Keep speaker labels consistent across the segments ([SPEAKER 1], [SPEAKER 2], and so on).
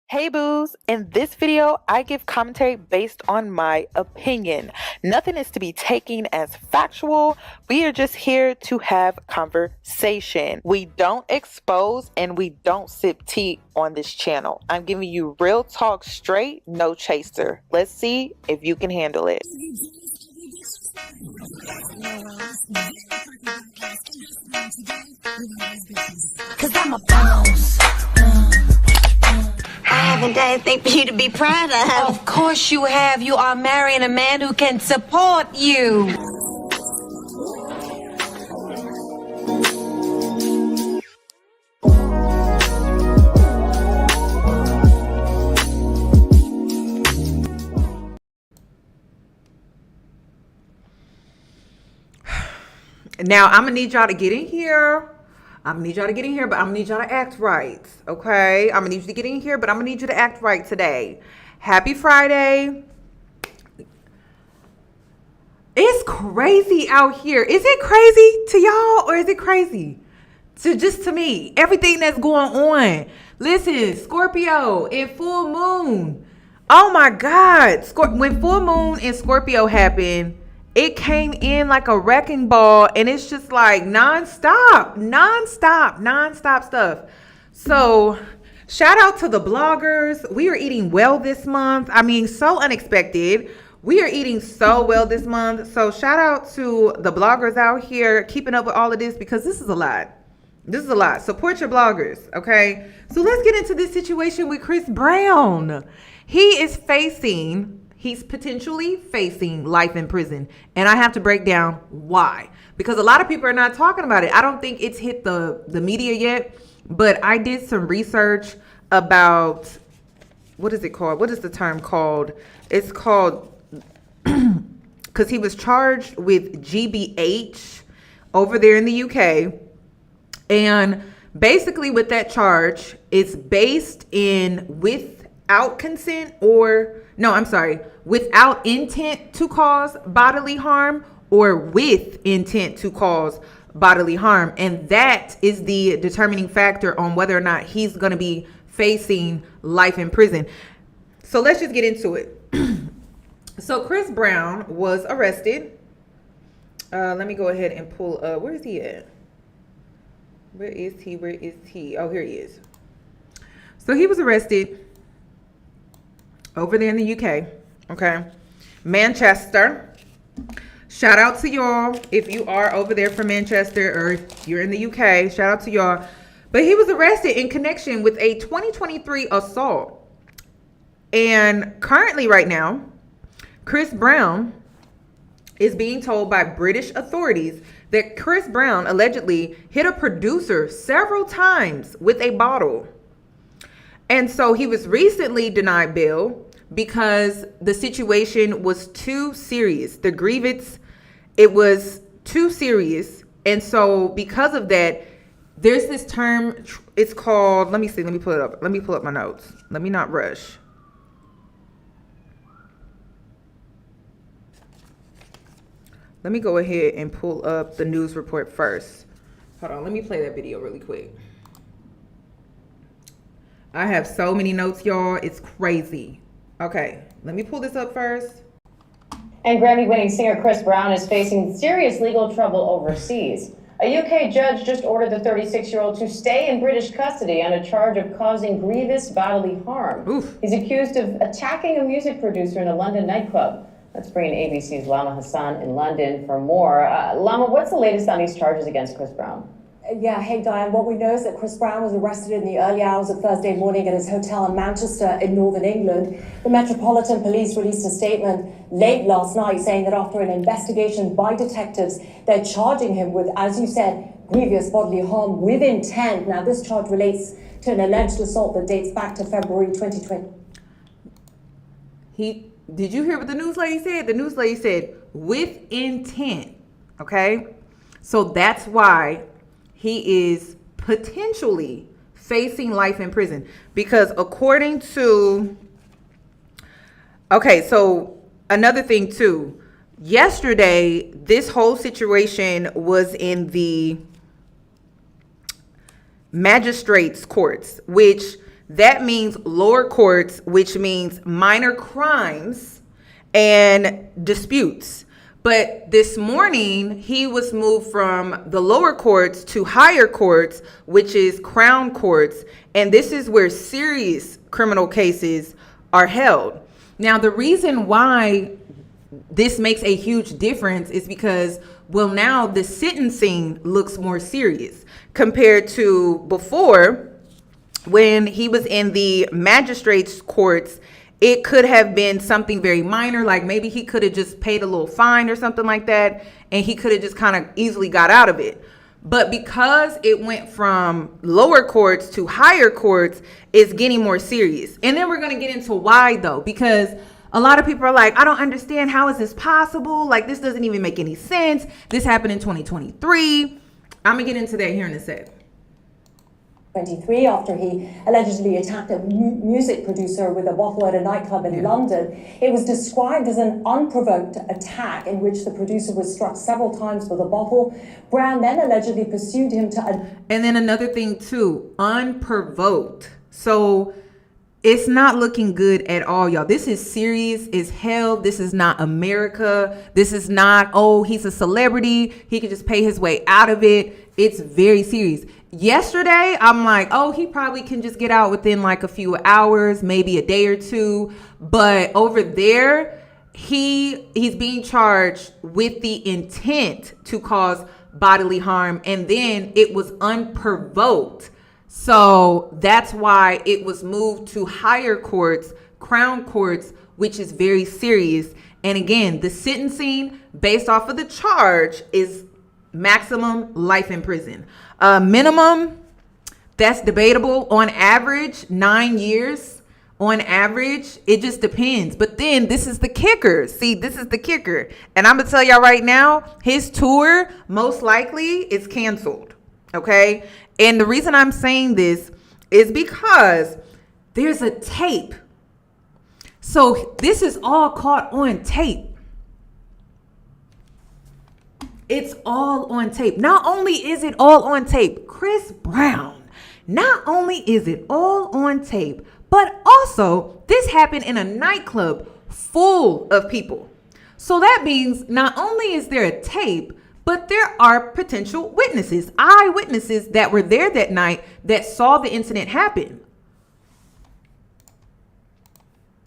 [SPEAKER 1] Hey boos, in this video, I give commentary based on my opinion. Nothing is to be taken as factual. We are just here to have conversation. We don't expose and we don't sip tea on this channel. I'm giving you real talk straight, no chaser. Let's see if you can handle it.
[SPEAKER 2] Cause I'm a boss. I haven't done anything for you to be proud of.
[SPEAKER 3] Of course you have. You are marrying a man who can support you.
[SPEAKER 4] Now, I'm going to need y'all to get in here. But I'm going to need y'all to act right, okay? I'm going to need you to get in here, but I'm going to need you to act right today. Happy Friday. It's crazy out here. Is it crazy to y'all or is it crazy to me? Everything that's going on. Listen, Scorpio and full moon. Oh my God. When full moon and Scorpio happened, it came in like a wrecking ball, and it's just like nonstop stuff. So shout out to the bloggers. We are eating well this month. I mean, so unexpected. We are eating so well this month. So shout out to the bloggers out here keeping up with all of this, because this is a lot. Support your bloggers, okay? So let's get into this situation with Chris Brown. He's potentially facing life in prison. And I have to break down why. Because a lot of people are not talking about it. I don't think it's hit the media yet. But I did some research about, what is it called? What is the term called? It's called, because he was charged with GBH over there in the UK. And basically with that charge, it's based in without intent to cause bodily harm, or with intent to cause bodily harm. And that is the determining factor on whether or not he's going to be facing life in prison. So let's just get into it. So Chris Brown was arrested. Let me go ahead and pull up. Where is he at? Where is he? Oh, here he is. So he was arrested over there in the UK. Okay. Manchester. Shout out to y'all if you are over there from Manchester, or if you're in the UK. Shout out to y'all. But he was arrested in connection with a 2023 assault. And currently right now, Chris Brown is being told by British authorities that Chris Brown allegedly hit a producer several times with a bottle. And so he was recently denied bail because the situation was too serious. The grievance, it was too serious. And so because of that, there's this term, it's called, let me pull it up. Let me pull up my notes. Let me not rush. Let me go ahead and pull up the news report first. Hold on, let me play that video really quick. I have so many notes, y'all. It's crazy. Okay, let me pull this up first.
[SPEAKER 5] And Grammy-winning singer Chris Brown is facing serious legal trouble overseas. A UK judge just ordered the 36-year-old to stay in British custody on a charge of causing grievous bodily harm.
[SPEAKER 4] Oof.
[SPEAKER 5] He's accused of attacking a music producer in a London nightclub. Let's bring in ABC's Lama Hassan in London for more. Lama, what's the latest on these charges against Chris Brown?
[SPEAKER 6] Yeah, hey Diane, what we know is that Chris Brown was arrested in the early hours of Thursday morning at his hotel in Manchester in Northern England. The Metropolitan Police released a statement late last night saying that after an investigation by detectives, they're charging him with, as you said, grievous bodily harm with intent. Now, this charge relates to an alleged assault that dates back to February 2020.
[SPEAKER 4] Did you hear what the news lady said? The news lady said, with intent, okay? So that's why he is potentially facing life in prison, because according to, okay, so another thing too, yesterday, this whole situation was in the magistrates courts, which that means lower courts, which means minor crimes and disputes. But this morning, he was moved from the lower courts to higher courts, which is crown courts. And this is where serious criminal cases are held. Now, the reason why this makes a huge difference is because, well, now the sentencing looks more serious compared to before. When he was in the magistrate's courts, it could have been something very minor, like maybe he could have just paid a little fine or something like that, and he could have just kind of easily got out of it. But because it went from lower courts to higher courts, it's getting more serious. And then we're going to get into why, though, because a lot of people are like, I don't understand. How is this possible? Like, this doesn't even make any sense. This happened in 2023. I'm going to get into that here in a sec.
[SPEAKER 6] 23 after he allegedly attacked a music producer with a bottle at a nightclub in London. It was described as an unprovoked attack in which the producer was struck several times with a bottle. Brown then allegedly pursued him to...
[SPEAKER 4] And then another thing too, unprovoked. So it's not looking good at all, y'all. This is serious as hell. This is not America. This is not, oh, he's a celebrity, he could just pay his way out of it. It's very serious. Yesterday, I'm like, oh, he probably can just get out within like a few hours, maybe a day or two. But over there, he's being charged with the intent to cause bodily harm. And then it was unprovoked. So that's why it was moved to higher courts, crown courts, which is very serious. And again, the sentencing based off of the charge is maximum life in prison. Minimum, that's debatable. On average, 9 years. On average, it just depends. But then this is the kicker. See, this is the kicker. And I'm going to tell y'all right now, his tour most likely is canceled. Okay? And the reason I'm saying this is because there's a tape. So this is all caught on tape. It's all on tape. Not only is it all on tape, Chris Brown, not only is it all on tape, but also this happened in a nightclub full of people. So that means not only is there a tape, but there are potential witnesses, eyewitnesses that were there that night that saw the incident happen.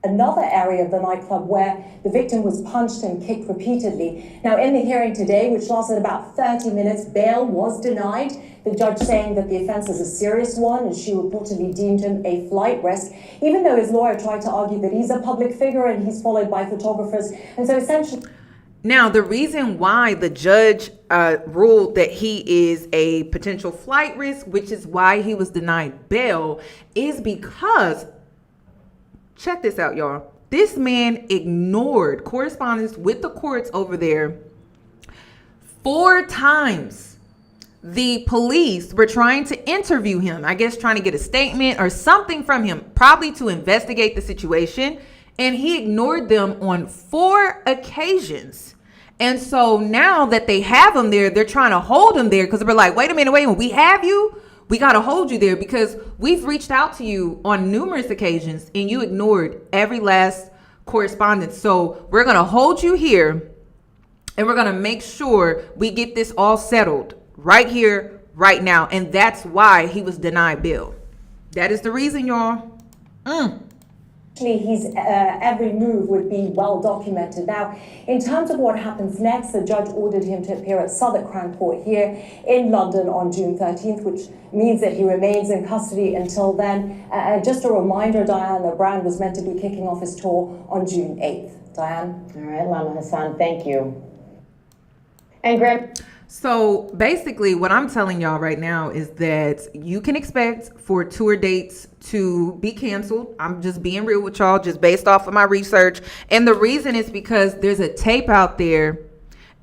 [SPEAKER 6] Another area of the nightclub where the victim was punched and kicked repeatedly. Now, in the hearing today, which lasted about 30 minutes, bail was denied. The judge saying that the offense is a serious one, and she reportedly deemed him a flight risk, even though his lawyer tried to argue that he's a public figure and he's followed by photographers. And so essentially...
[SPEAKER 4] Now, the reason why the judge ruled that he is a potential flight risk, which is why he was denied bail, is because... Check this out, y'all. This man ignored correspondence with the courts over there 4 times. The police were trying to interview him, I guess trying to get a statement or something from him, probably to investigate the situation. And he ignored them on 4 occasions. And so now that they have him there, they're trying to hold him there because they're like, wait a minute, we have you. We got to hold you there because we've reached out to you on numerous occasions and you ignored every last correspondence. So we're going to hold you here and we're going to make sure we get this all settled right here, right now. And that's why he was denied bail. That is the reason, y'all.
[SPEAKER 6] His every move would be well documented. Now, in terms of what happens next, the judge ordered him to appear at Southwark Crown Court here in London on June 13th, which means that he remains in custody until then. Just a reminder, Diane, that Brown was meant to be kicking off his tour on June 8th. Diane?
[SPEAKER 5] All right, Lama Hassan, thank you. And Graham...
[SPEAKER 4] So basically what I'm telling y'all right now is that you can expect for tour dates to be canceled. I'm just being real with y'all, just based off of my research. And the reason is because there's a tape out there.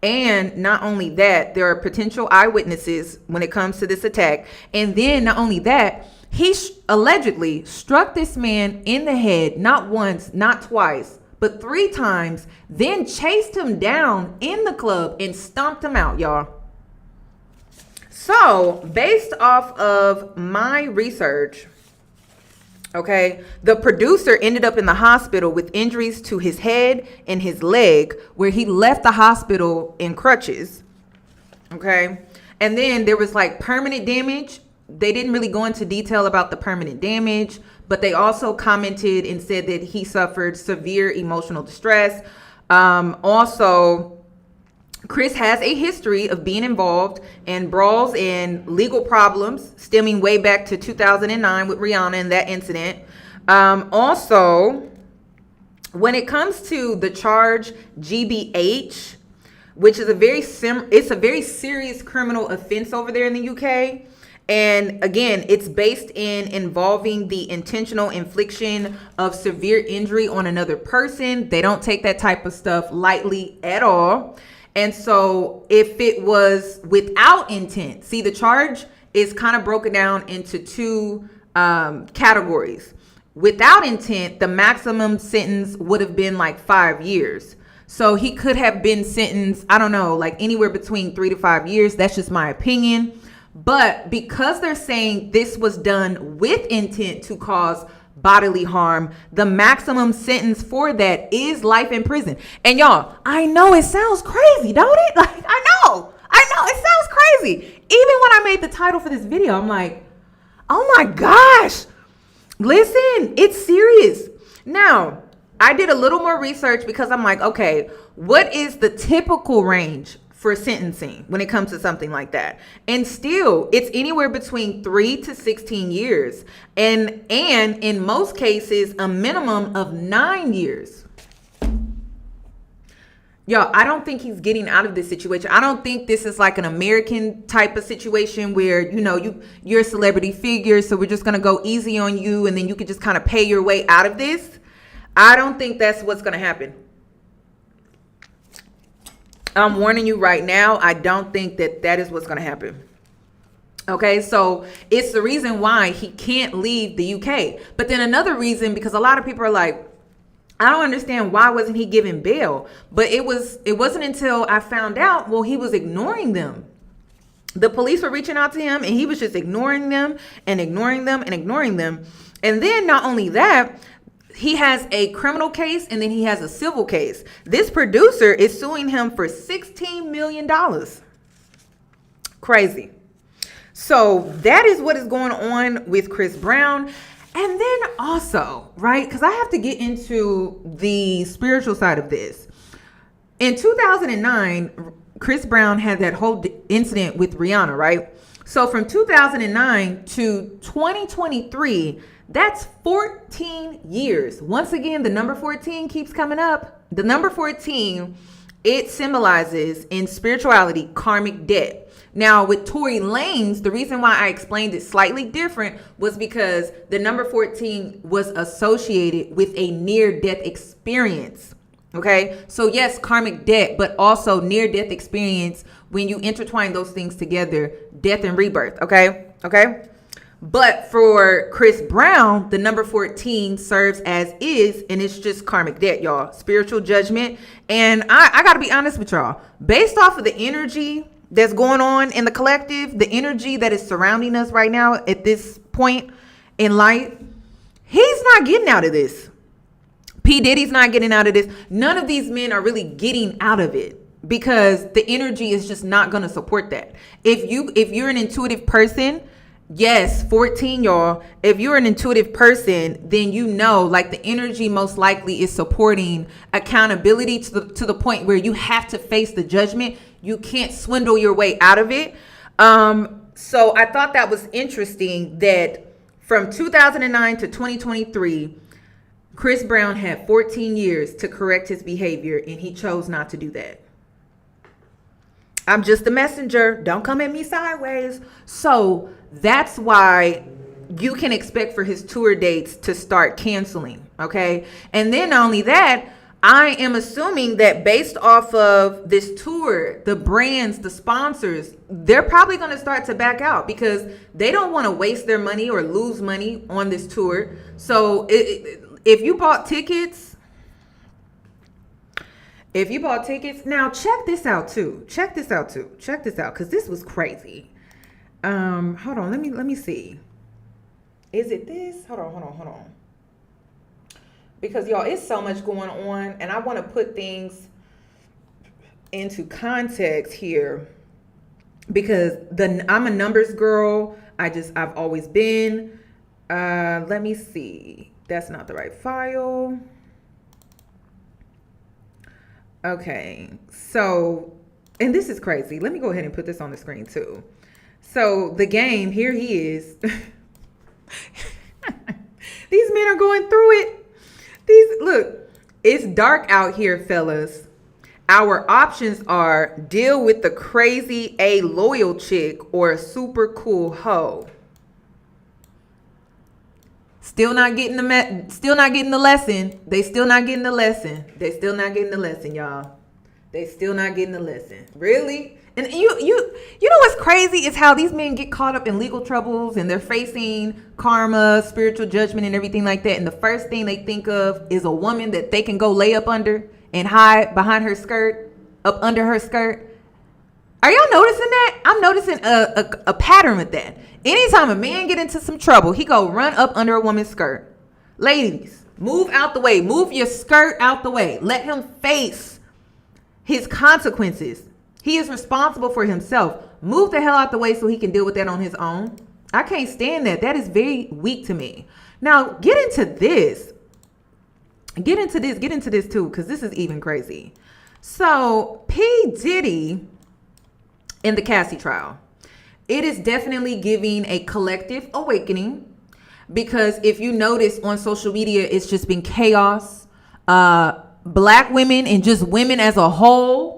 [SPEAKER 4] And not only that, there are potential eyewitnesses when it comes to this attack. And then not only that, he allegedly struck this man in the head, not once, not twice, but 3 times, then chased him down in the club and stomped him out, y'all. So based off of my research, Okay, the producer ended up in the hospital with injuries to his head and his leg, where he left the hospital in crutches. Okay, and then there was like permanent damage. They didn't really go into detail about the permanent damage, but they also commented and said that he suffered severe emotional distress. Also, Chris has a history of being involved in brawls and legal problems stemming way back to 2009 with Rihanna and that incident. Also, when it comes to the charge GBH, which is a very serious criminal offense over there in the UK. And again, it's based in involving the intentional infliction of severe injury on another person. They don't take that type of stuff lightly at all. And so if it was without intent, see, the charge is kind of broken down into two categories. Without intent, the maximum sentence would have been like 5 years. So he could have been sentenced, I don't know, like anywhere between 3 to 5 years. That's just my opinion. But because they're saying this was done with intent to cause bodily harm, the maximum sentence for that is life in prison. And y'all, I know it sounds crazy, don't it? Like, I know it sounds crazy. Even when I made the title for this video, I'm like, oh my gosh, listen, it's serious. Now, I did a little more research because I'm like, okay, what is the typical range for sentencing when it comes to something like that? And still, it's anywhere between 3 to 16 years. And in most cases, a minimum of 9 years. Y'all, I don't think he's getting out of this situation. I don't think this is like an American type of situation where, you know, you're a celebrity figure, so we're just going to go easy on you and then you can just kind of pay your way out of this. I don't think that's what's going to happen. I'm warning you right now. I don't think that is what's going to happen. Okay, so it's the reason why he can't leave the UK. But then another reason, because a lot of people are like, I don't understand, why wasn't he given bail? But it wasn't until I found out, well, he was ignoring them. The police were reaching out to him and he was just ignoring them and ignoring them and ignoring them. And then not only that, he has a criminal case and then he has a civil case. This producer is suing him for $16 million. Crazy. So that is what is going on with Chris Brown. And then also, right, because I have to get into the spiritual side of this. In 2009, Chris Brown had that whole incident with Rihanna, right? So from 2009 to 2023, that's 14 years. Once again, the number 14 keeps coming up. The number 14, it symbolizes in spirituality karmic debt. Now with Tory Lanez, the reason why I explained it slightly different was because the number 14 was associated with a near-death experience. Okay, so yes, karmic debt, but also near-death experience. When you intertwine those things together, death and rebirth. Okay. But for Chris Brown, the number 14 serves as is, and it's just karmic debt, y'all. Spiritual judgment. And I got to be honest with y'all. Based off of the energy that's going on in the collective, the energy that is surrounding us right now at this point in life, he's not getting out of this. P. Diddy's not getting out of this. None of these men are really getting out of it because the energy is just not going to support that. If you're an intuitive person, yes, 14, y'all. If you're an intuitive person, then you know, like, the energy most likely is supporting accountability to the point where you have to face the judgment. You can't swindle your way out of it. So I thought that was interesting that from 2009 to 2023, Chris Brown had 14 years to correct his behavior, and he chose not to do that. I'm just a messenger. Don't come at me sideways. So that's why you can expect for his tour dates to start canceling. Okay. And then not only that, I am assuming that based off of this tour, the brands, the sponsors, they're probably going to start to back out because they don't want to waste their money or lose money on this tour. So if you bought tickets, now check this out too. Check this out, because this was crazy. Hold on, let me see. Is it this? Hold on. Because y'all, it's so much going on, and I want to put things into context here, because I'm a numbers girl. I've always been. Let me see. That's not the right file. Okay, so, and this is crazy. Let me go ahead and put this on the screen too. So the game, here he is. These men are going through it. Look, it's dark out here, fellas. Our options are deal with the crazy a loyal chick or a super cool hoe. Still not getting the lesson. They still not getting the lesson. They still not getting the lesson, y'all. They still not getting the lesson. Really? And you know what's crazy is how these men get caught up in legal troubles and they're facing karma, spiritual judgment, and everything like that. And the first thing they think of is a woman that they can go lay up under and hide behind her skirt, up under her skirt. Are y'all noticing that? I'm noticing a pattern with that. Anytime a man get into some trouble, he go run up under a woman's skirt. Ladies, move out the way. Move your skirt out the way. Let him face his consequences. He is responsible for himself. Move the hell out the way so he can deal with that on his own. I can't stand that. That is very weak to me. Now, get into this. Get into this too, because this is even crazy. So, P. Diddy in the Cassie trial. It is definitely giving a collective awakening, because if you notice on social media, it's just been chaos. Black women and just women as a whole.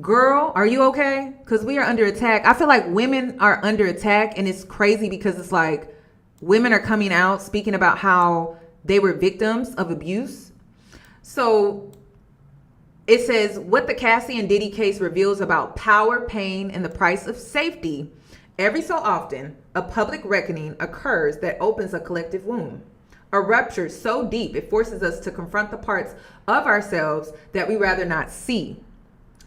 [SPEAKER 4] Girl, are you okay? Because we are under attack. I feel like women are under attack, and it's crazy because it's like women are coming out speaking about how they were victims of abuse. So it says, what the Cassie and Diddy case reveals about power, pain, and the price of safety. Every so often, a public reckoning occurs that opens a collective wound. A rupture so deep it forces us to confront the parts of ourselves that we rather not see.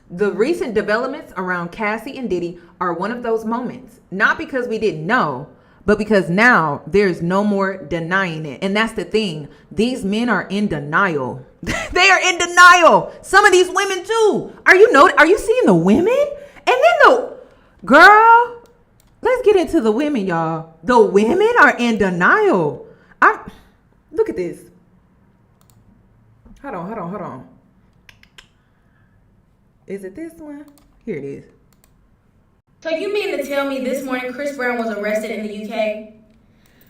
[SPEAKER 4] The recent developments around Cassie and Diddy are one of those moments, not because we didn't know, but because now there's no more denying it. And that's the thing. These men are in denial. They are in denial. Some of these women too. Are you seeing the women? And then girl, let's get into the women, y'all. The women are in denial. Look at this. Hold on. Is it this one? Here it is.
[SPEAKER 7] So you mean to tell me this morning Chris Brown was arrested in the UK?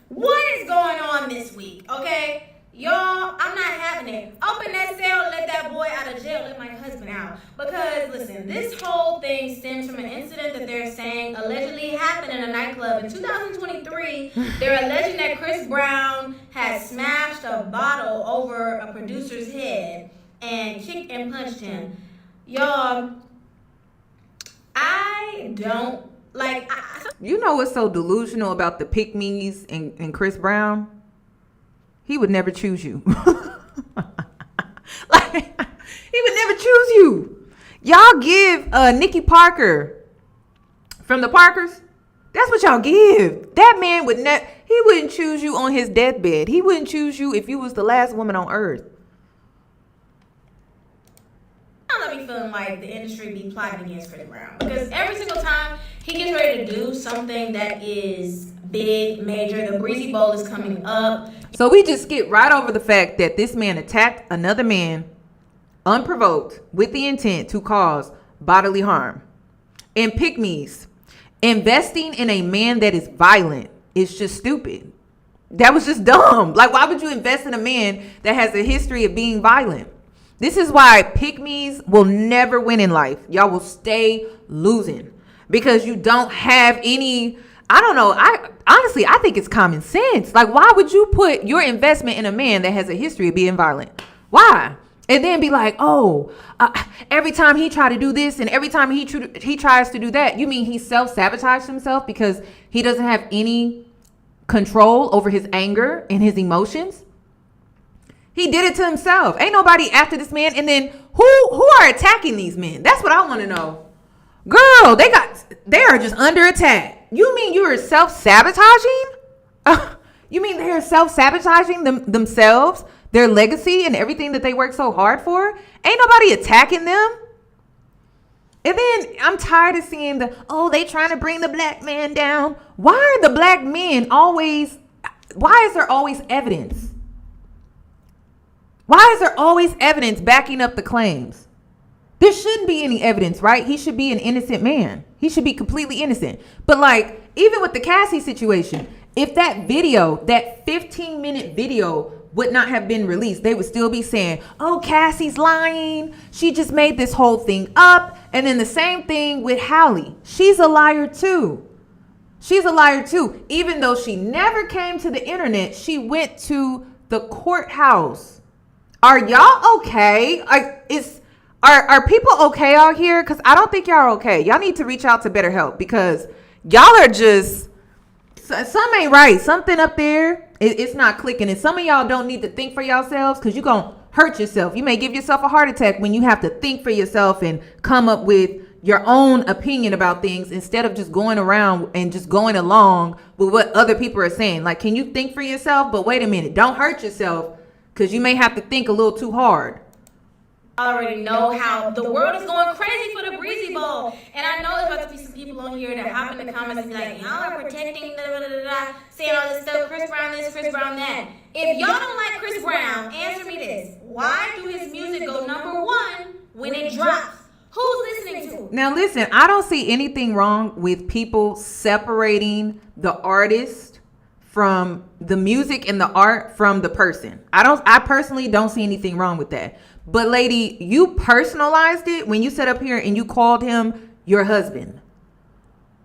[SPEAKER 7] What is going on this week, okay? Y'all, I'm not having it. Open that cell, let that boy out of jail, let my husband out. Because, listen, this whole thing stems from an incident that they're saying allegedly happened in a nightclub. In 2023, they're alleging that Chris Brown had smashed a bottle over a producer's head and kicked and punched him. Y'all, I don't like.
[SPEAKER 4] You know what's so delusional about the pick-me's and Chris Brown? He would never choose you. Like, he would never choose you. Y'all give Nikki Parker from the Parkers. That's what y'all give. That man would he wouldn't choose you on his deathbed. He wouldn't choose you if you was the last woman on earth.
[SPEAKER 7] I don't be feeling like the industry be plotting against Chris Brown, because every single time he gets ready to do something that is big, major, the Breezy Bowl is coming up.
[SPEAKER 4] So we just skip right over the fact that this man attacked another man unprovoked with the intent to cause bodily harm. And pick-me's, investing in a man that is violent is just stupid. That was just dumb. Like, why would you invest in a man that has a history of being violent? This is why pick-me's will never win in life. Y'all will stay losing because you don't have any, I don't know. I think it's common sense. Like, why would you put your investment in a man that has a history of being violent? Why? And then be like, every time he try to do this and every time he tries to do that, you mean he self-sabotaged himself because he doesn't have any control over his anger and his emotions? He did it to himself. Ain't nobody after this man. And then who are attacking these men? That's what I want to know. Girl, they are just under attack. You mean you are self-sabotaging? You mean they're self-sabotaging themselves, their legacy, and everything that they work so hard for? Ain't nobody attacking them. And then I'm tired of seeing they trying to bring the black man down. Why are the black men why is there always evidence? Why is there always evidence backing up the claims? There shouldn't be any evidence, right? He should be an innocent man. He should be completely innocent. But like, even with the Cassie situation, if that video, that 15-minute video would not have been released, they would still be saying, oh, Cassie's lying. She just made this whole thing up. And then the same thing with Halle. She's a liar too. She's a liar too. Even though she never came to the internet, she went to the courthouse. Are y'all okay? Are people okay out here? Because I don't think y'all are okay. Y'all need to reach out to BetterHelp because y'all are just, some ain't right. Something up there, it's not clicking. And some of y'all don't need to think for yourselves because you're going to hurt yourself. You may give yourself a heart attack when you have to think for yourself and come up with your own opinion about things instead of just going around and just going along with what other people are saying. Like, can you think for yourself? But wait a minute, don't hurt yourself because you may have to think a little too hard.
[SPEAKER 7] I already know how the world is going crazy for the Breezy Bowl. And I know there's about to be some people on here that hop in the comments and be like, y'all are protecting, saying all this stuff, Chris Brown this, Chris Brown that. If y'all don't like Chris Brown, answer me this. Why do his music go #1 when it drops? Who's listening to?
[SPEAKER 4] Now listen, I don't see anything wrong with people separating the artist from the music and the art from the person. I personally don't see anything wrong with that. But lady, you personalized it when you sat up here and you called him your husband.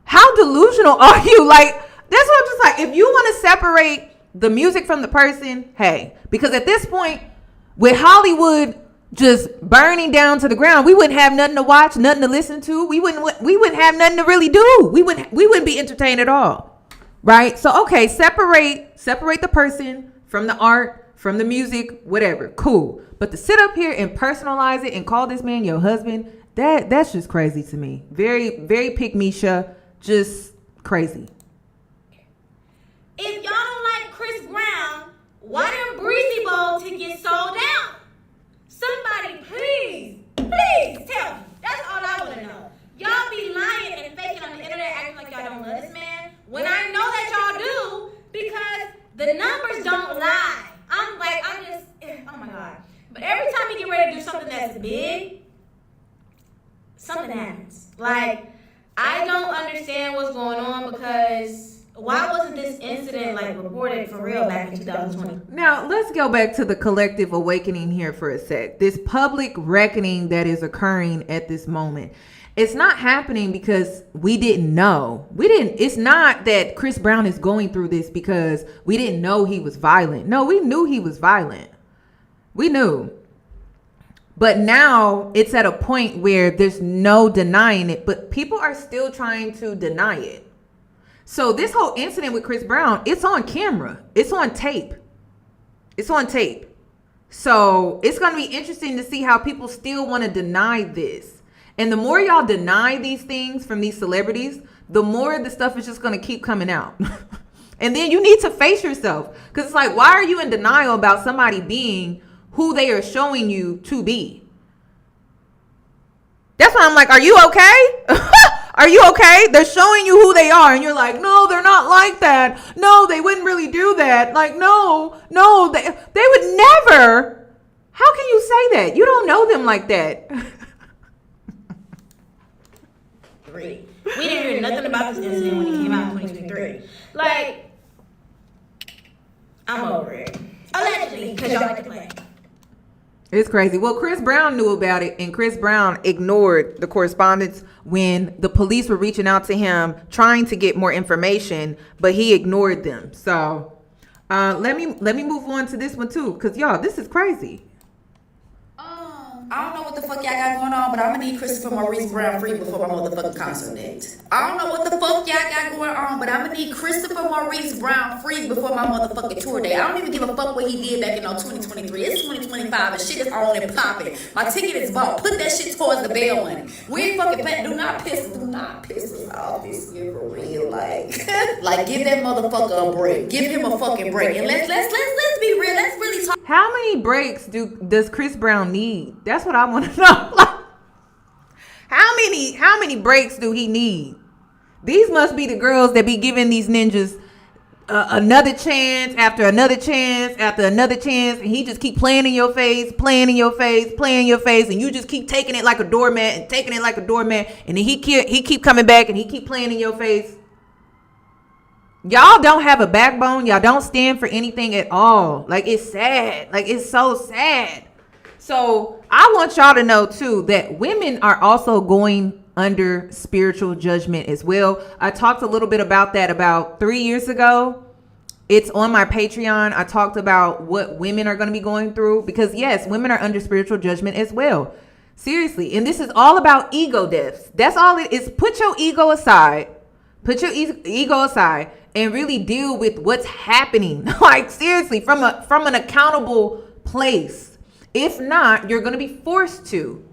[SPEAKER 4] How delusional are you? Like, that's what I'm just like, if you want to separate the music from the person, hey, because at this point, with Hollywood just burning down to the ground, we wouldn't have nothing to watch, nothing to listen to. We wouldn't have nothing to really do. We wouldn't be entertained at all. Right? So, okay, separate the person from the art, from the music, whatever. Cool. But to sit up here and personalize it and call this man your husband, that's just crazy to me. Very, very pick-me-sha, just crazy.
[SPEAKER 7] If y'all don't like Chris Brown, why them Breezy Bowl tickets sold out? Somebody please tell me. That's all I want to know. Y'all be lying and faking on the internet acting like y'all don't love this man when I know that y'all do because the numbers don't lie. Oh my God. But every time you get ready to do something that's big, something happens. Like, I don't understand what's going on because why wasn't this incident reported for real back in 2020?
[SPEAKER 4] Now, let's go back to the collective awakening here for a sec. This public reckoning that is occurring at this moment. It's not happening because we didn't know. It's not that Chris Brown is going through this because we didn't know he was violent. No, we knew he was violent. We knew. But now it's at a point where there's no denying it, but people are still trying to deny it. So this whole incident with Chris Brown, it's on camera. It's on tape. It's on tape. So it's going to be interesting to see how people still want to deny this. And the more y'all deny these things from these celebrities, the more the stuff is just going to keep coming out. And then you need to face yourself. Because it's like, why are you in denial about somebody being who they are showing you to be? That's why I'm like, are you okay? Are you okay? They're showing you who they are. And you're like, no, they're not like that. No, they wouldn't really do that. Like, no, they would never. How can you say that? You don't know them like that.
[SPEAKER 7] We didn't hear nothing about this incident when he came out in 2023. Like, I'm over it. Allegedly, because y'all like to play.
[SPEAKER 4] It's crazy. Well, Chris Brown knew about it, and Chris Brown ignored the correspondence when the police were reaching out to him trying to get more information, but he ignored them. So let me move on to this one too, because y'all, this is crazy.
[SPEAKER 8] I don't know what the fuck y'all got going on, but I'm gonna need Christopher Maurice Brown free before my motherfucking concert date. I don't know what the fuck y'all got going on, but I'm gonna need Christopher Maurice Brown free before my motherfucking tour date. I don't even give a fuck what he did back in 2023. It's 2025 and shit is on and popping. My ticket is bought. Put that shit towards the bail money. We ain't fucking playing. Do not piss us off this year for real. Like give that motherfucker a break. Give him a fucking break. And let's be real. Let's really talk.
[SPEAKER 4] How many breaks does Chris Brown need? That's what I want to know. Like, how many breaks do he need? These must be the girls that be giving these ninjas another chance after another chance after another chance, and he just keep playing in your face, and you just keep taking it like a doormat, and then he keep coming back and he keep playing in your face. Y'all don't have a backbone. Y'all don't stand for anything at all. Like, it's sad. Like, it's so sad. So I want y'all to know too that women are also going under spiritual judgment as well. I talked a little bit about that about 3 years ago. It's on my Patreon. I talked about what women are going to be going through because yes, women are under spiritual judgment as well. Seriously. And this is all about ego deaths. That's all it is. Put your ego aside. And really deal with what's happening. Like, seriously, from an accountable place. If not, you're going to be forced to.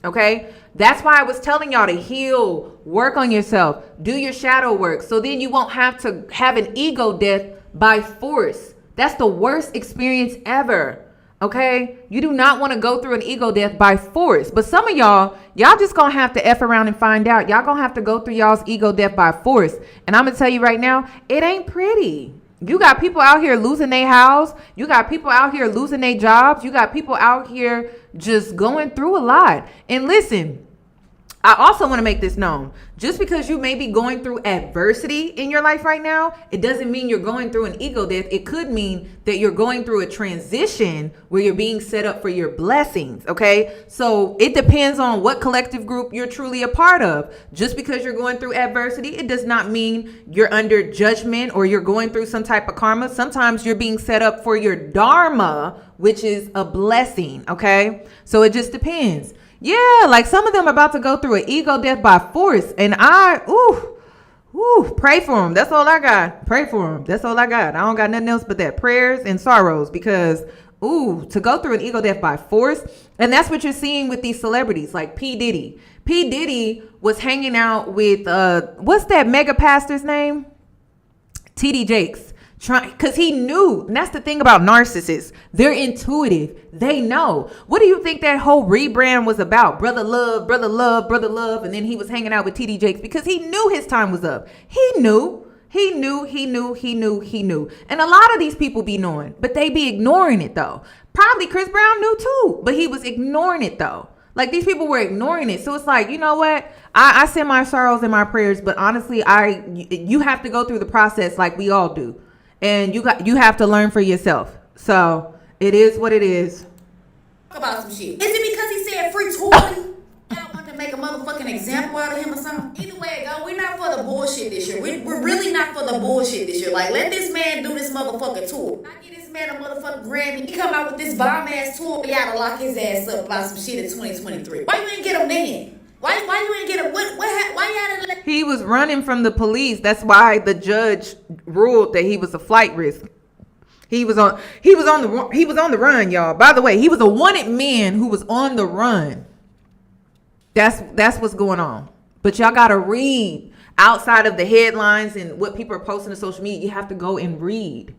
[SPEAKER 4] Okay? That's why I was telling y'all to heal, work on yourself, do your shadow work. So then you won't have to have an ego death by force. That's the worst experience ever. Okay? You do not want to go through an ego death by force. But some of y'all just gonna have to F around and find out. Y'all gonna have to go through y'all's ego death by force. And I'm gonna tell you right now, it ain't pretty. You got people out here losing their house. You got people out here losing their jobs. You got people out here just going through a lot. And listen, I also want to make this known. Just because you may be going through adversity in your life right now, it doesn't mean you're going through an ego death. It could mean that you're going through a transition where you're being set up for your blessings, okay? So it depends on what collective group you're truly a part of. Just because you're going through adversity, it does not mean you're under judgment or you're going through some type of karma. Sometimes you're being set up for your dharma, which is a blessing, okay? So it just depends. Yeah, like some of them are about to go through an ego death by force. And pray for them. That's all I got. Pray for them. That's all I got. I don't got nothing else but that. Prayers and sorrows. Because, to go through an ego death by force. And that's what you're seeing with these celebrities like P. Diddy. P. Diddy was hanging out with, what's that mega pastor's name? T.D. Jakes. Because he knew, and that's the thing about narcissists. They're intuitive. They know. What do you think that whole rebrand was about? Brother love. And then he was hanging out with TD Jakes because he knew his time was up. He knew. And a lot of these people be knowing, but they be ignoring it though. Probably Chris Brown knew too, but he was ignoring it though. Like these people were ignoring it. So it's like, you know what? I send my sorrows and my prayers, but honestly, you have to go through the process like we all do. And you have to learn for yourself. So it is what it is.
[SPEAKER 8] Talk about some shit. Is it because he said free Tory? Y'all want to make a motherfucking example out of him or something? Either way it go, we're not for the bullshit this year. We're really not for the bullshit this year. Like, let this man do this motherfucking tour. I get this man a motherfucking Grammy. He come out with this bomb ass tour. Y'all to lock his ass up about some shit in 2023. Why you ain't get him then? Why you ain't get him? Why y'all didn't?
[SPEAKER 4] He was running from the police. That's why the judge ruled that he was a flight risk. He was on the run, y'all. By the way, he was a wanted man who was on the run. That's what's going on. But y'all gotta read outside of the headlines and what people are posting on social media. You have to go and read.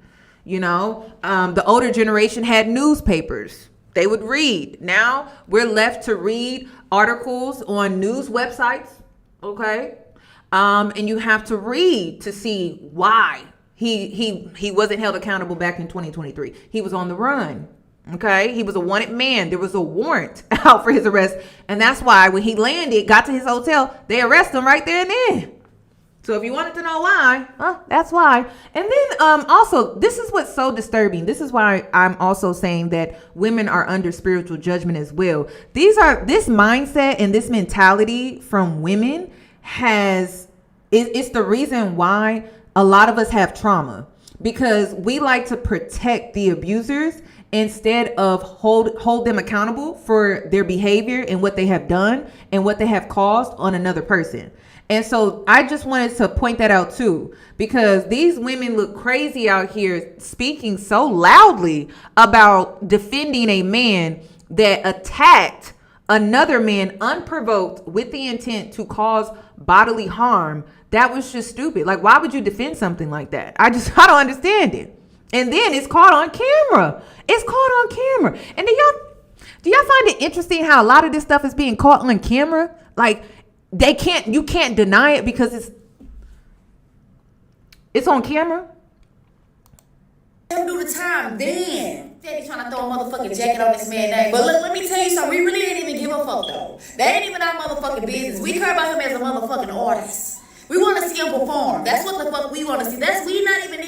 [SPEAKER 4] You know, the older generation had newspapers. They would read. Now we're left to read articles on news websites. Okay. And you have to read to see why he wasn't held accountable back in 2023. He was on the run. Okay. He was a wanted man. There was a warrant out for his arrest. And that's why when he landed, got to his hotel, they arrested him right there and then. So if you wanted to know why, that's why. And then also, this is what's so disturbing. This is why I'm also saying that women are under spiritual judgment as well. This mindset and this mentality from women it's the reason why a lot of us have trauma, because we like to protect the abusers instead of hold them accountable for their behavior and what they have done and what they have caused on another person. And so I just wanted to point that out too, because these women look crazy out here speaking so loudly about defending a man that attacked another man unprovoked with the intent to cause bodily harm. That was just stupid. Like, why would you defend something like that? I don't understand it. And then it's caught on camera. It's caught on camera. And do y'all find it interesting how a lot of this stuff is being caught on camera? Like, you can't deny it because it's on camera.
[SPEAKER 8] Them do the time then. They trying to throw a motherfucking jacket on this man's name. But look, let me tell you something. We really didn't even give a fuck though. That ain't even our motherfucking business. We care about him as a motherfucking artist. We want to see him perform. That's what the fuck we want to see. We not even.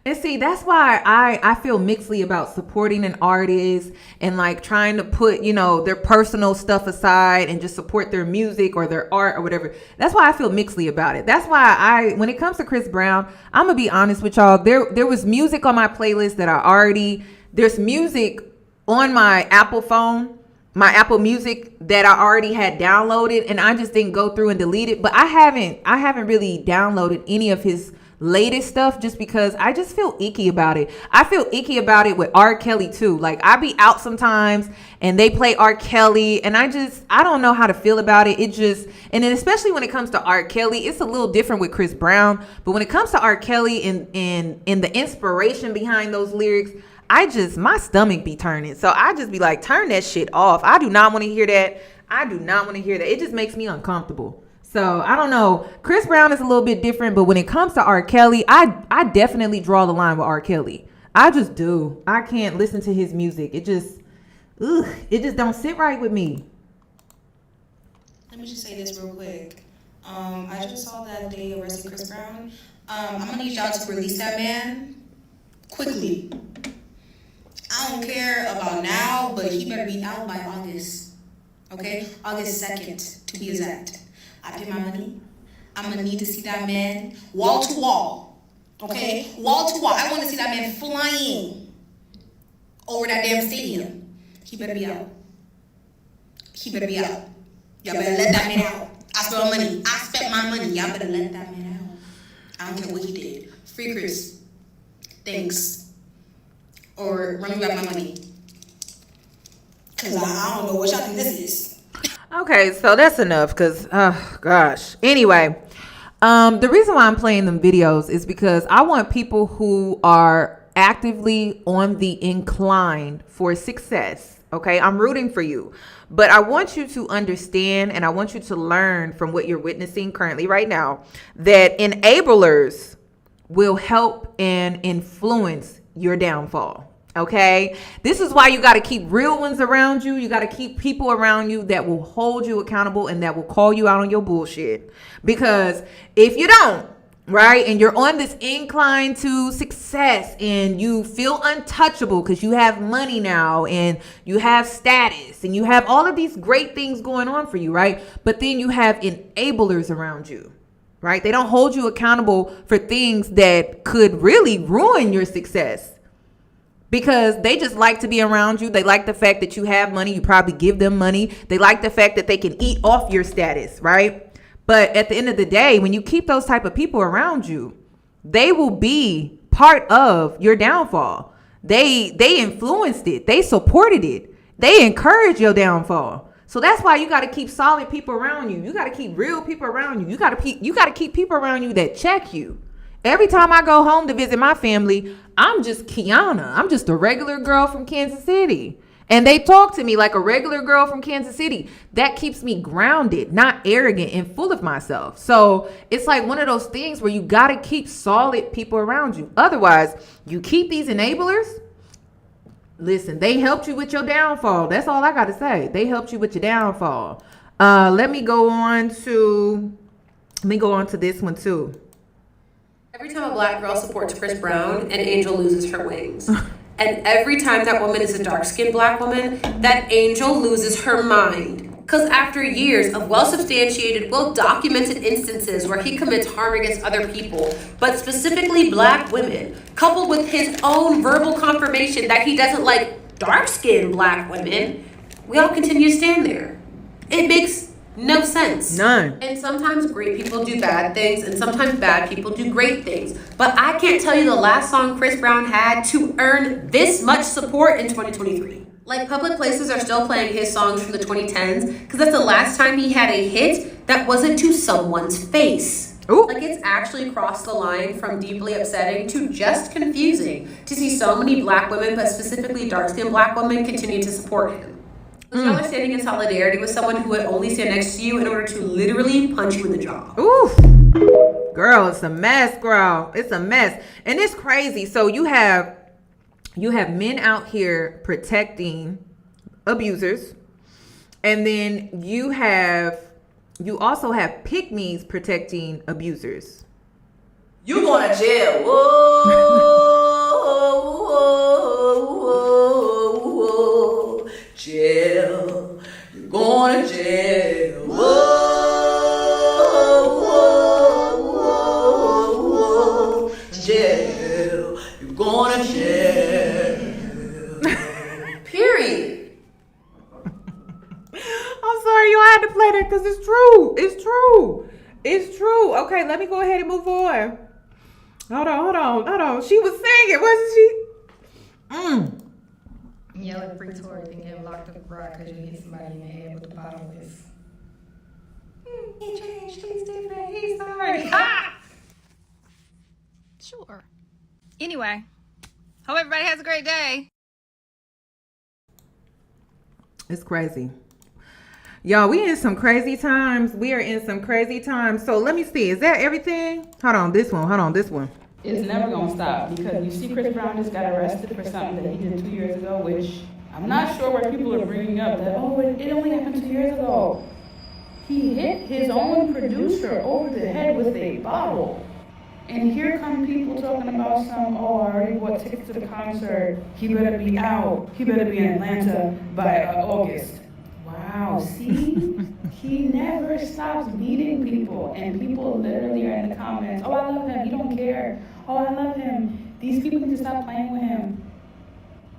[SPEAKER 4] And see, that's why I feel mixedly about supporting an artist and like trying to put, their personal stuff aside and just support their music or their art or whatever. That's why I feel mixedly about it. That's why when it comes to Chris Brown, I'm gonna be honest with y'all. There was music on my playlist that there's music on my Apple phone, my Apple Music that I already had downloaded, and I just didn't go through and delete it. But I haven't really downloaded any of his latest stuff just because I just feel icky about it. I feel icky about it with R. Kelly too. Like, I be out sometimes and they play R. Kelly and I don't know how to feel about it. And then especially when it comes to R. Kelly, it's a little different with Chris Brown. But when it comes to R. Kelly and the inspiration behind those lyrics, my stomach be turning. So I just be like, turn that shit off. I do not want to hear that. It just makes me uncomfortable. So I don't know. Chris Brown is a little bit different, but when it comes to R. Kelly, I definitely draw the line with R. Kelly. I just do. I can't listen to his music. It just don't sit right with me.
[SPEAKER 9] Let me just say this real quick. I just saw that they arrested Chris Brown. I'm gonna need y'all to release that man quickly. I don't care about now, but he better be out by August. Okay? August 2nd, to be exact. I pay my money. I'm gonna need to see that man wall to wall. Okay? Wall to wall. I want to see that man flying over that damn stadium. He better be out. Y'all better let that man out. I spent my money. Y'all better let that man out. I don't care what he did. Free Chris. Thanks. Or run me back my money. Because I don't know what y'all think this is.
[SPEAKER 4] Okay, so that's enough because, oh gosh. Anyway, the reason why I'm playing them videos is because I want people who are actively on the incline for success. Okay, I'm rooting for you, but I want you to understand and I want you to learn from what you're witnessing currently right now that enablers will help and influence your downfall. Okay, this is why you got to keep real ones around you. You got to keep people around you that will hold you accountable and that will call you out on your bullshit. Because if you don't, right, and you're on this incline to success and you feel untouchable because you have money now and you have status and you have all of these great things going on for you, right? But then you have enablers around you, right? They don't hold you accountable for things that could really ruin your success. Because they just like to be around you. They like the fact that you have money. You probably give them money. They like the fact that they can eat off your status, right? But at the end of the day, when you keep those type of people around you, they will be part of your downfall. They influenced it. They supported it. They encouraged your downfall. So that's why you got to keep solid people around you. You got to keep real people around you. You got to keep people around you that check you. Every time I go home to visit my family, I'm just Kiana. I'm just a regular girl from Kansas City. And they talk to me like a regular girl from Kansas City. That keeps me grounded, not arrogant and full of myself. So it's like one of those things where you got to keep solid people around you. Otherwise, you keep these enablers. Listen, they helped you with your downfall. That's all I got to say. They helped you with your downfall. Let me go on to this one too.
[SPEAKER 10] Every time a black girl supports Chris Brown, an angel loses her wings. And every time that woman is a dark-skinned black woman, that angel loses her mind. Because after years of well-substantiated, well-documented instances where he commits harm against other people, but specifically black women, coupled with his own verbal confirmation that he doesn't like dark-skinned black women, we all continue to stand there. It makes no sense.
[SPEAKER 4] None.
[SPEAKER 10] And sometimes great people do bad things, and sometimes bad people do great things. But I can't tell you the last song Chris Brown had to earn this much support in 2023. Like, public places are still playing his songs from the 2010s because that's the last time he had a hit that wasn't to someone's face.
[SPEAKER 4] Ooh.
[SPEAKER 10] Like, it's actually crossed the line from deeply upsetting to just confusing to see so many black women, but specifically dark-skinned black women, continue to support him. Y'all are standing in solidarity with someone who would only stand next to you in order to literally punch you in the jaw.
[SPEAKER 4] Ooh. Girl, it's a mess, girl. It's a mess. And it's crazy. So you have men out here protecting abusers. And then you also have pick-me's protecting abusers.
[SPEAKER 8] You going to jail. Whoa, whoa, whoa, whoa. Jail. You're going to jail. Whoa, whoa, whoa, whoa. Jail. You're going to jail. Period.
[SPEAKER 4] I'm sorry, y'all had to play that because it's true. It's true. It's true. Okay, let me go ahead and move on. Hold on. She was singing, wasn't she?
[SPEAKER 11] Yeah, like free Tory can get locked up right because you hit somebody in the head with the bottle with. He changed, he's different, he's sorry.
[SPEAKER 12] Sure. Anyway, hope everybody has a great day.
[SPEAKER 4] It's crazy. Y'all, we in some crazy times. We are in some crazy times. So let me see. Is that everything? Hold on, this one.
[SPEAKER 13] It's never going to stop because you see Chris Brown just got arrested for something that he did 2 years ago, which I'm not sure why people are bringing up that, oh, it only happened 2 years ago. He hit his own producer over the head with a bottle. And here come people talking about some, oh, I already bought tickets to the concert. He better be out. He better be in Atlanta by August. Wow, see? He never stops beating people. And people literally are in the comments, oh, I love him. You don't care. Oh, I love him. These people need to stop playing with him.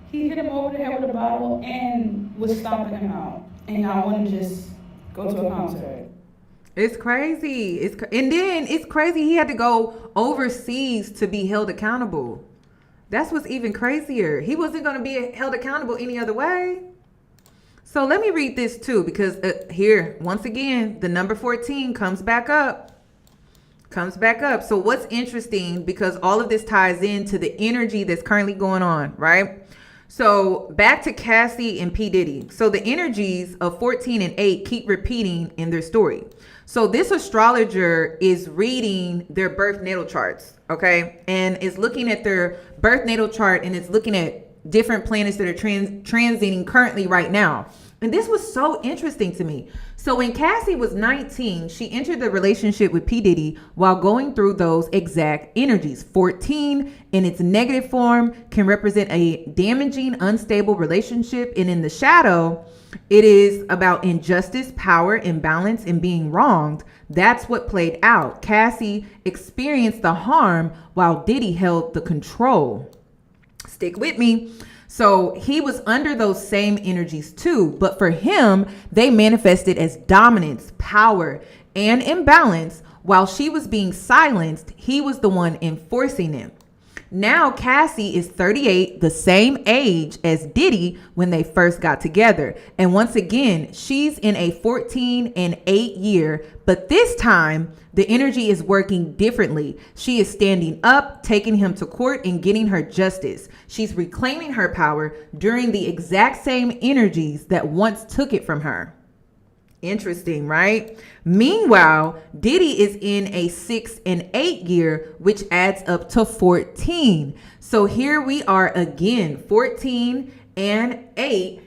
[SPEAKER 13] He hit him over the head with a bottle and was stomping him out. And y'all want to just go to a concert.
[SPEAKER 4] It's crazy. And then it's crazy he had to go overseas to be held accountable. That's what's even crazier. He wasn't going to be held accountable any other way. So let me read this too, because here, once again, the number 14 comes back up. So what's interesting, because all of this ties into the energy that's currently going on, right? So back to Cassie and P. Diddy. So the energies of 14 and 8 keep repeating in their story. So this astrologer is reading their birth natal charts, okay? And is looking at their birth natal chart, and it's looking at different planets that are transiting currently right now. And this was so interesting to me. So when Cassie was 19, she entered the relationship with P. Diddy while going through those exact energies. 14 in its negative form can represent a damaging, unstable relationship. And in the shadow, it is about injustice, power, imbalance, and being wronged. That's what played out. Cassie experienced the harm while Diddy held the control. Stick with me. So he was under those same energies too, but for him, they manifested as dominance, power, and imbalance. While she was being silenced, he was the one enforcing them. Now Cassie is 38, the same age as Diddy when they first got together. And once again, she's in a 14 and 8 year, but this time the energy is working differently. She is standing up, taking him to court, and getting her justice. She's reclaiming her power during the exact same energies that once took it from her. Interesting, right? Meanwhile, Diddy is in a 6 and 8 year, which adds up to 14. So here we are again, 14 and 8.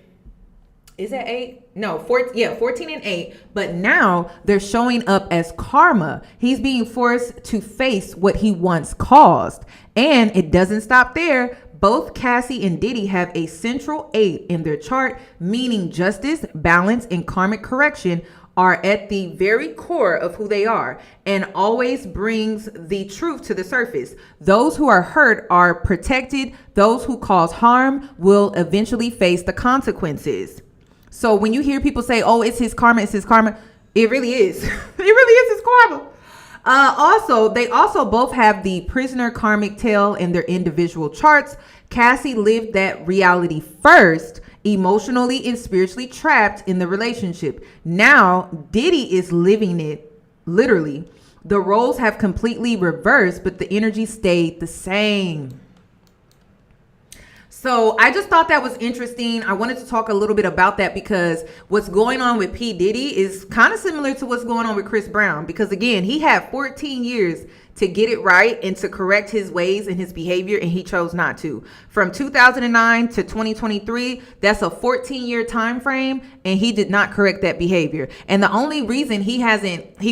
[SPEAKER 4] Is that 8? No, 14 and 8. But now they're showing up as karma. He's being forced to face what he once caused. And it doesn't stop there, both Cassie and Diddy have a central 8 in their chart, meaning justice, balance, and karmic correction are at the very core of who they are and always brings the truth to the surface. Those who are hurt are protected. Those who cause harm will eventually face the consequences. So when you hear people say, oh, it's his karma, it really is. It really is his karma. They also both have the prisoner karmic tale in their individual charts. Cassie lived that reality first, emotionally and spiritually trapped in the relationship. Now, Diddy is living it, literally. The roles have completely reversed, but the energy stayed the same. So I just thought that was interesting. I wanted to talk a little bit about that because what's going on with P. Diddy is kind of similar to what's going on with Chris Brown. Because again, he had 14 years to get it right and to correct his ways and his behavior, and he chose not to. From 2009 to 2023, that's a 14-year time frame, and he did not correct that behavior. And the only reason he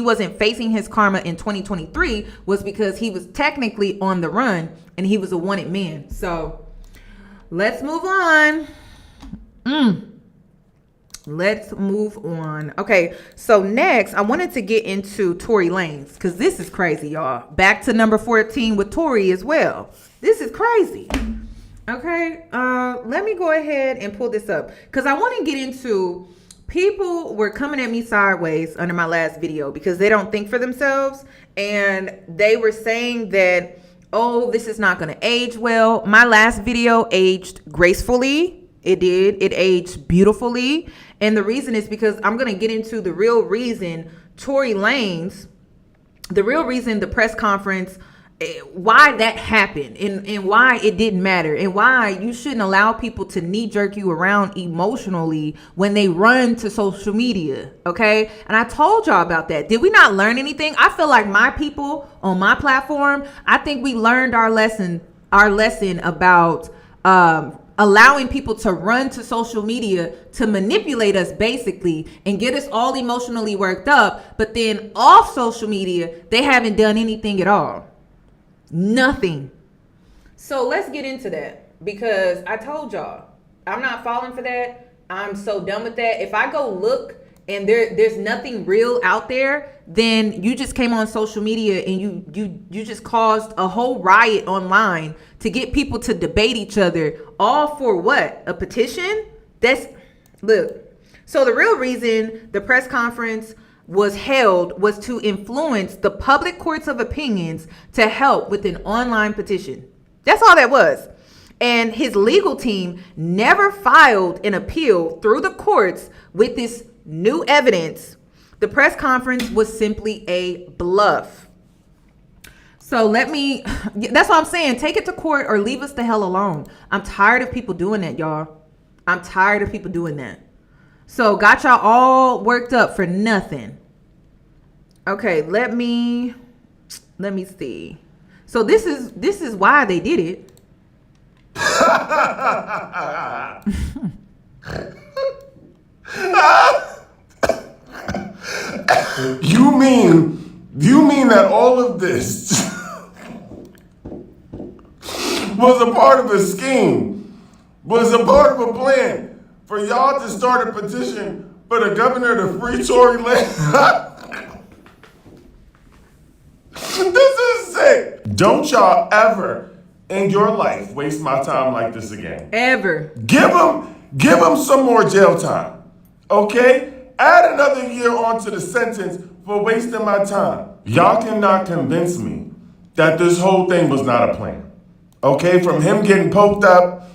[SPEAKER 4] wasn't facing his karma in 2023 was because he was technically on the run and he was a wanted man. So let's move on. Let's move on. Okay, so next I wanted to get into Tory Lanez because this is crazy, y'all. Back to number 14 with Tory as well. This is crazy. Okay, let me go ahead and pull this up because I want to get into, people were coming at me sideways under my last video because they don't think for themselves, and they were saying that, oh, this is not going to age well. My last video aged gracefully. It did. It aged beautifully. And the reason is because I'm going to get into the real reason Tory Lanez, the real reason the press conference, why that happened and why it didn't matter and why you shouldn't allow people to knee jerk you around emotionally when they run to social media. Okay. And I told y'all about that. Did we not learn anything? I feel like my people on my platform, I think we learned our lesson about, allowing people to run to social media to manipulate us basically and get us all emotionally worked up. But then off social media, they haven't done anything at all. Nothing. So let's get into that because I told y'all, I'm not falling for that. I'm so done with that. If I go look and there's nothing real out there, then you just came on social media and you just caused a whole riot online to get people to debate each other, all for what? A petition? Look. So the real reason the press conference was held was to influence the public courts of opinions to help with an online petition. That's all that was. And his legal team never filed an appeal through the courts with this new evidence. The press conference was simply a bluff. So that's what I'm saying. Take it to court or leave us the hell alone. I'm tired of people doing that, y'all. I'm tired of people doing that. So got y'all all worked up for nothing. Okay, let me see. So this is why they did it.
[SPEAKER 14] You mean that all of this was a part of a scheme, was a part of a plan for y'all to start a petition for the governor to free Tory Lanez? This is sick. Don't y'all ever in your life waste my time like this again.
[SPEAKER 4] Ever.
[SPEAKER 14] Give him some more jail time. Okay? Add another year onto the sentence for wasting my time. Y'all cannot convince me that this whole thing was not a plan. Okay? From him getting poked up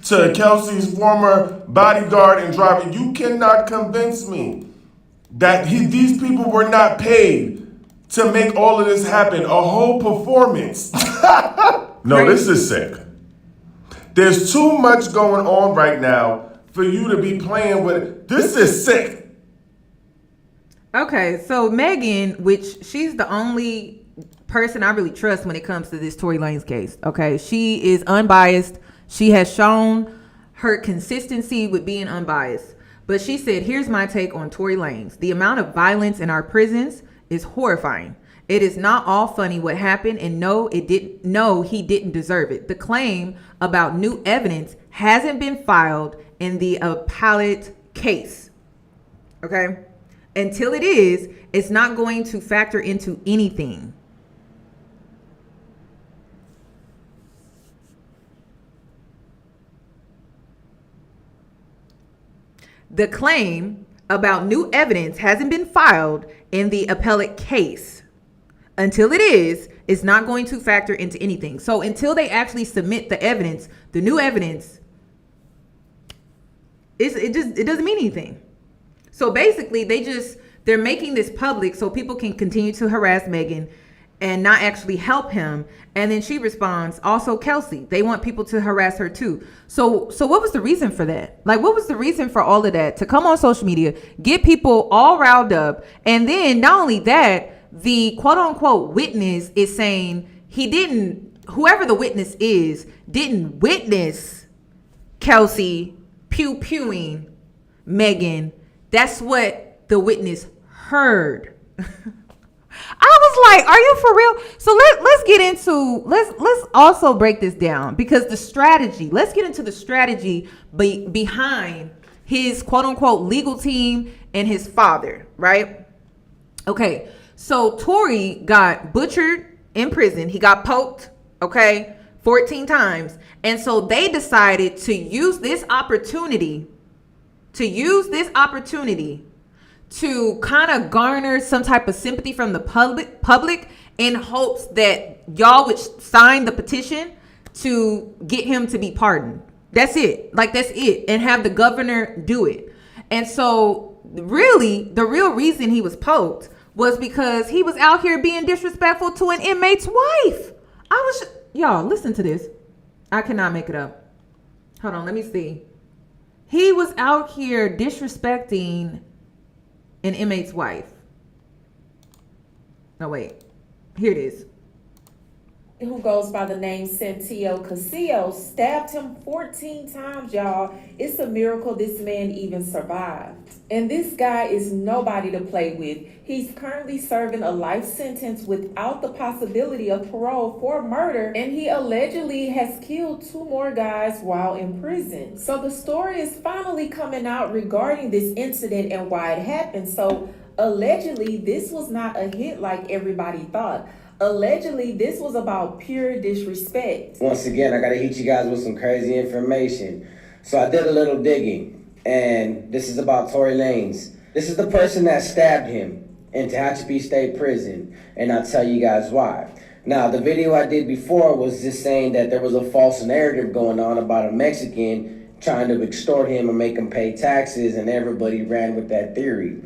[SPEAKER 14] to Kelsey's former bodyguard and driver, you cannot convince me that these people were not paid to make all of this happen. A whole performance. No, this is sick. There's too much going on right now for you to be playing with it. This is sick.
[SPEAKER 4] Okay, so Megan, which she's the only person I really trust when it comes to this Tory Lanez case. Okay, she is unbiased. She has shown her consistency with being unbiased. But she said, here's my take on Tory Lanez. The amount of violence in our prisons is horrifying. It is not all funny what happened, and no, he didn't deserve it. The claim about new evidence hasn't been filed in the appellate case. Okay? Until it is, it's not going to factor into anything. The claim about new evidence hasn't been filed in the appellate case. Until it is, it's not going to factor into anything. So until they actually submit the evidence, the new evidence, it doesn't mean anything. So basically, they're making this public so people can continue to harass Megan and not actually help him. And then she responds, also Kelsey, they want people to harass her too. So what was the reason for that? Like, what was the reason for all of that? To come on social media, get people all riled up. And then not only that, the quote unquote witness is saying whoever the witness is, didn't witness Kelsey pew-pewing Megan. That's what the witness heard. I was like, are you for real? So let's get into, let's also break this down, because let's get into the strategy behind his quote unquote legal team and his father, right? Okay, so Tory got butchered in prison. He got poked, 14 times. And so they decided to use this opportunity to kind of garner some type of sympathy from the public in hopes that y'all would sign the petition to get him to be pardoned. That's it. That's it. And have the governor do it. And so really, the real reason he was poked was because he was out here being disrespectful to an inmate's wife. Y'all, listen to this. I cannot make it up. Hold on, let me see. He was out here disrespecting an inmate's wife. No, wait. Here it is.
[SPEAKER 15] Who goes by the name Santio Casillo stabbed him 14 times, y'all. It's a miracle this man even survived. And this guy is nobody to play with. He's currently serving a life sentence without the possibility of parole for murder, and he allegedly has killed 2 more guys while in prison. So the story is finally coming out regarding this incident and why it happened. So allegedly, this was not a hit like everybody thought. Allegedly, this was about pure disrespect.
[SPEAKER 16] Once again, I gotta hit you guys with some crazy information. So I did a little digging, and this is about Tory Lanez. This is the person that stabbed him in Tehachapi State Prison, and I'll tell you guys why. Now, the video I did before was just saying that there was a false narrative going on about a Mexican trying to extort him and make him pay taxes, and everybody ran with that theory.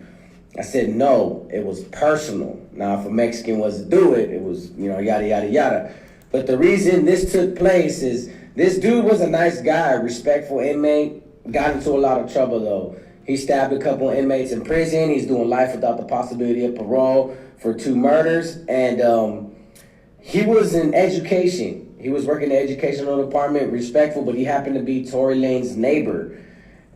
[SPEAKER 16] I said, no, it was personal. Now, if a Mexican was to do it, it was, yada, yada, yada. But the reason this took place is this dude was a nice guy, respectful inmate, got into a lot of trouble, though. He stabbed a couple of inmates in prison. He's doing life without the possibility of parole for 2 murders. And he was in education. He was working in the educational department, respectful, but he happened to be Tory Lanez's neighbor.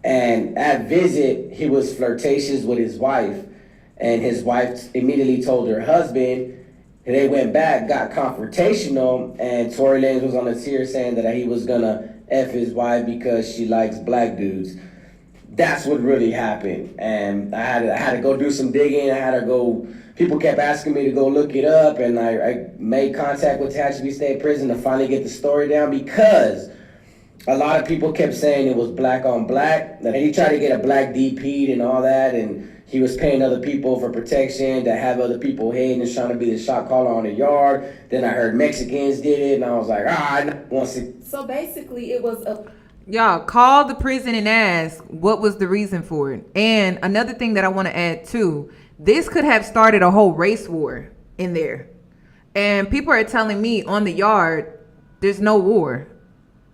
[SPEAKER 16] And at visit, he was flirtatious with his wife. And his wife immediately told her husband. And they went back, got confrontational, and Tory Lanez was on the tier saying that he was gonna F his wife because she likes black dudes. That's what really happened. And I had to go do some digging. People kept asking me to go look it up, and I made contact with Tehachapi State Prison to finally get the story down, because a lot of people kept saying it was black on black. And he tried to get a black DP'd and all that, and he was paying other people for protection to have other people hidden and trying to be the shot caller on the yard. Then I heard Mexicans did it, and I was like,
[SPEAKER 15] So basically, it was a...
[SPEAKER 4] Y'all, call the prison and ask what was the reason for it. And another thing that I want to add too, this could have started a whole race war in there. And people are telling me on the yard, there's no war.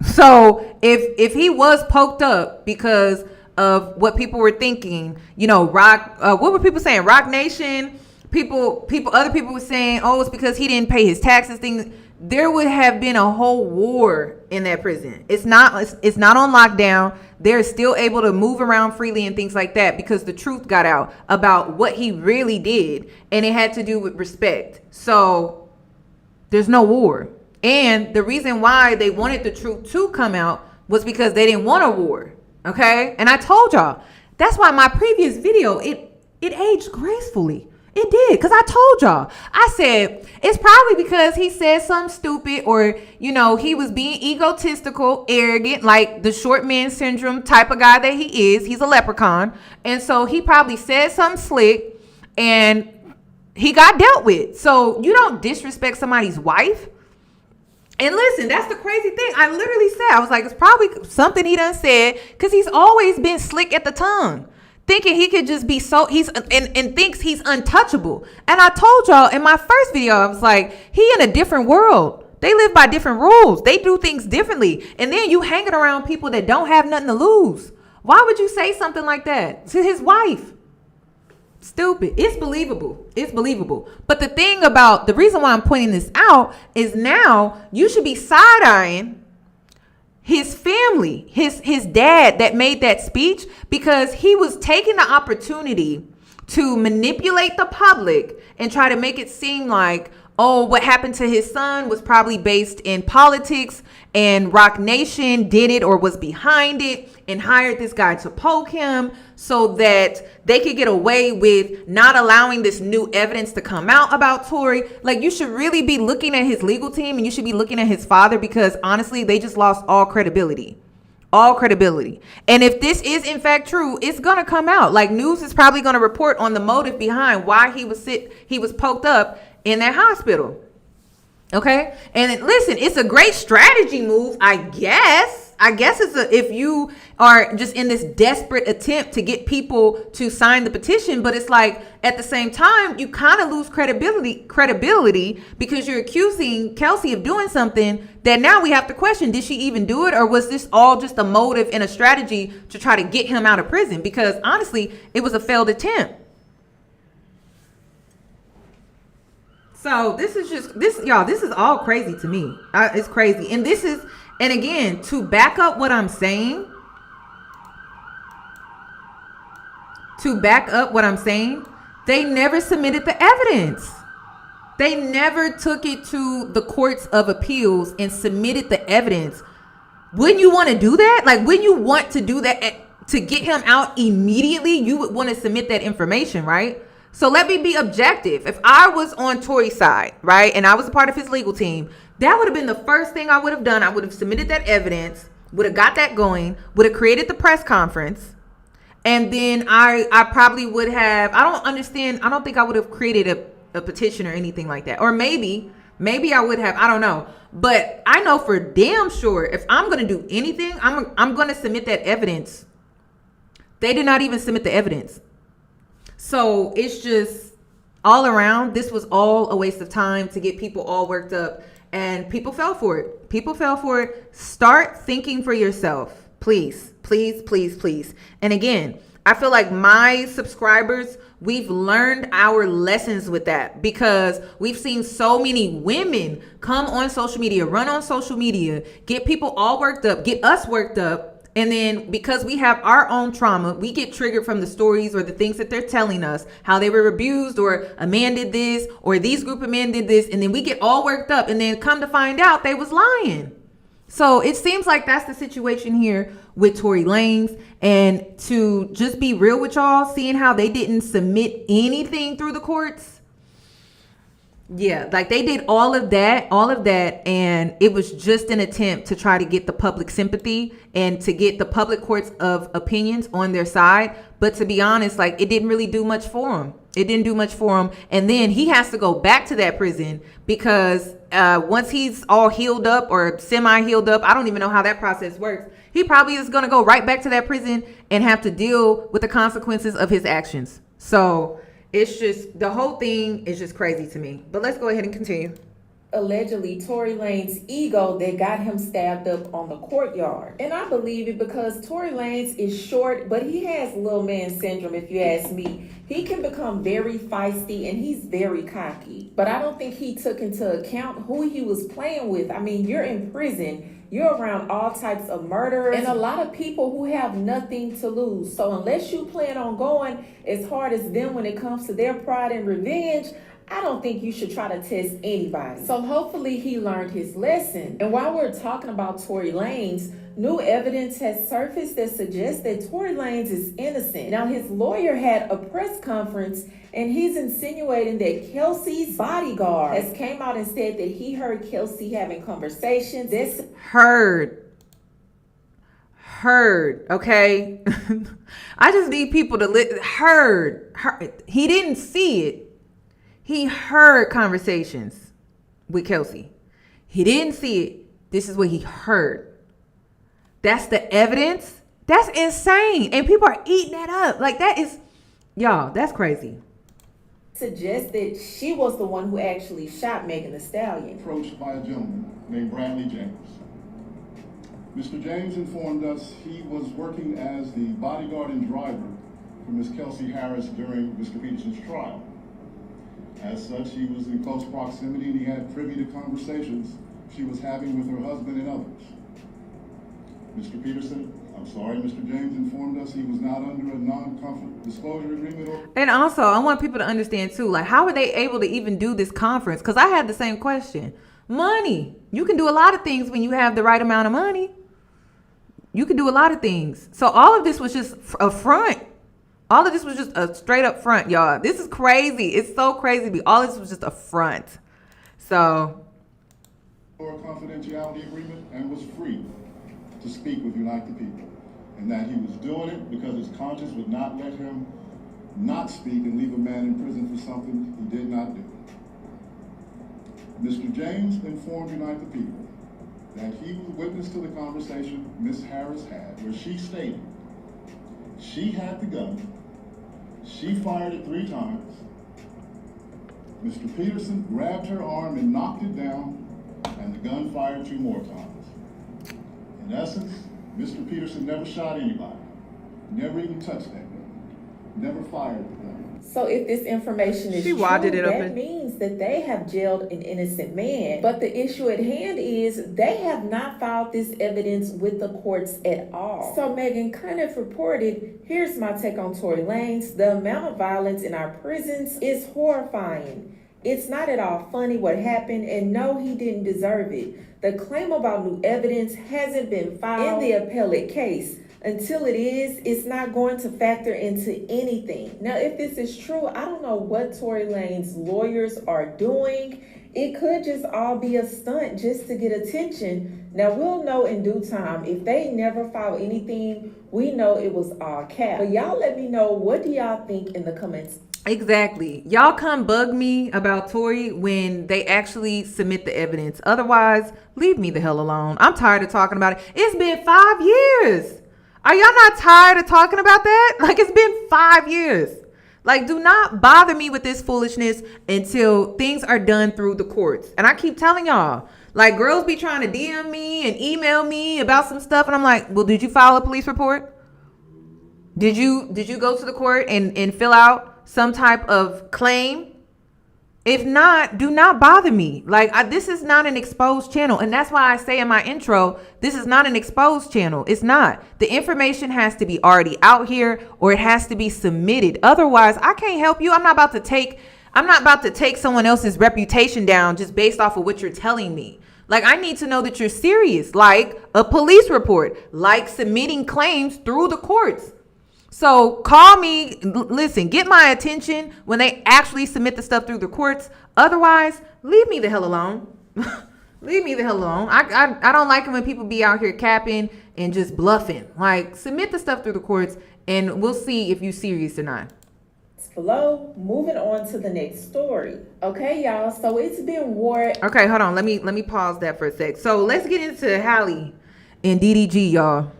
[SPEAKER 4] So if he was poked up because of what people were thinking, what were people saying? Rock Nation, other people were saying, oh, it's because he didn't pay his taxes, things. There would have been a whole war in that prison. It's not on lockdown. they're still able to move around freely and things like that because the truth got out about what he really did, and it had to do with respect. So there's no war. And the reason why they wanted the truth to come out was because they didn't want a war. Okay? And I told y'all, that's why my previous video, it aged gracefully. It did, because I told y'all. I said, it's probably because he said something stupid, or, you know, he was being egotistical, arrogant, like the short man syndrome type of guy that he is. He's a leprechaun. And so he probably said something slick, and he got dealt with. So you don't disrespect somebody's wife. And listen, that's the crazy thing. I literally said, I was like, it's probably something he done said, because he's always been slick at the tongue, thinking he could just be so, and thinks he's untouchable. And I told y'all in my first video, I was like, he in a different world. They live by different rules. They do things differently. And then you hanging around people that don't have nothing to lose. Why would you say something like that to his wife? Stupid. It's believable. It's believable. But the thing about, the reason why I'm pointing this out is now you should be side-eyeing his family, his dad that made that speech, because he was taking the opportunity to manipulate the public and try to make it seem like, oh, what happened to his son was probably based in politics, and Rock Nation did it or was behind it and hired this guy to poke him so that they could get away with not allowing this new evidence to come out about Tory. Like, you should really be looking at his legal team, and you should be looking at his father, because honestly, they just lost all credibility. All credibility. And if this is in fact true, it's gonna come out. Like, news is probably gonna report on the motive behind why he was poked up in that hospital. Okay? And listen, it's a great strategy move, I guess. If you are just in this desperate attempt to get people to sign the petition, but it's like, at the same time, you kind of lose credibility because you're accusing Kelsey of doing something that now we have to question. Did she even do it? Or was this all just a motive and a strategy to try to get him out of prison? Because honestly, it was a failed attempt. So this is all crazy to me. It's crazy. And again, to back up what I'm saying, they never submitted the evidence. They never took it to the courts of appeals and submitted the evidence. Wouldn't you want to do that? Like, wouldn't you want to do that to get him out immediately? You would want to submit that information, right? So let me be objective. If I was on Tory's side, right, and I was a part of his legal team, that would have been the first thing I would have done. I would have submitted that evidence, would have got that going, would have created the press conference, and then I probably would have, I don't think I would have created a petition or anything like that. Or maybe I would have, I don't know. But I know for damn sure, if I'm going to do anything, I'm going to submit that evidence. They did not even submit the evidence. So it's just all around, this was all a waste of time to get people all worked up. And people fell for it. Start thinking for yourself. Please, please, please, please. And again, I feel like my subscribers, we've learned our lessons with that, because we've seen so many women come on social media, run on social media, get people all worked up, get us worked up. And then because we have our own trauma, we get triggered from the stories or the things that they're telling us, how they were abused, or a man did this, or these group of men did this. And then we get all worked up, and then come to find out they was lying. So it seems like that's the situation here with Tory Lanez. And to just be real with y'all, seeing how they didn't submit anything through the courts. Yeah, like they did all of that, and it was just an attempt to try to get the public sympathy and to get the public courts of opinions on their side. But to be honest, like, it didn't really do much for him. And then he has to go back to that prison, because once he's all healed up or semi-healed up, I don't even know how that process works. He probably is going to go right back to that prison and have to deal with the consequences of his actions. So it's just, the whole thing is just crazy to me. But let's go ahead and continue.
[SPEAKER 15] allegedly Tory Lanez ego that got him stabbed up on the courtyard. And I believe it because Tory Lanez is short, but he has little man syndrome, if you ask me. He can become very feisty and he's very cocky. But I don't think he took into account who he was playing with. I mean, you're in prison. You're around all types of murderers and a lot of people who have nothing to lose. So unless you plan on going as hard as them when it comes to their pride and revenge, I don't think you should try to test anybody. So hopefully he learned his lesson. And while we're talking about Tory Lanez, new evidence has surfaced that suggests that Tory Lanez is innocent. Now, his lawyer had a press conference and he's insinuating that Kelsey's bodyguard has came out and said that he heard Kelsey having conversations.
[SPEAKER 4] Heard, okay? I just need people to heard. He didn't see it. He heard conversations with Kelsey. He didn't see it. This is what he heard. That's the evidence. That's insane. And people are eating that up. Like that is, y'all, that's crazy.
[SPEAKER 15] Suggests that she was the one who actually shot Megan Thee Stallion.
[SPEAKER 17] Approached by a gentleman named Bradley James. Mr. James informed us he was working as the bodyguard and driver for Miss Kelsey Harris during Mr. Peterson's trial. As such, he was in close proximity and he had privy to conversations she was having with her husband and others. Mr. James informed us he was not under a non-disclosure agreement.
[SPEAKER 4] And also, I want people to understand too, like how were they able to even do this conference? Because I had the same question. Money. You can do a lot of things when you have the right amount of money. You can do a lot of things. So all of this was just a front. All of this was just a straight up front, y'all. This is crazy. It's so crazy. All this was just a front. So.
[SPEAKER 17] For a confidentiality agreement and was free to speak with Unite the People. And that he was doing it because his conscience would not let him not speak and leave a man in prison for something he did not do. Mr. James informed Unite the People that he was witness to the conversation Ms. Harris had, where she stated she had the gun, she fired it 3 times, Mr. Peterson grabbed her arm and knocked it down, and the gun fired 2 more times. In essence, Mr. Peterson never shot anybody, never even touched that gun, never fired the gun.
[SPEAKER 15] So if this information is true, that means that they have jailed an innocent man. But the issue at hand is they have not filed this evidence with the courts at all. So Megan Cunniff reported, here's my take on Tory Lanez. The amount of violence in our prisons is horrifying. It's not at all funny what happened, and no, he didn't deserve it. The claim about new evidence hasn't been filed in the appellate case. Until it is, it's not going to factor into anything. Now, if this is true, I don't know what Tory Lanez's lawyers are doing. It could just all be a stunt just to get attention. Now, we'll know in due time. If they never file anything, we know it was all cap. But y'all let me know, what do y'all think in the comments?
[SPEAKER 4] Exactly. Y'all come bug me about Tory when they actually submit the evidence. Otherwise, leave me the hell alone. I'm tired of talking about it. It's been 5 years. Are y'all not tired of talking about that? Like, it's been 5 years. Like, do not bother me with this foolishness until things are done through the courts. And I keep telling y'all, like, girls be trying to DM me and email me about some stuff. And I'm like, well, did you file a police report? Did you go to the court and fill out some type of claim? If not, do not bother me. Like, this is not an exposed channel. And that's why I say in my intro, this is not an exposed channel. It's not. The information has to be already out here, or it has to be submitted. Otherwise, I can't help you. I'm not about to take someone else's reputation down just based off of what you're telling me. Like, I need to know that you're serious, like a police report, like submitting claims through the courts. So call me, listen, get my attention when they actually submit the stuff through the courts. Otherwise, leave me the hell alone. Leave me the hell alone. I don't like it when people be out here capping and just bluffing. Like, submit the stuff through the courts and we'll see if you're serious or not.
[SPEAKER 15] Below, moving on to the next story. Okay, y'all, so it's been war.
[SPEAKER 4] Okay, hold on. Let me pause that for a sec. So let's get into Halle and DDG, y'all.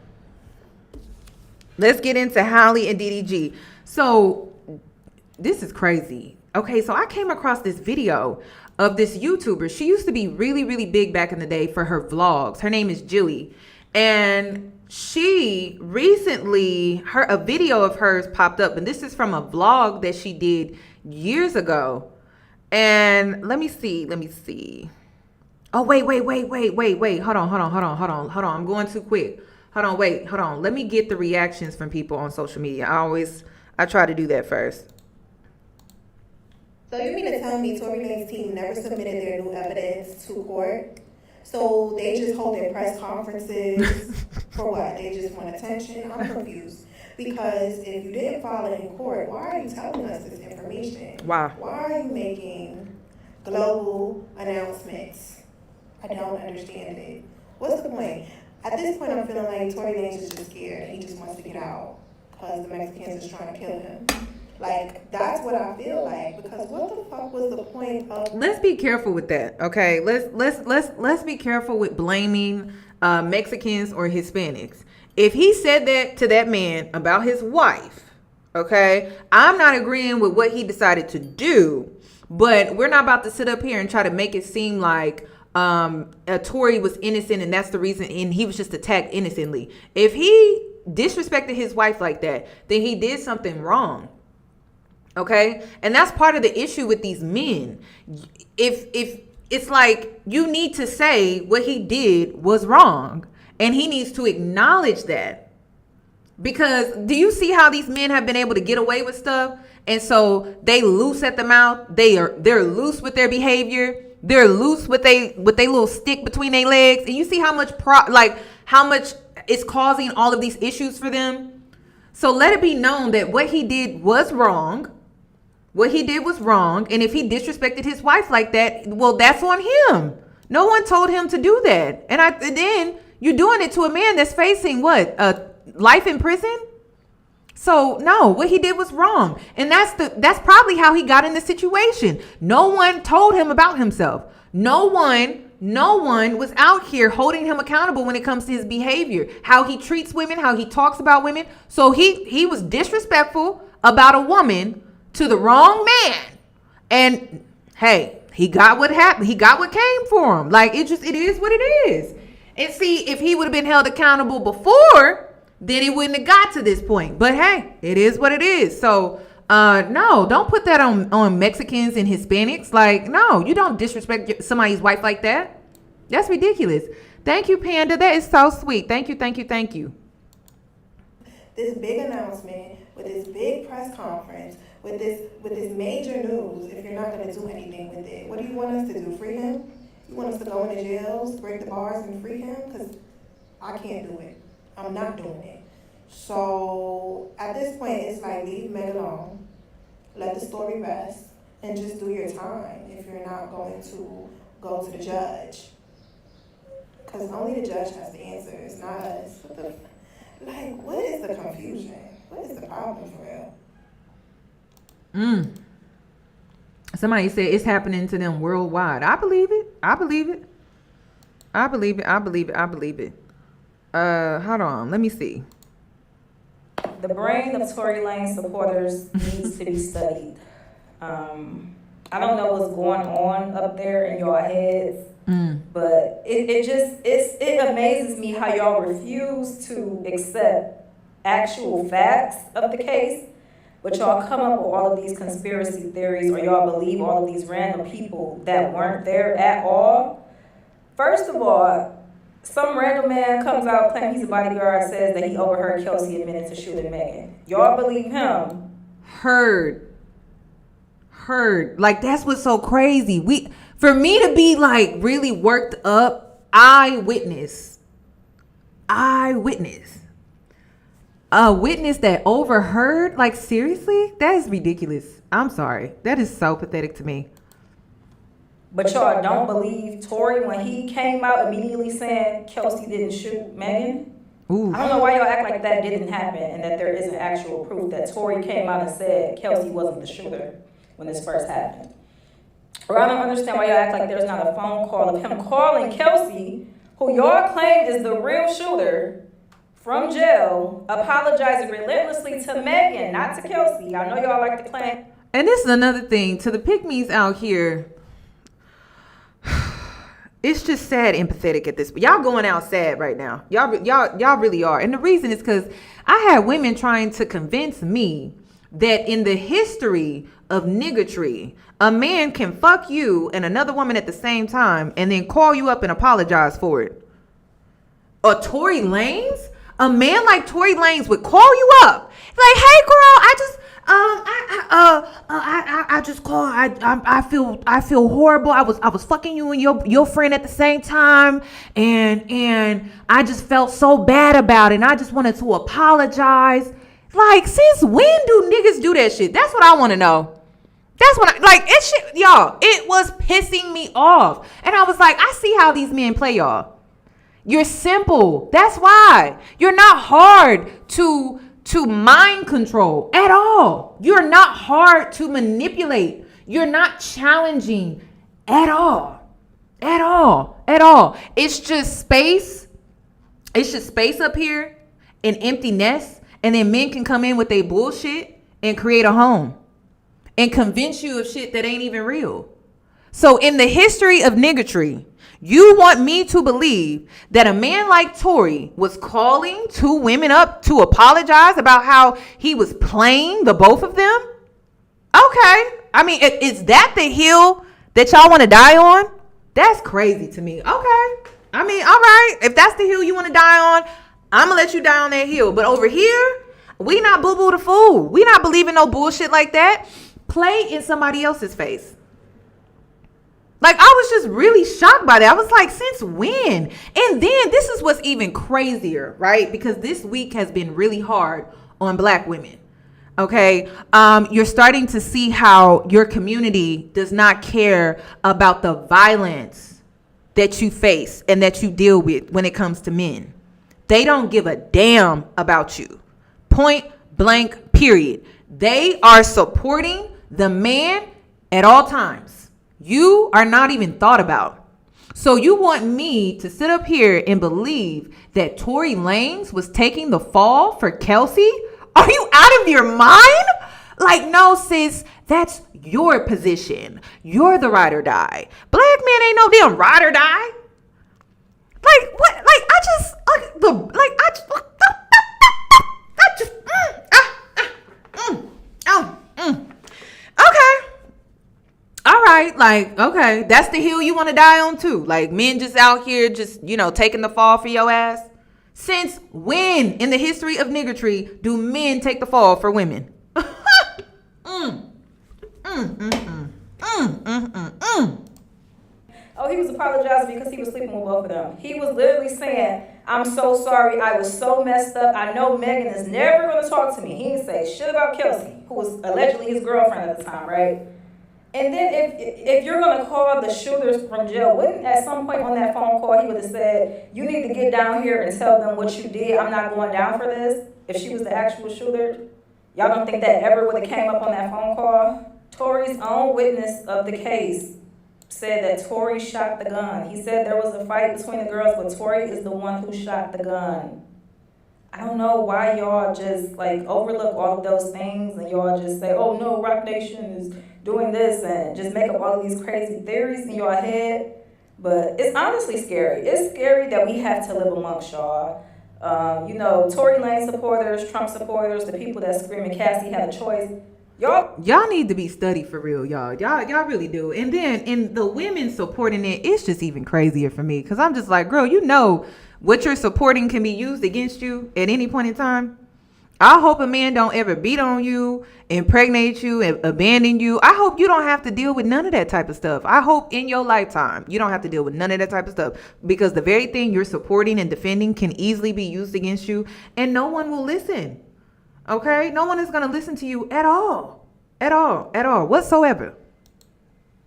[SPEAKER 4] Let's get into Halle and DDG. So this is crazy. Okay, so I came across this video of this YouTuber. She used to be really, really big back in the day for her vlogs. Her name is Jilly. And she recently, a video of hers popped up. And this is from a vlog that she did years ago. And let me see. Oh, wait. Hold on. I'm going too quick. Hold on. Let me get the reactions from people on social media. I try to do that first.
[SPEAKER 18] So you mean to tell me Tory Lanez's team never submitted their new evidence to court? So they just hold their press conferences for what? They just want attention? I'm confused. Because if you didn't file it in court, why are you telling us this information?
[SPEAKER 4] Why?
[SPEAKER 18] Why are you making global announcements? I don't understand it. What's the point? At this point, I'm feeling like Tory Lanez is just scared. He just wants to get out because the Mexicans is trying to kill him. Like, that's what I feel like, because what the fuck was the point of...
[SPEAKER 4] Let's be careful with that, okay? Let's be careful with blaming Mexicans or Hispanics. If he said that to that man about his wife, okay, I'm not agreeing with what he decided to do, but we're not about to sit up here and try to make it seem like Tory was innocent and that's the reason, and he was just attacked innocently. If he disrespected his wife like that, then he did something wrong. Okay. And that's part of the issue with these men. If it's like, you need to say what he did was wrong and he needs to acknowledge that, because do you see how these men have been able to get away with stuff? And so they loose at the mouth. They're loose with their behavior. They're loose with they little stick between their legs. And you see how much how much it's causing all of these issues for them. So let it be known that what he did was wrong. What he did was wrong. And if he disrespected his wife like that, well, that's on him. No one told him to do that. And then you're doing it to a man that's facing what? Life in prison? So no, what he did was wrong. And that's probably how he got in the situation. No one told him about himself. No one was out here holding him accountable when it comes to his behavior, how he treats women, how he talks about women. So he was disrespectful about a woman to the wrong man. And hey, he got what happened. He got what came for him. Like, it is what it is. And see, if he would have been held accountable before, then it wouldn't have got to this point. But hey, it is what it is. So no, don't put that on Mexicans and Hispanics. Like, no, you don't disrespect somebody's wife like that. That's ridiculous. Thank you, Panda. That is so sweet. Thank you.
[SPEAKER 18] This big announcement with this big press conference with this major news, if you're not going to do anything with it, what do you want us to do? Free him? You want us to go into jails, break the bars, and free him? Because I can't do it. I'm not doing it. So at this point, it's like, leave Meg alone, let the story rest, and just do your time if you're not going to go to the judge. Because only the judge has the answers, not us. What is the confusion? What is the problem for real?
[SPEAKER 4] Somebody said it's happening to them worldwide. I believe it. Hold on. Let me see.
[SPEAKER 19] The brain of Tory Lanez supporters needs to be studied. I don't know what's going on up there in your heads, but it amazes me how y'all refuse to accept actual facts of the case, but y'all come up with all of these conspiracy theories, or y'all believe all of these random people that weren't there at all. First of all, some random man comes out claiming he's a bodyguard, says that he overheard Kelsey admitting to shooting Megan. Y'all believe him?
[SPEAKER 4] Heard. Like, that's what's so crazy. For me to be like really worked up, eyewitness. A witness that overheard? Like, seriously? That is ridiculous. I'm sorry. That is so pathetic to me.
[SPEAKER 19] But y'all don't believe Tory when he came out immediately saying Kelsey didn't shoot Megan?
[SPEAKER 4] Ooh.
[SPEAKER 19] I don't know why y'all act like that didn't happen and that there isn't actual proof that Tory came out and said Kelsey wasn't the shooter when this first happened. Or I don't understand why y'all act like there's not a phone call of him calling Kelsey, who y'all claim is the real shooter, from jail, apologizing relentlessly to Megan, not to Kelsey. I know y'all like to claim.
[SPEAKER 4] And this is another thing to the pick-me's out here. It's just sad, empathetic at this. Y'all going out sad right now. Y'all really are. And the reason is because I had women trying to convince me that in the history of niggatry, a man can fuck you and another woman at the same time and then call you up and apologize for it. A Tory Lanez? A man like Tory Lanez would call you up. Like, hey girl, I just called. I feel horrible. I was fucking you and your friend at the same time, and I just felt so bad about it, and I just wanted to apologize. Like, since when do niggas do that shit? That's what I want to know. That's what it shit, y'all. It was pissing me off, and I was like, I see how these men play y'all. You're simple. That's why you're not hard to mind control at all. You're not hard to manipulate. You're not challenging at all. At all. At all. It's just space. It's just space up here, an empty nest, and then men can come in with their bullshit and create a home and convince you of shit that ain't even real. So in the history of niggatry, you want me to believe that a man like Tory was calling two women up to apologize about how he was playing the both of them? Okay. I mean, is that the hill that y'all want to die on? That's crazy to me. Okay. I mean, all right. If that's the hill you want to die on, I'm going to let you die on that hill. But over here, we not boo-boo the fool. We not believing no bullshit like that. Play in somebody else's face. Like, I was just really shocked by that. I was like, since when? And then this is what's even crazier, right? Because this week has been really hard on Black women. Okay. You're starting to see how your community does not care about the violence that you face and that you deal with when it comes to men. They don't give a damn about you. Point blank, period. They are supporting the man at all times. You are not even thought about. So you want me to sit up here and believe that Tory Lanez was taking the fall for Kelsey? Are you out of your mind? Like, no, sis, that's your position. You're the ride or die. Black men ain't no damn ride or die. Like, what? Like, okay. All right, like, okay, that's the hill you want to die on too. Like, men just out here just, taking the fall for your ass. Since when in the history of niggatry do men take the fall for women?
[SPEAKER 19] Oh, he was apologizing because he was sleeping with both of them. He was literally saying, I'm so sorry. I was so messed up. I know Megan is never going to talk to me. He didn't say shit about Kelsey, who was allegedly his girlfriend at the time, right? And then if you're going to call the shooters from jail, wouldn't at some point on that phone call he would have said, you need to get down here and tell them what you did. I'm not going down for this. If she was the actual shooter, y'all don't think that ever would have came up on that phone call? Tory's own witness of the case said that Tory shot the gun. He said there was a fight between the girls, but Tory is the one who shot the gun. I don't know why y'all just overlook all of those things and y'all just say, oh no, Rock Nation is doing this and just make up all of these crazy theories in your head. But it's honestly scary. It's scary that we have to live amongst y'all. Tory Lanez supporters, Trump supporters, the people that screaming Cassie had a choice.
[SPEAKER 4] Y'all need to be studied for real, y'all. Y'all really do. And then in the women supporting it, it's just even crazier for me. Because I'm just like, girl, what you're supporting can be used against you at any point in time. I hope a man don't ever beat on you, impregnate you, and abandon you. I hope you don't have to deal with none of that type of stuff. I hope in your lifetime you don't have to deal with none of that type of stuff, because the very thing you're supporting and defending can easily be used against you, and no one will listen. Okay? No one is going to listen to you at all. At all. At all. Whatsoever.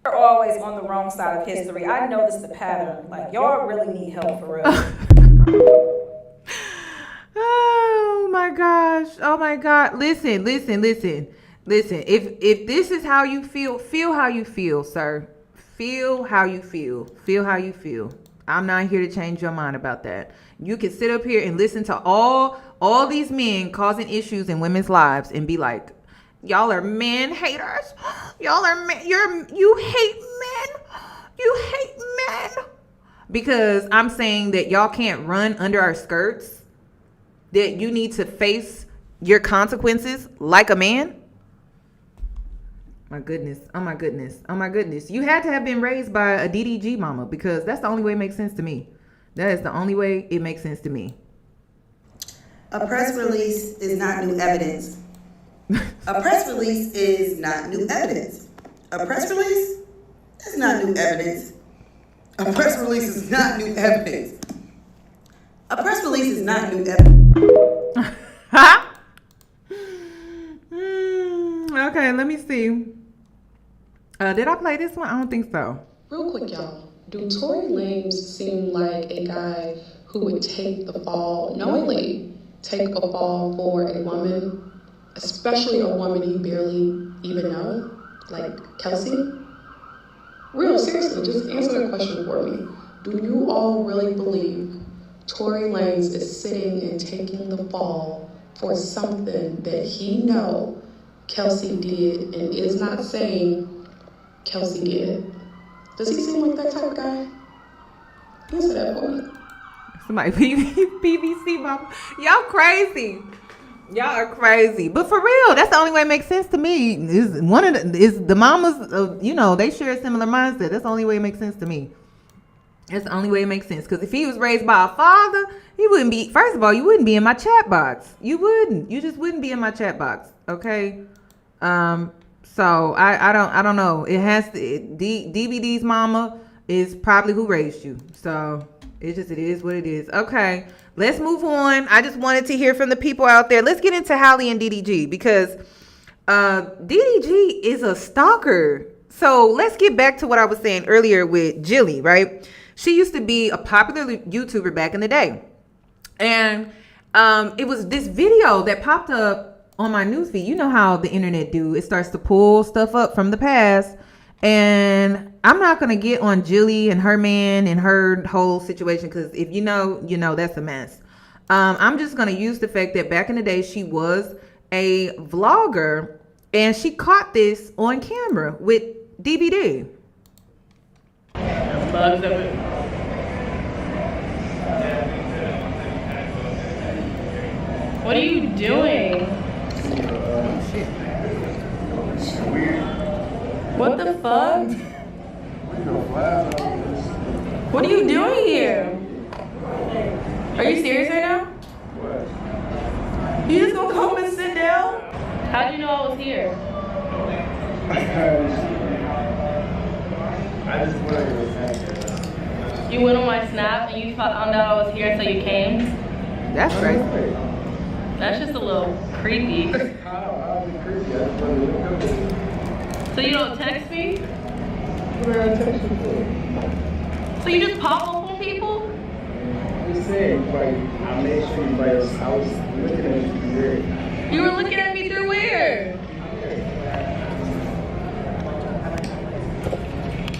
[SPEAKER 19] You're always on the wrong side of history. I noticed the pattern. Like, y'all really need help for real.
[SPEAKER 4] Oh my gosh. Oh my God. Listen. If this is how you feel how you feel, sir. Feel how you feel. Feel how you feel. I'm not here to change your mind about that. You can sit up here and listen to all these men causing issues in women's lives and be like, Y'all are men haters. Y'all are men. You hate men. You hate men. Because I'm saying that y'all can't run under our skirts. That you need to face your consequences like a man. My goodness. Oh my goodness. Oh my goodness. You had to have been raised by a DDG mama, because that's the only way it makes sense to me. That is the only way it makes sense to me.
[SPEAKER 20] A press release is not new evidence. A press release is not new evidence. A press release is not new evidence. A press release is not new evidence. A press release is not new evidence.
[SPEAKER 4] Okay, let me see. Did I play this one? I don't think so.
[SPEAKER 21] Real quick, y'all. Do Tory Lanez seem like a guy who would take the fall, knowingly take a fall for a woman, especially a woman he barely even know, like Kelsey? Real, seriously, just answer the question for me. Do you all really believe Tory Lanez is sitting and taking the fall for something that he know Kelsey did and is not saying Kelsey did? Does he seem like that type of guy? Answer that for me.
[SPEAKER 4] Somebody PVC mama. Y'all crazy. Y'all are crazy. But for real, that's the only way it makes sense to me. Is the mamas, they share a similar mindset. That's the only way it makes sense to me. That's the only way it makes sense. Because if he was raised by a father, he wouldn't be, first of all, you wouldn't be in my chat box. You wouldn't. You just wouldn't be in my chat box. Okay? So I don't know. It has to, DBD's mama is probably who raised you. So it is what it is. Okay, let's move on. I just wanted to hear from the people out there. Let's get into Halle and DDG, because DDG is a stalker. So let's get back to what I was saying earlier with Jilly, right? She used to be a popular YouTuber back in the day. And it was this video that popped up on my newsfeed. You know how the internet do. It starts to pull stuff up from the past. And I'm not going to get on Jilly and her man and her whole situation, because if you know, that's a mess. I'm just going to use the fact that back in the day, she was a vlogger and she caught this on camera with DVD.
[SPEAKER 21] Bugs of it. What are you doing? What the fuck? What are you doing here? Are you serious right now? You just gonna come and sit down? How'd you know I was here?
[SPEAKER 22] I just wanted to.
[SPEAKER 21] You went on my Snap and you found out I was here, so you came?
[SPEAKER 4] That's crazy.
[SPEAKER 21] That's just a little creepy. So you don't text me? So you just pop up on people?
[SPEAKER 22] I'm just saying, like, I made sure you I was looking at you through where?
[SPEAKER 21] You were looking at me through where?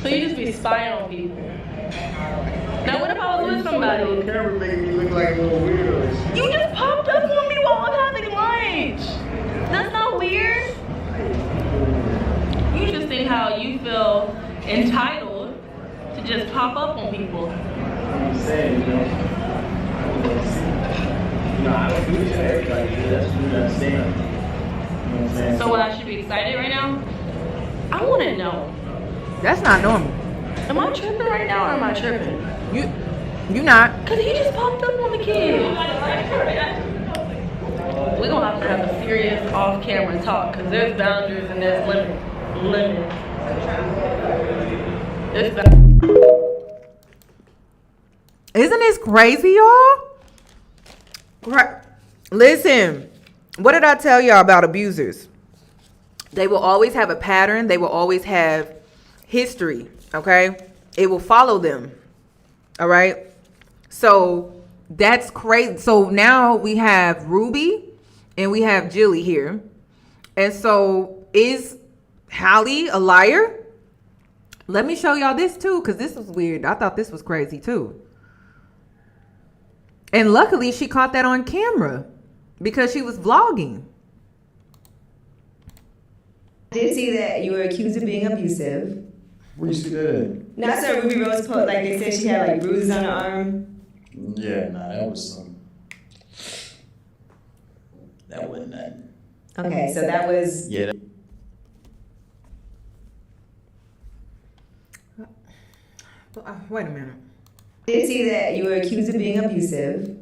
[SPEAKER 21] So you just be spying on people. Now what if I was with somebody?
[SPEAKER 22] The camera making me look like a little weirdo.
[SPEAKER 21] You just popped up on me while I'm having lunch. That's not weird. You just think how you feel entitled to just pop up on people.
[SPEAKER 22] I'm saying, I don't do this to everybody. That's what you understand. You know what I'm saying?
[SPEAKER 21] So what, I should be excited right now? I want to know.
[SPEAKER 4] That's not normal.
[SPEAKER 21] Am I tripping right now or am I tripping?
[SPEAKER 4] You not.
[SPEAKER 21] Because he just popped up on the kid. We're going to have a serious off-camera talk, because there's boundaries and there's limits.
[SPEAKER 4] Isn't this crazy, y'all? Listen, what did I tell y'all about abusers? They will always have a pattern. They will always have history, okay? It will follow them, all right? So that's crazy. So now we have Ruby and we have Jilly here. And so is Halle a liar? Let me show y'all this too, because this was weird. I thought this was crazy too. And luckily she caught that on camera because she was vlogging.
[SPEAKER 1] Did see that you were accused of being abusive.
[SPEAKER 2] Where you see that at?
[SPEAKER 1] Now, I saw Ruby Rose post, like they said she had like bruises on her arm.
[SPEAKER 2] Yeah, nah, that wasn't nothing.
[SPEAKER 1] Okay, so that was.
[SPEAKER 2] Yeah.
[SPEAKER 4] Wait a minute.
[SPEAKER 1] Did see that you were accused of being abusive.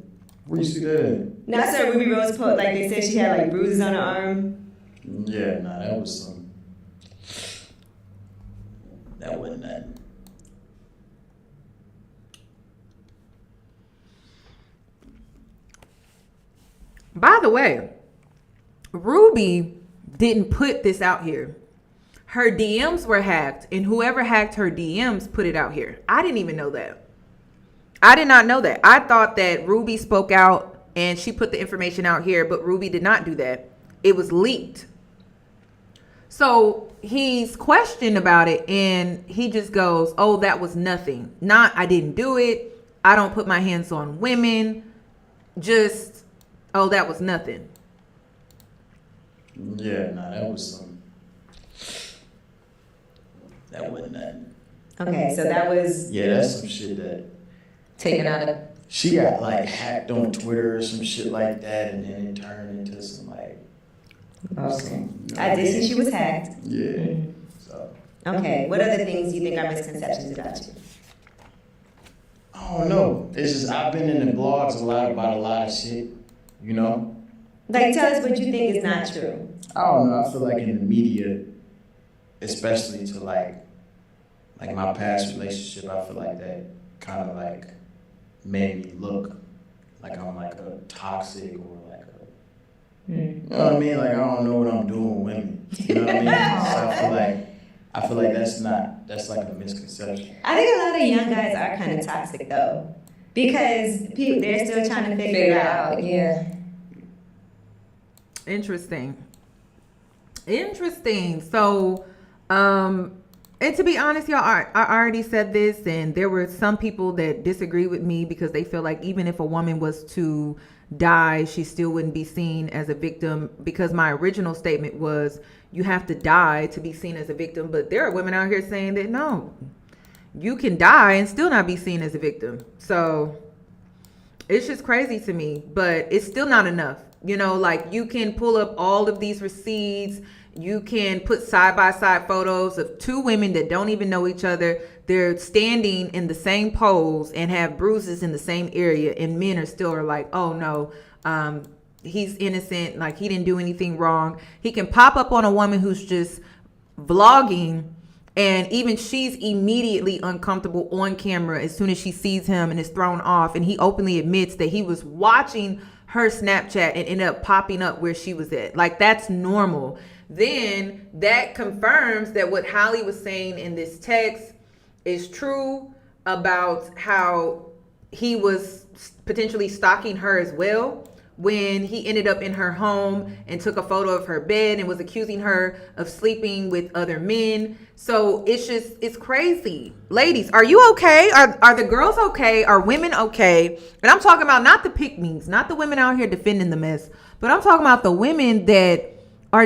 [SPEAKER 2] Where you see that at?
[SPEAKER 1] Now, I saw Ruby Rose post, like they said she had like bruises on her arm.
[SPEAKER 2] Yeah, nah, that wasn't nothing.
[SPEAKER 4] By the way, Ruby didn't put this out here. Her DMs were hacked, and whoever hacked her DMs put it out here. I didn't even know that. I did not know that. I thought that Ruby spoke out and she put the information out here, but Ruby did not do that. It was leaked. So he's questioned about it, and he just goes, oh, that was nothing. Not, I didn't do it. I don't put my hands on women. Just, oh, that was nothing.
[SPEAKER 2] Yeah, nah, that wasn't nothing.
[SPEAKER 1] Okay, so that was.
[SPEAKER 2] Yeah, that's some shit that.
[SPEAKER 1] Taken out of.
[SPEAKER 2] She got like hacked on Twitter or some shit like that, and then it turned into some like.
[SPEAKER 1] Okay. I did see she was hacked.
[SPEAKER 2] Yeah. So.
[SPEAKER 1] Okay, what other things do you think are misconceptions about you?
[SPEAKER 2] I don't know. It's just I've been in the blogs a lot about a lot of shit, you know?
[SPEAKER 1] Like, tell us what you think is not true.
[SPEAKER 2] I don't know. I feel like in the media, especially to like my past relationship, I feel like that kind of like made me look like I'm like a toxic or like a, you know what I mean? Like I don't know what I'm doing with women. You know what I mean? So I feel like that's like a misconception.
[SPEAKER 1] I think a lot of young guys are kind of toxic though, because they're still trying to figure it out. Yeah.
[SPEAKER 4] Interesting. So, and to be honest, y'all, I already said this, and there were some people that disagree with me because they feel like even if a woman was to die, she still wouldn't be seen as a victim, because my original statement was you have to die to be seen as a victim. But there are women out here saying that no, you can die and still not be seen as a victim. So it's just crazy to me, but it's still not enough. You know, like you can pull up all of these receipts. You can put side-by-side photos of two women that don't even know each other. They're standing in the same pose and have bruises in the same area. And men are still like, oh, no, he's innocent. Like, he didn't do anything wrong. He can pop up on a woman who's just vlogging, and even she's immediately uncomfortable on camera as soon as she sees him and is thrown off. And he openly admits that he was watching her Snapchat and ended up popping up where she was at. Like, that's normal. Then that confirms that what Holly was saying in this text is true about how he was potentially stalking her as well, when he ended up in her home and took a photo of her bed and was accusing her of sleeping with other men. So it's crazy. Ladies, are you okay? Are the girls okay? Are women okay? And I'm talking about not the pick-me's, not the women out here defending the mess, but I'm talking about the women that are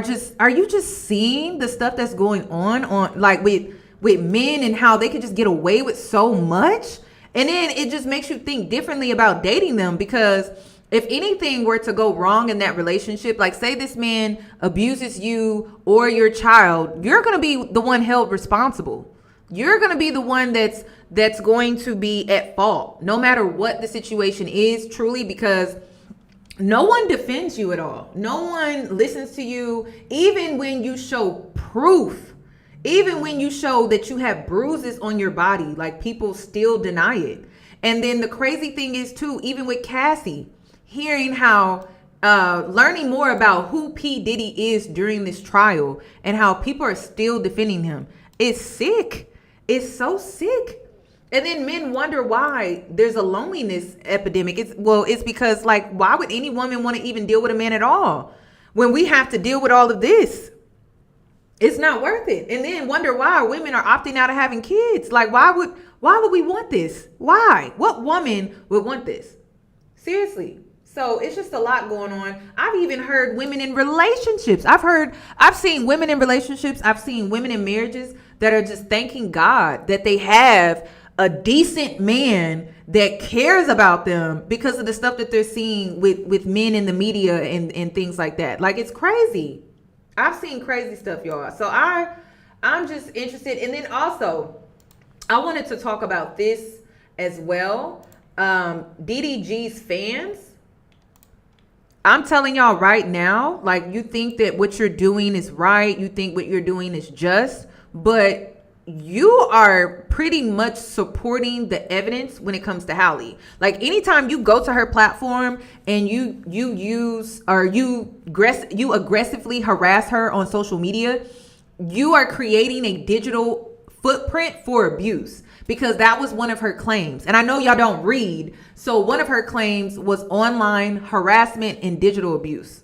[SPEAKER 4] you just seeing the stuff that's going on like with men, and how they could just get away with so much? And then it just makes you think differently about dating them, because if anything were to go wrong in that relationship, like say this man abuses you or your child, you're going to be the one held responsible. You're going to be the one that's going to be at fault, no matter what the situation is, truly, because no one defends you at all. No one listens to you, even when you show proof, even when you show that you have bruises on your body, like people still deny it. And then the crazy thing is too, even with Cassie, hearing how, learning more about who P. Diddy is during this trial and how people are still defending him. It's sick. It's so sick. And then men wonder why there's a loneliness epidemic. It's because, like, why would any woman want to even deal with a man at all when we have to deal with all of this? It's not worth it. And then wonder why women are opting out of having kids. Like, why would we want this? Why? What woman would want this? Seriously. So it's just a lot going on. I've even heard women in relationships. I've seen women in relationships. I've seen women in marriages that are just thanking God that they have a decent man that cares about them because of the stuff that they're seeing with men in the media and things like that. Like, it's crazy. I've seen crazy stuff, y'all. So I'm just interested. And then also, I wanted to talk about this as well. DDG's fans. I'm telling y'all right now, like, you think that what you're doing is right. You think what you're doing is just, but you are pretty much supporting the evidence when it comes to Halle. Like, anytime you go to her platform and you use or you aggressively harass her on social media, you are creating a digital footprint for abuse, because that was one of her claims. And I know y'all don't read. So one of her claims was online harassment and digital abuse.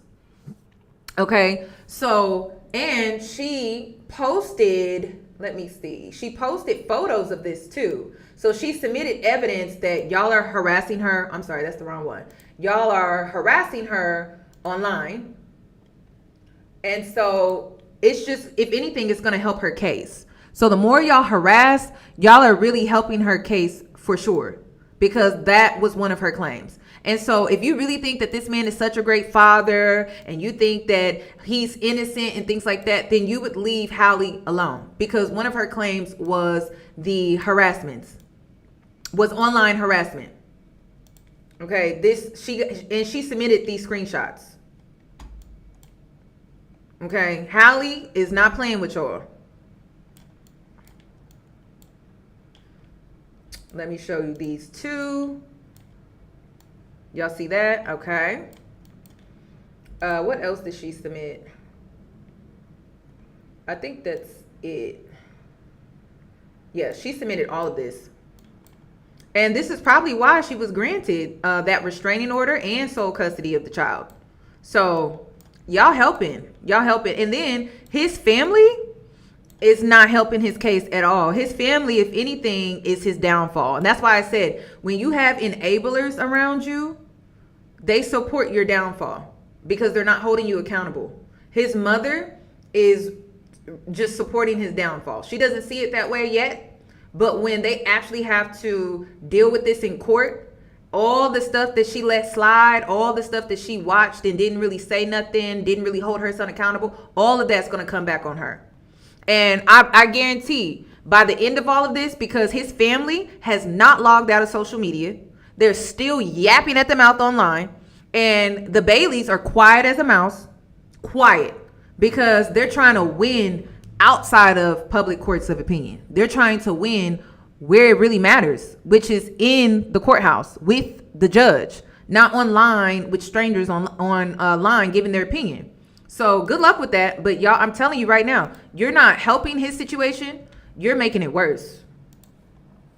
[SPEAKER 4] Okay. So, and she posted, let me see. She posted photos of this too. So she submitted evidence that y'all are harassing her. I'm sorry, that's the wrong one. Y'all are harassing her online. And so it's just, if anything, it's going to help her case. So the more y'all harass, y'all are really helping her case for sure, because that was one of her claims. And so if you really think that this man is such a great father and you think that he's innocent and things like that, then you would leave Halle alone, because one of her claims was the harassments, was online harassment. Okay, she submitted these screenshots. Okay, Halle is not playing with y'all. Let me show you these two. Y'all see that? Okay. What else did she submit? I think that's it. Yeah, she submitted all of this. And this is probably why she was granted that restraining order and sole custody of the child. So y'all helping. Y'all helping. And then his family is not helping his case at all. His family, if anything, is his downfall. And that's why I said, when you have enablers around you, they support your downfall because they're not holding you accountable. His mother is just supporting his downfall. She doesn't see it that way yet, but when they actually have to deal with this in court, all the stuff that she let slide, all the stuff that she watched and didn't really say nothing, didn't really hold her son accountable, all of that's going to come back on her. And I guarantee by the end of all of this, because his family has not logged out of social media, they're still yapping at the mouth online, and the Baileys are quiet as a mouse, quiet, because they're trying to win outside of public courts of opinion. They're trying to win where it really matters, which is in the courthouse with the judge, not online with strangers on line giving their opinion. So good luck with that. But y'all, I'm telling you right now, you're not helping his situation. You're making it worse.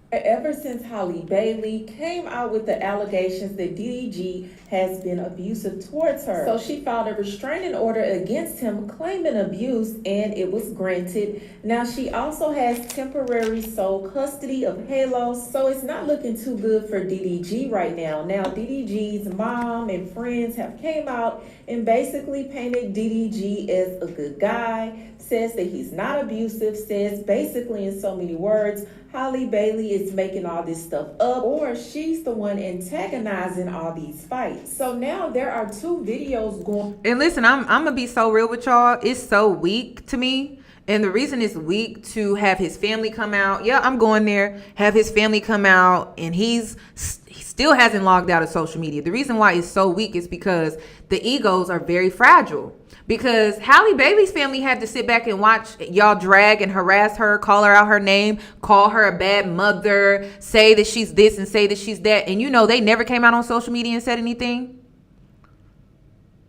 [SPEAKER 15] Ever since Halle Bailey came out with the allegations that DDG has been abusive towards her, so she filed a restraining order against him claiming abuse, and it was granted. Now she also has temporary sole custody of Halo, so it's not looking too good for DDG right now. Now DDG's mom and friends have came out and basically painted DDG as a good guy, says that he's not abusive, says basically in so many words, Halle Bailey is making all this stuff up, or she's the one antagonizing all these fights. So now there are two videos going.
[SPEAKER 4] And listen, I'm gonna be so real with y'all. It's so weak to me. And the reason it's weak to have his family come out, yeah, I'm going there, have his family come out, and he still hasn't logged out of social media. The reason why it's so weak is because the egos are very fragile. Because Halle Bailey's family had to sit back and watch y'all drag and harass her, call her out her name, call her a bad mother, say that she's this and say that she's that. And you know, they never came out on social media and said anything.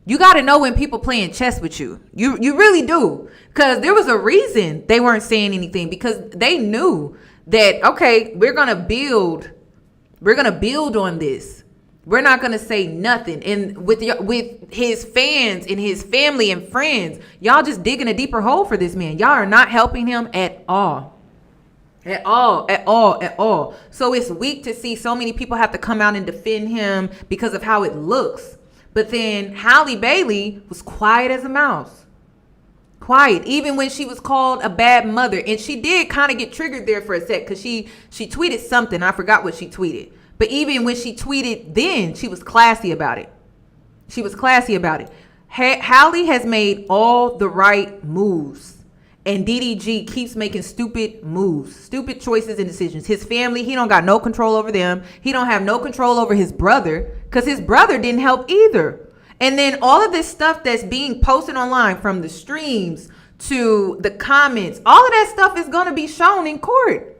[SPEAKER 4] You got to know when people playing chess with you. You really do. Because there was a reason they weren't saying anything, because they knew that, okay, we're going to build on this. We're not going to say nothing. And with his fans and his family and friends, y'all just digging a deeper hole for this man. Y'all are not helping him at all. At all. So it's weak to see so many people have to come out and defend him because of how it looks. But then Halle Bailey was quiet as a mouse. Quiet, even when she was called a bad mother. And she did kind of get triggered there for a sec because she tweeted something. I forgot what she tweeted. But even when she tweeted then, she was classy about it. Halle has made all the right moves. And DDG keeps making stupid moves, stupid choices and decisions. His family, he don't got no control over them. He don't have no control over his brother because his brother didn't help either. And then all of this stuff that's being posted online, from the streams to the comments, all of that stuff is going to be shown in court.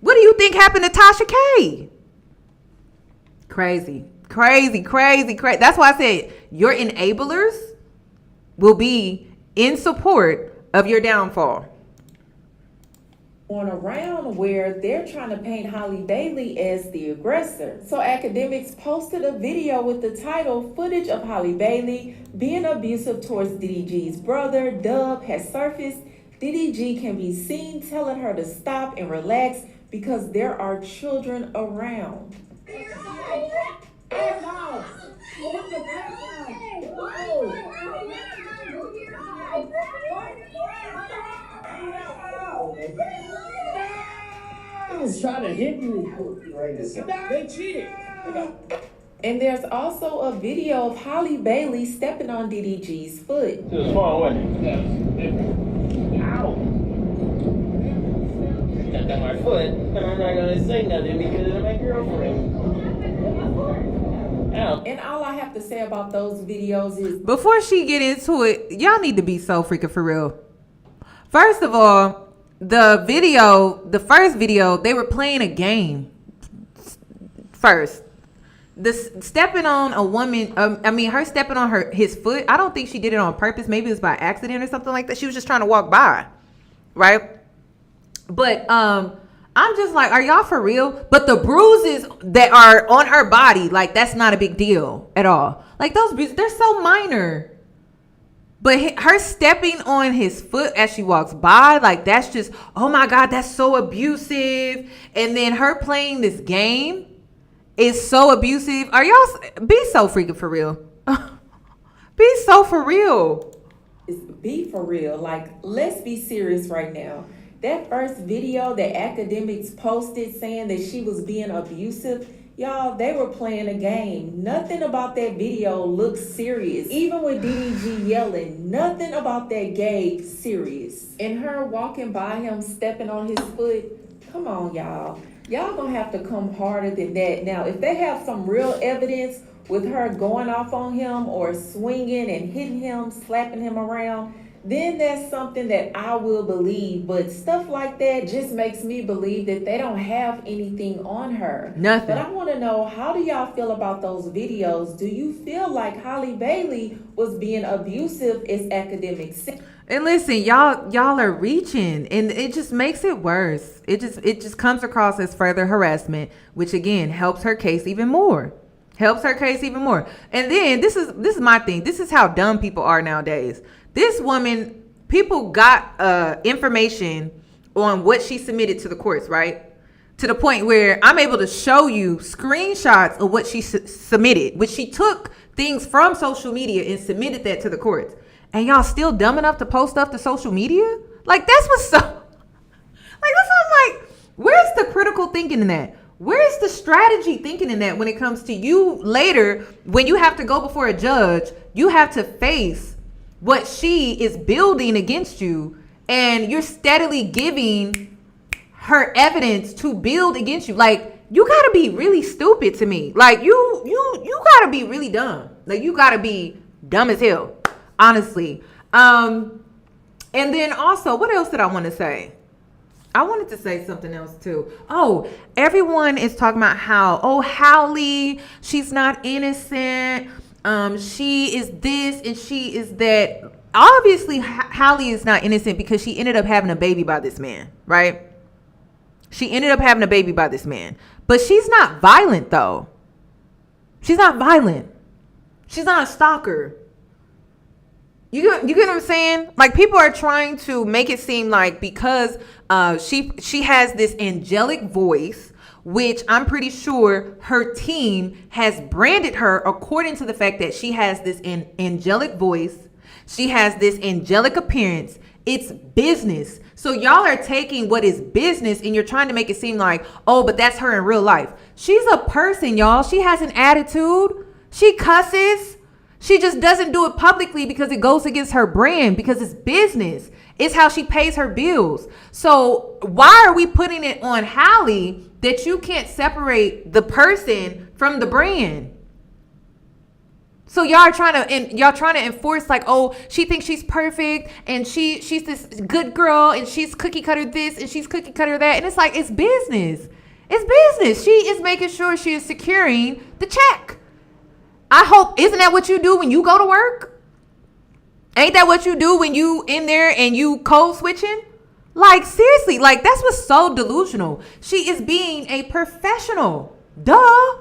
[SPEAKER 4] What do you think happened to Tasha K? Crazy. That's why I said your enablers will be in support of your downfall.
[SPEAKER 15] On around where they're trying to paint Halle Bailey as the aggressor. So academics posted a video with the title "Footage of Halle Bailey being abusive towards DDG's brother." Dub has surfaced. DDG can be seen telling her to stop and relax because there are children around.
[SPEAKER 22] Trying to hit me. They cheated.
[SPEAKER 15] And there's also a video of Halle Bailey stepping on DDG's foot.
[SPEAKER 22] She was far away. Ow. Stepped on my foot, and I'm not gonna say nothing because I'm my girlfriend. Ow.
[SPEAKER 15] And all I have to say about those videos is,
[SPEAKER 4] before she get into it, y'all need to be so freaking for real. First of all, the first video, they were playing a game. First, stepping on a woman, her stepping on his foot, I don't think she did it on purpose. Maybe it was by accident or something like that. She was just trying to walk by, right? But I'm just like, are y'all for real? But the bruises that are on her body, like, that's not a big deal at all. Like, those bruises, they're so minor. But her stepping on his foot as she walks by, like, that's just, oh my God, that's so abusive. And then her playing this game is so abusive. Are y'all, be so freaking for real. Be so for real.
[SPEAKER 15] Be for real. Like, let's be serious right now. That first video that academics posted saying that she was being abusive, y'all, they were playing a game. Nothing about that video looks serious. Even with DDG yelling, nothing about that gave serious. And her walking by him, stepping on his foot, come on, y'all. Y'all gonna have to come harder than that. Now, if they have some real evidence with her going off on him or swinging and hitting him, slapping him around, then that's something that I will believe. But stuff like that just makes me believe that they don't have anything on her.
[SPEAKER 4] Nothing.
[SPEAKER 15] But I want to know, how do y'all feel about those videos? Do you feel like Halle Bailey was being abusive as academics?
[SPEAKER 4] And listen, y'all are reaching, and it just makes it worse. It just comes across as further harassment, which again helps her case even more. And then this is my thing. This is how dumb people are nowadays. This woman, people got information on what she submitted to the courts, right? To the point where I'm able to show you screenshots of what she submitted, which she took things from social media and submitted that to the courts. And y'all still dumb enough to post stuff to social media? Like, that's what's so... Like, that's what I'm like, where's the critical thinking in that? Where's the strategy thinking in that when it comes to you later, when you have to go before a judge, you have to face what she is building against you, and you're steadily giving her evidence to build against you. Like, you gotta be really stupid to me. Like, you gotta be really dumb. Like, you gotta be dumb as hell, honestly. And then also, what else did I want to say? I wanted to say something else too. Oh, everyone is talking about how, oh, Halle, she's not innocent. She is this and she is that. Obviously, Halle is not innocent because she ended up having a baby by this man, right? She ended up having a baby by this man. But she's not violent, though. She's not violent. She's not a stalker. You get what I'm saying? Like, people are trying to make it seem like because she has this angelic voice, which I'm pretty sure her team has branded her according to the fact that she has this angelic voice. She has this angelic appearance. It's business. So y'all are taking what is business and you're trying to make it seem like, oh, but that's her in real life. She's a person, y'all. She has an attitude. She cusses. She just doesn't do it publicly because it goes against her brand, because it's business. It's how she pays her bills. So why are we putting it on Halle that you can't separate the person from the brand? So y'all trying to enforce like, oh, she thinks she's perfect and she's this good girl and she's cookie cutter this and she's cookie cutter that. And it's like, it's business. It's business. She is making sure she is securing the check. I hope, isn't that what you do when you go to work? Ain't that what you do when you in there and you code switching? Like, seriously, like, that's what's so delusional. She is being a professional. Duh.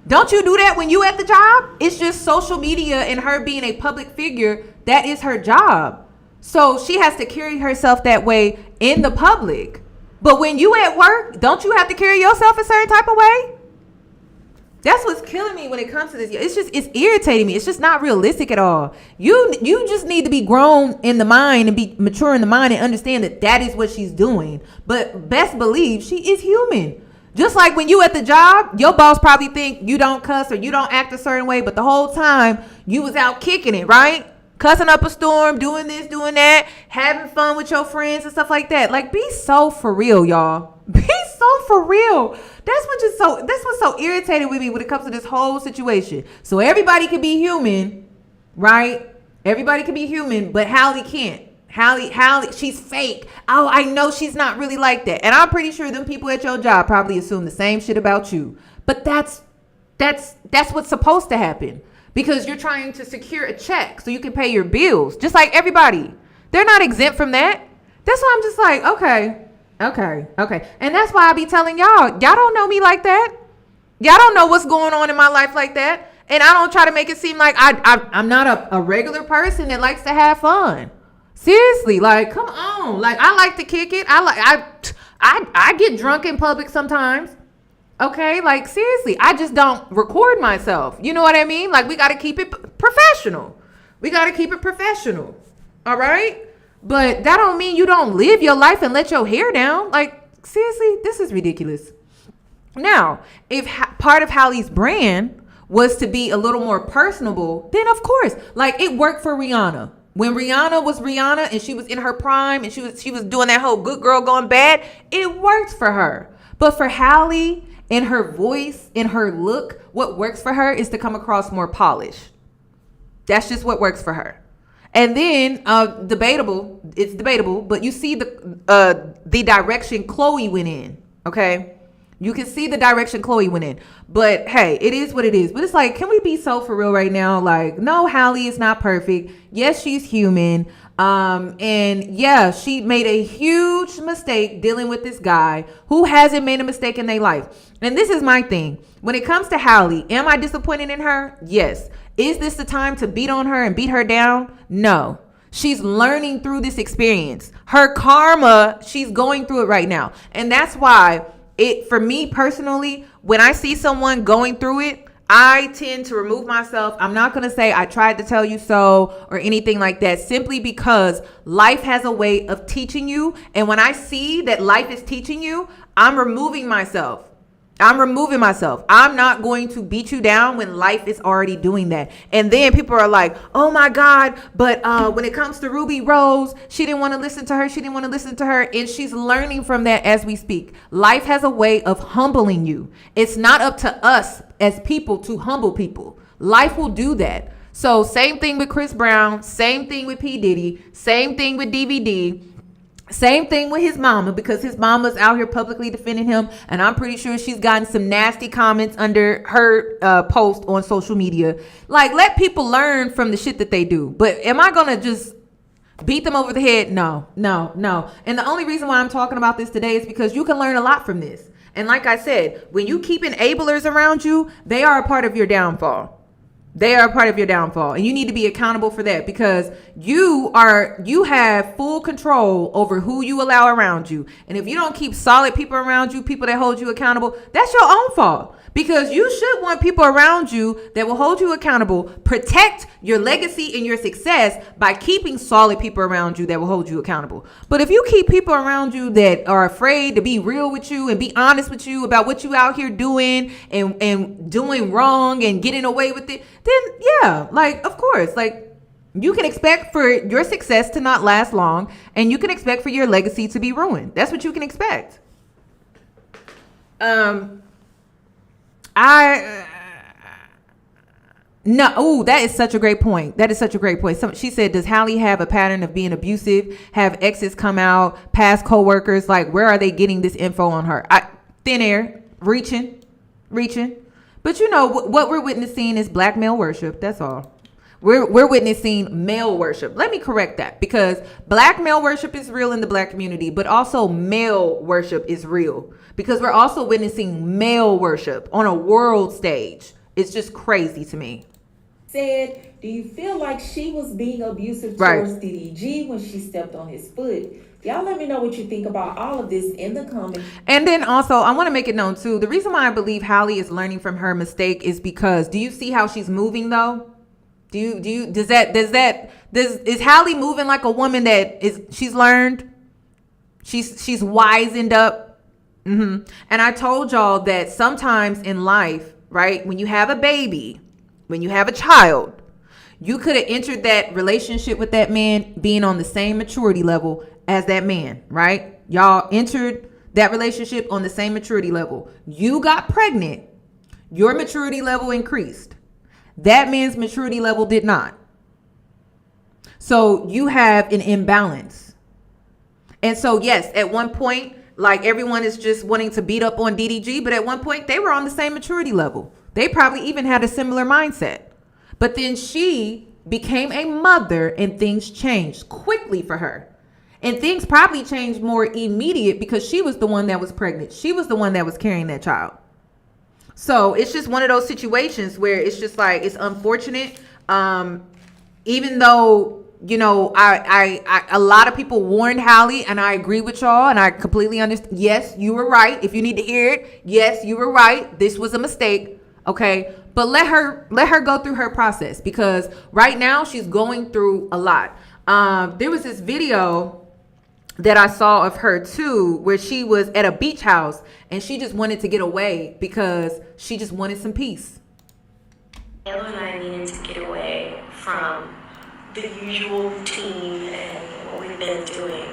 [SPEAKER 4] Don't you do that when you at the job? It's just social media and her being a public figure. That is her job. So she has to carry herself that way in the public. But when you at work, don't you have to carry yourself a certain type of way? That's what's killing me when it comes to this. It's irritating me. It's just not realistic at all. You just need to be grown in the mind and be mature in the mind and understand that that is what she's doing. But best believe she is human. Just like when you at the job, your boss probably think you don't cuss or you don't act a certain way, but the whole time you was out kicking it, right? Cussing up a storm, doing this, doing that, having fun with your friends and stuff like that. Like, be so for real, y'all. Be so for real. That's what's so irritating with me when it comes to this whole situation. So everybody can be human, right? Everybody can be human, but Halle can't. Halle, she's fake. Oh, I know she's not really like that. And I'm pretty sure them people at your job probably assume the same shit about you. But that's what's supposed to happen. Because you're trying to secure a check so you can pay your bills. Just like everybody. They're not exempt from that. That's why I'm just like, okay. And that's why I be telling y'all don't know me like that. Y'all don't know what's going on in my life like that. And I don't try to make it seem like I'm not a regular person that likes to have fun. Seriously, like, come on. Like, I like to kick it. I get drunk in public sometimes. Okay, like, seriously, I just don't record myself. You know what I mean? Like, we got to keep it professional. All right? But that don't mean you don't live your life and let your hair down. Like, seriously, this is ridiculous. Now, if part of Halle's brand was to be a little more personable, then of course, like, it worked for Rihanna. When Rihanna was Rihanna and she was in her prime and she was doing that whole good girl going bad, it worked for her. But for Halle, in her voice, in her look, what works for her is to come across more polished. That's just what works for her. And then, it's debatable, but you see the direction Chloe went in, okay? You can see the direction Chloe went in. But hey, it is what it is. But it's like, can we be so for real right now? Like, no, Halle is not perfect. Yes, she's human. And yeah, she made a huge mistake dealing with this guy who hasn't made a mistake in their life. And this is my thing. When it comes to Halle, am I disappointed in her? Yes. Is this the time to beat on her and beat her down? No. She's learning through this experience. Her karma, she's going through it right now. And that's why for me personally, when I see someone going through it, I tend to remove myself. I'm not going to say I tried to tell you so or anything like that, simply because life has a way of teaching you. And when I see that life is teaching you, I'm removing myself. I'm not going to beat you down when life is already doing that. And then people are like, oh my God, but when it comes to Ruby Rose, she didn't want to listen to her. And she's learning from that as we speak. Life has a way of humbling you. It's not up to us as people to humble people. Life will do that. So same thing with Chris Brown, same thing with P. Diddy, same thing with DVD. Same thing with his mama, because his mama's out here publicly defending him. And I'm pretty sure she's gotten some nasty comments under her post on social media. Like, let people learn from the shit that they do. But am I going to just beat them over the head? No. And the only reason why I'm talking about this today is because you can learn a lot from this. And like I said, when you keep enablers around you, they are a part of your downfall. They are a part of your downfall, and you need to be accountable for that, because you have full control over who you allow around you. And if you don't keep solid people around you, people that hold you accountable, that's your own fault, because you should want people around you that will hold you accountable, protect your legacy and your success by keeping solid people around you that will hold you accountable. But if you keep people around you that are afraid to be real with you and be honest with you about what you out here doing and doing wrong and getting away with it, then yeah, like, of course, like, you can expect for your success to not last long, and you can expect for your legacy to be ruined. That's what you can expect. No, oh, that is such a great point. That is such a great point. She said, does Halle have a pattern of being abusive? Have exes come out, past coworkers? Like, where are they getting this info on her? Thin air, reaching. But you know, what we're witnessing is black male worship. That's all. We're witnessing male worship. Let me correct that, because black male worship is real in the black community, but also male worship is real, because we're also witnessing male worship on a world stage. It's just crazy to me.
[SPEAKER 15] Said, do you feel like she was being abusive towards DDG when she stepped on his foot? Y'all let me know what you think about all of this in the comments.
[SPEAKER 4] And then also, I want to make it known too, the reason why I believe Halle is learning from her mistake is because, do you see how she's moving though? Is Halle moving like a woman she's learned? She's wizened up. And I told y'all that sometimes in life, right, when you have a baby, when you have a child, you could have entered that relationship with that man being on the same maturity level as that man, right? Y'all entered that relationship on the same maturity level. You got pregnant, your maturity level increased. That man's maturity level did not. So you have an imbalance. And so, yes, at one point, like, everyone is just wanting to beat up on DDG, but at one point they were on the same maturity level. They probably even had a similar mindset. But then she became a mother and things changed quickly for her. And things probably changed more immediate because she was the one that was pregnant. She was the one that was carrying that child. So it's just one of those situations where it's just like, it's unfortunate. Even though, you know, I a lot of people warned Halle, and I agree with y'all, and I completely understand. Yes, you were right. If you need to hear it, yes, you were right. This was a mistake. Okay. But let her go through her process, because right now she's going through a lot. There was this video that I saw of her too, where she was at a beach house and she just wanted to get away because she just wanted some peace.
[SPEAKER 3] Ella and I needed to get away from the usual routine and what we've been doing.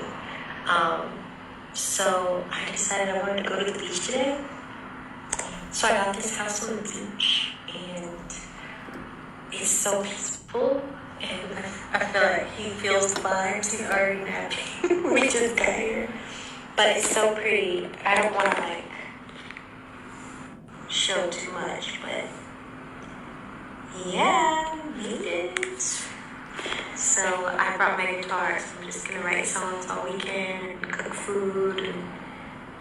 [SPEAKER 3] So I decided I wanted to go to the beach today. So I got this house on the beach, and it's so peaceful. And I feel like he feels the vibes. He's already happy. We just got here. But it's so pretty. I don't want to, like, show too much, but yeah, we did. So I brought my guitar, so I'm just going to write songs all weekend and cook food and,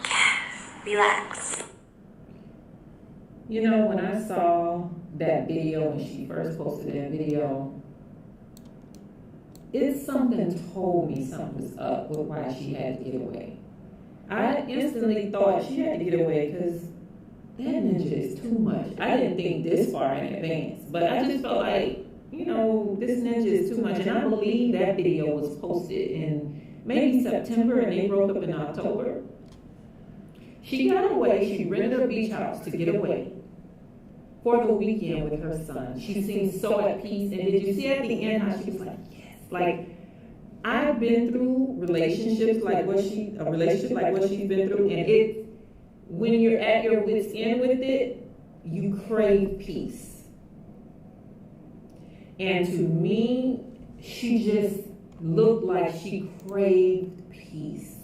[SPEAKER 3] yeah, relax.
[SPEAKER 15] You know, when I saw that video, when she first posted that video, something told me something was up with why she had to get away. I instantly thought she had to get away because that ninja is too much. I didn't think this far in advance, but I just felt like, you know, this ninja is too much. And I believe that video was posted in maybe September and they broke up in October. She got away. She rented a beach house to get away for the weekend with her son. She seemed so at peace. And did you see at the end how she was like, yes, like, I've been through relationships like what she's been through, and when you're at your wit's end with it, you crave peace. And to me, she just looked like she craved peace.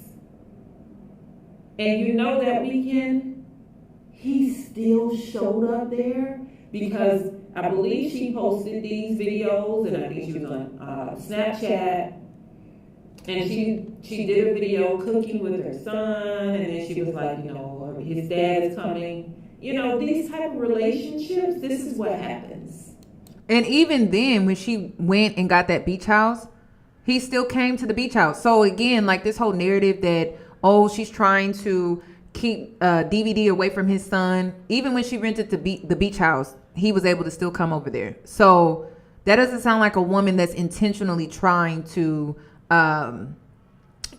[SPEAKER 15] And you know, that weekend, he still showed up there, because I believe she posted these videos, and I think she was on Snapchat, and she did a video cooking with her son, and then she was like, you know, his dad is coming. You know, these type of relationships, this is what happens.
[SPEAKER 4] And even then, when she went and got that beach house, he still came to the beach house. So again, like this whole narrative that, oh, she's trying to keep DVD away from his son. Even when she rented the beach house, he was able to still come over there. So that doesn't sound like a woman that's intentionally trying to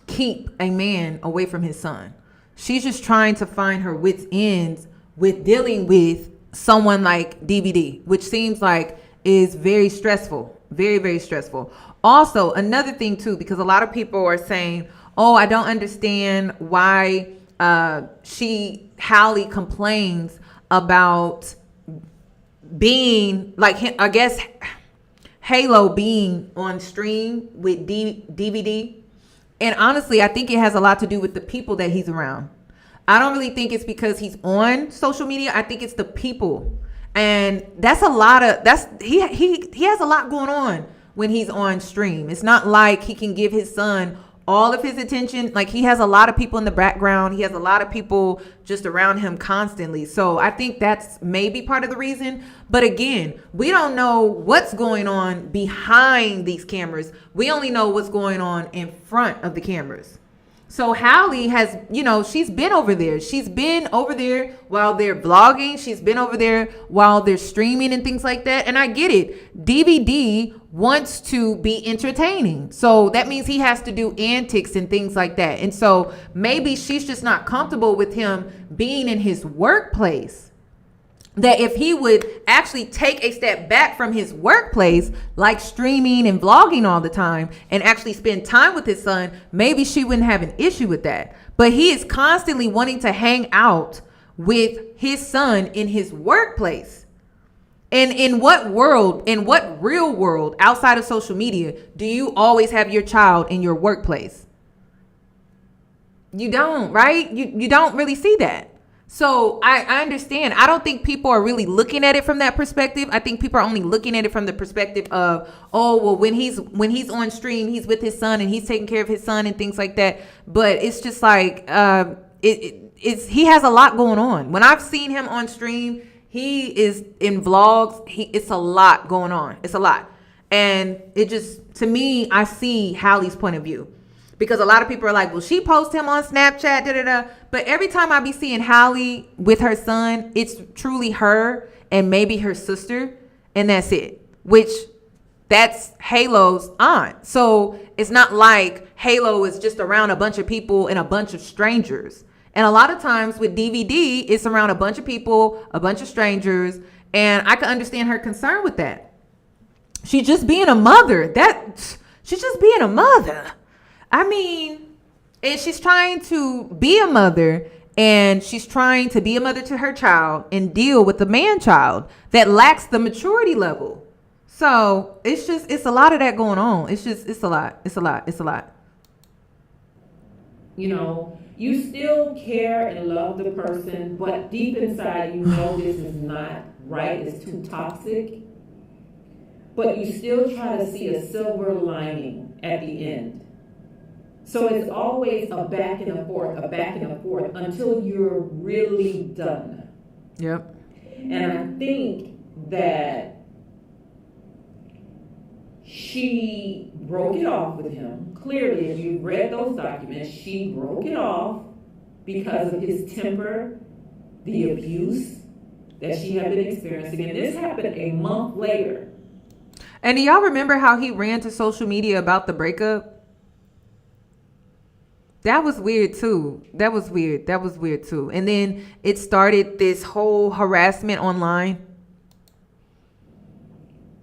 [SPEAKER 4] keep a man away from his son. She's just trying to find her wits ends with dealing with someone like DVD, which seems like is very stressful, very, very stressful. Also, another thing too, because a lot of people are saying, oh, I don't understand why Hallie complains about being like, I guess Halo being on stream with DVD. And honestly, I think it has a lot to do with the people that he's around. I don't really think it's because he's on social media. I think it's the people. And that's a lot of, he has a lot going on when he's on stream. It's not like he can give his son all of his attention. Like, he has a lot of people in the background. He has a lot of people just around him constantly. So I think that's maybe part of the reason. But again, we don't know what's going on behind these cameras. We only know what's going on in front of the cameras. So Hallie has, she's been over there. She's been over there while they're vlogging. She's been over there while they're streaming and things like that. And I get it. DVD wants to be entertaining. So that means he has to do antics and things like that. And so maybe she's just not comfortable with him being in his workplace. That if he would actually take a step back from his workplace, like streaming and vlogging all the time, and actually spend time with his son, maybe she wouldn't have an issue with that. But he is constantly wanting to hang out with his son in his workplace. And in what real world outside of social media do you always have your child in your workplace? You don't, right? You don't really see that. So I understand. I don't think people are really looking at it from that perspective. I think people are only looking at it from the perspective of, oh, well, when he's on stream, he's with his son and he's taking care of his son and things like that. But it's just like he has a lot going on. When I've seen him on stream, he is in vlogs. It's a lot going on. It's a lot. And it just, to me, I see Hallie's point of view. Because a lot of people are like, well, she posts him on Snapchat, da-da-da. But every time I be seeing Hallie with her son, it's truly her and maybe her sister. And that's it. Which, that's Halo's aunt. So it's not like Halo is just around a bunch of people and a bunch of strangers. And a lot of times with DVD, it's around a bunch of people, a bunch of strangers. And I can understand her concern with that. She's just being a mother. She's just being a mother. I mean, and she's trying to be a mother, and she's trying to be a mother to her child and deal with the man-child that lacks the maturity level. So it's a lot of that going on. It's a lot.
[SPEAKER 15] You still care and love the person, but deep inside you know this is not right, it's too toxic. But you still try to see a silver lining at the end. So it's always a back and a forth until you're really done.
[SPEAKER 4] Yep.
[SPEAKER 15] And I think that she broke it off with him. Clearly, if you read those documents, she broke it off because of his temper, the abuse that she had been experiencing. And this happened a month later.
[SPEAKER 4] And do y'all remember how he ran to social media about the breakup? That was weird too. That was weird too. And then it started this whole harassment online.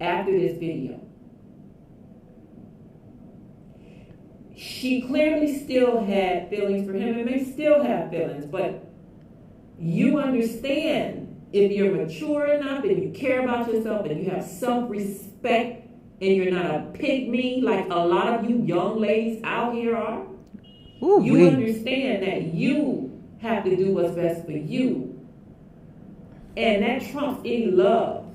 [SPEAKER 15] After this video, she clearly still had feelings for him and may still have feelings, but you understand if you're mature enough and you care about yourself and you have self-respect and you're not a pygmy like a lot of you young ladies out here are. You understand that you have to do what's best for you. And that trumps any love.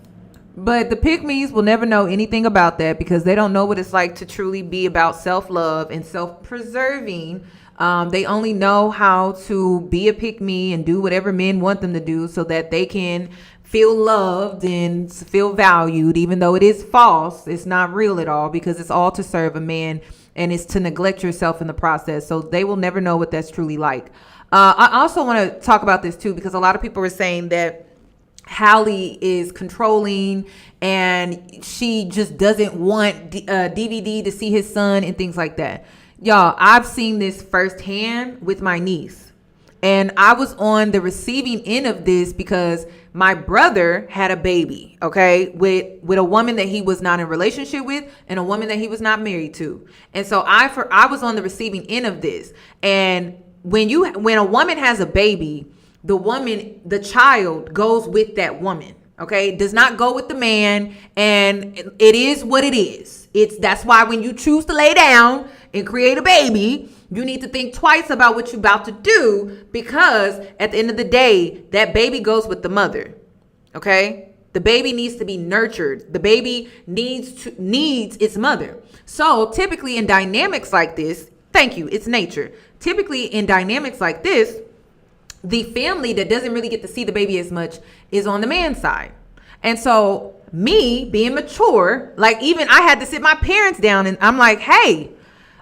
[SPEAKER 4] But the pygmies will never know anything about that because they don't know what it's like to truly be about self-love and self-preserving. They only know how to be a pygmy and do whatever men want them to do so that they can feel loved and feel valued, even though it is false. It's not real at all, because it's all to serve a man, and it's to neglect yourself in the process. So they will never know what that's truly like. I also want to talk about this too, because a lot of people are saying that Hallie is controlling and she just doesn't want DVD to see his son and things like that. Y'all, I've seen this firsthand with my niece, and I was on the receiving end of this because my brother had a baby, okay, with a woman that he was not in a relationship with and a woman that he was not married to. And so I was on the receiving end of this. And when a woman has a baby, the child goes with that woman, okay? It does not go with the man, and it is what it is. That's why when you choose to lay down and create a baby, you need to think twice about what you're about to do, because at the end of the day, that baby goes with the mother, okay? The baby needs to be nurtured. The baby needs its mother. So typically in dynamics like this, thank you, it's nature. Typically in dynamics like this, the family that doesn't really get to see the baby as much is on the man's side. And so me being mature, like even I had to sit my parents down and I'm like, hey,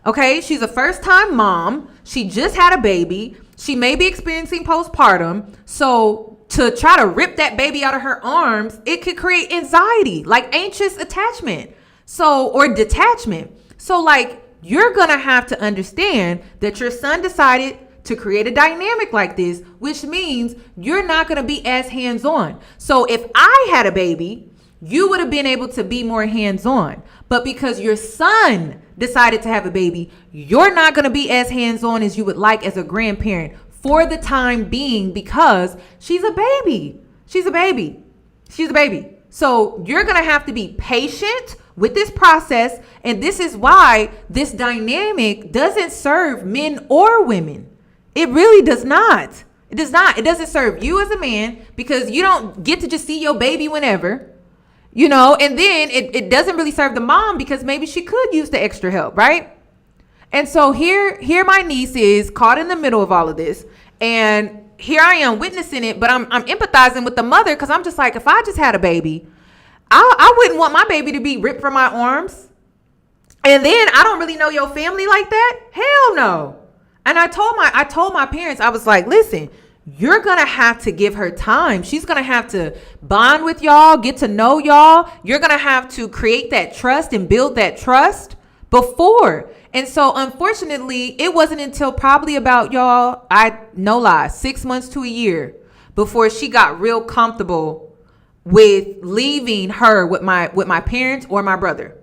[SPEAKER 4] okay, she's a first-time mom. She just had a baby. She may be experiencing postpartum. So to try to rip that baby out of her arms, it could create anxiety, like anxious attachment, or detachment. So like, you're going to have to understand that your son decided to create a dynamic like this, which means you're not going to be as hands-on. So if I had a baby, you would have been able to be more hands-on. But because your son decided to have a baby, you're not going to be as hands-on as you would like as a grandparent for the time being, because she's a baby. She's a baby. She's a baby. So you're going to have to be patient with this process. And this is why this dynamic doesn't serve men or women. It really does not. It does not. It doesn't serve you as a man, because you don't get to just see your baby whenever. And then it doesn't really serve the mom, because maybe she could use the extra help, right? And so here my niece is caught in the middle of all of this, and here I am witnessing it, but I'm empathizing with the mother, because I'm just like, if I just had a baby, I wouldn't want my baby to be ripped from my arms. And then I don't really know your family like that. Hell no. And I told my parents, I was like, listen, you're going to have to give her time. She's going to have to bond with y'all, get to know y'all. You're going to have to create that trust and build that trust before. And so unfortunately, it wasn't until probably about no lie, 6 months to a year before she got real comfortable with leaving her with my parents or my brother.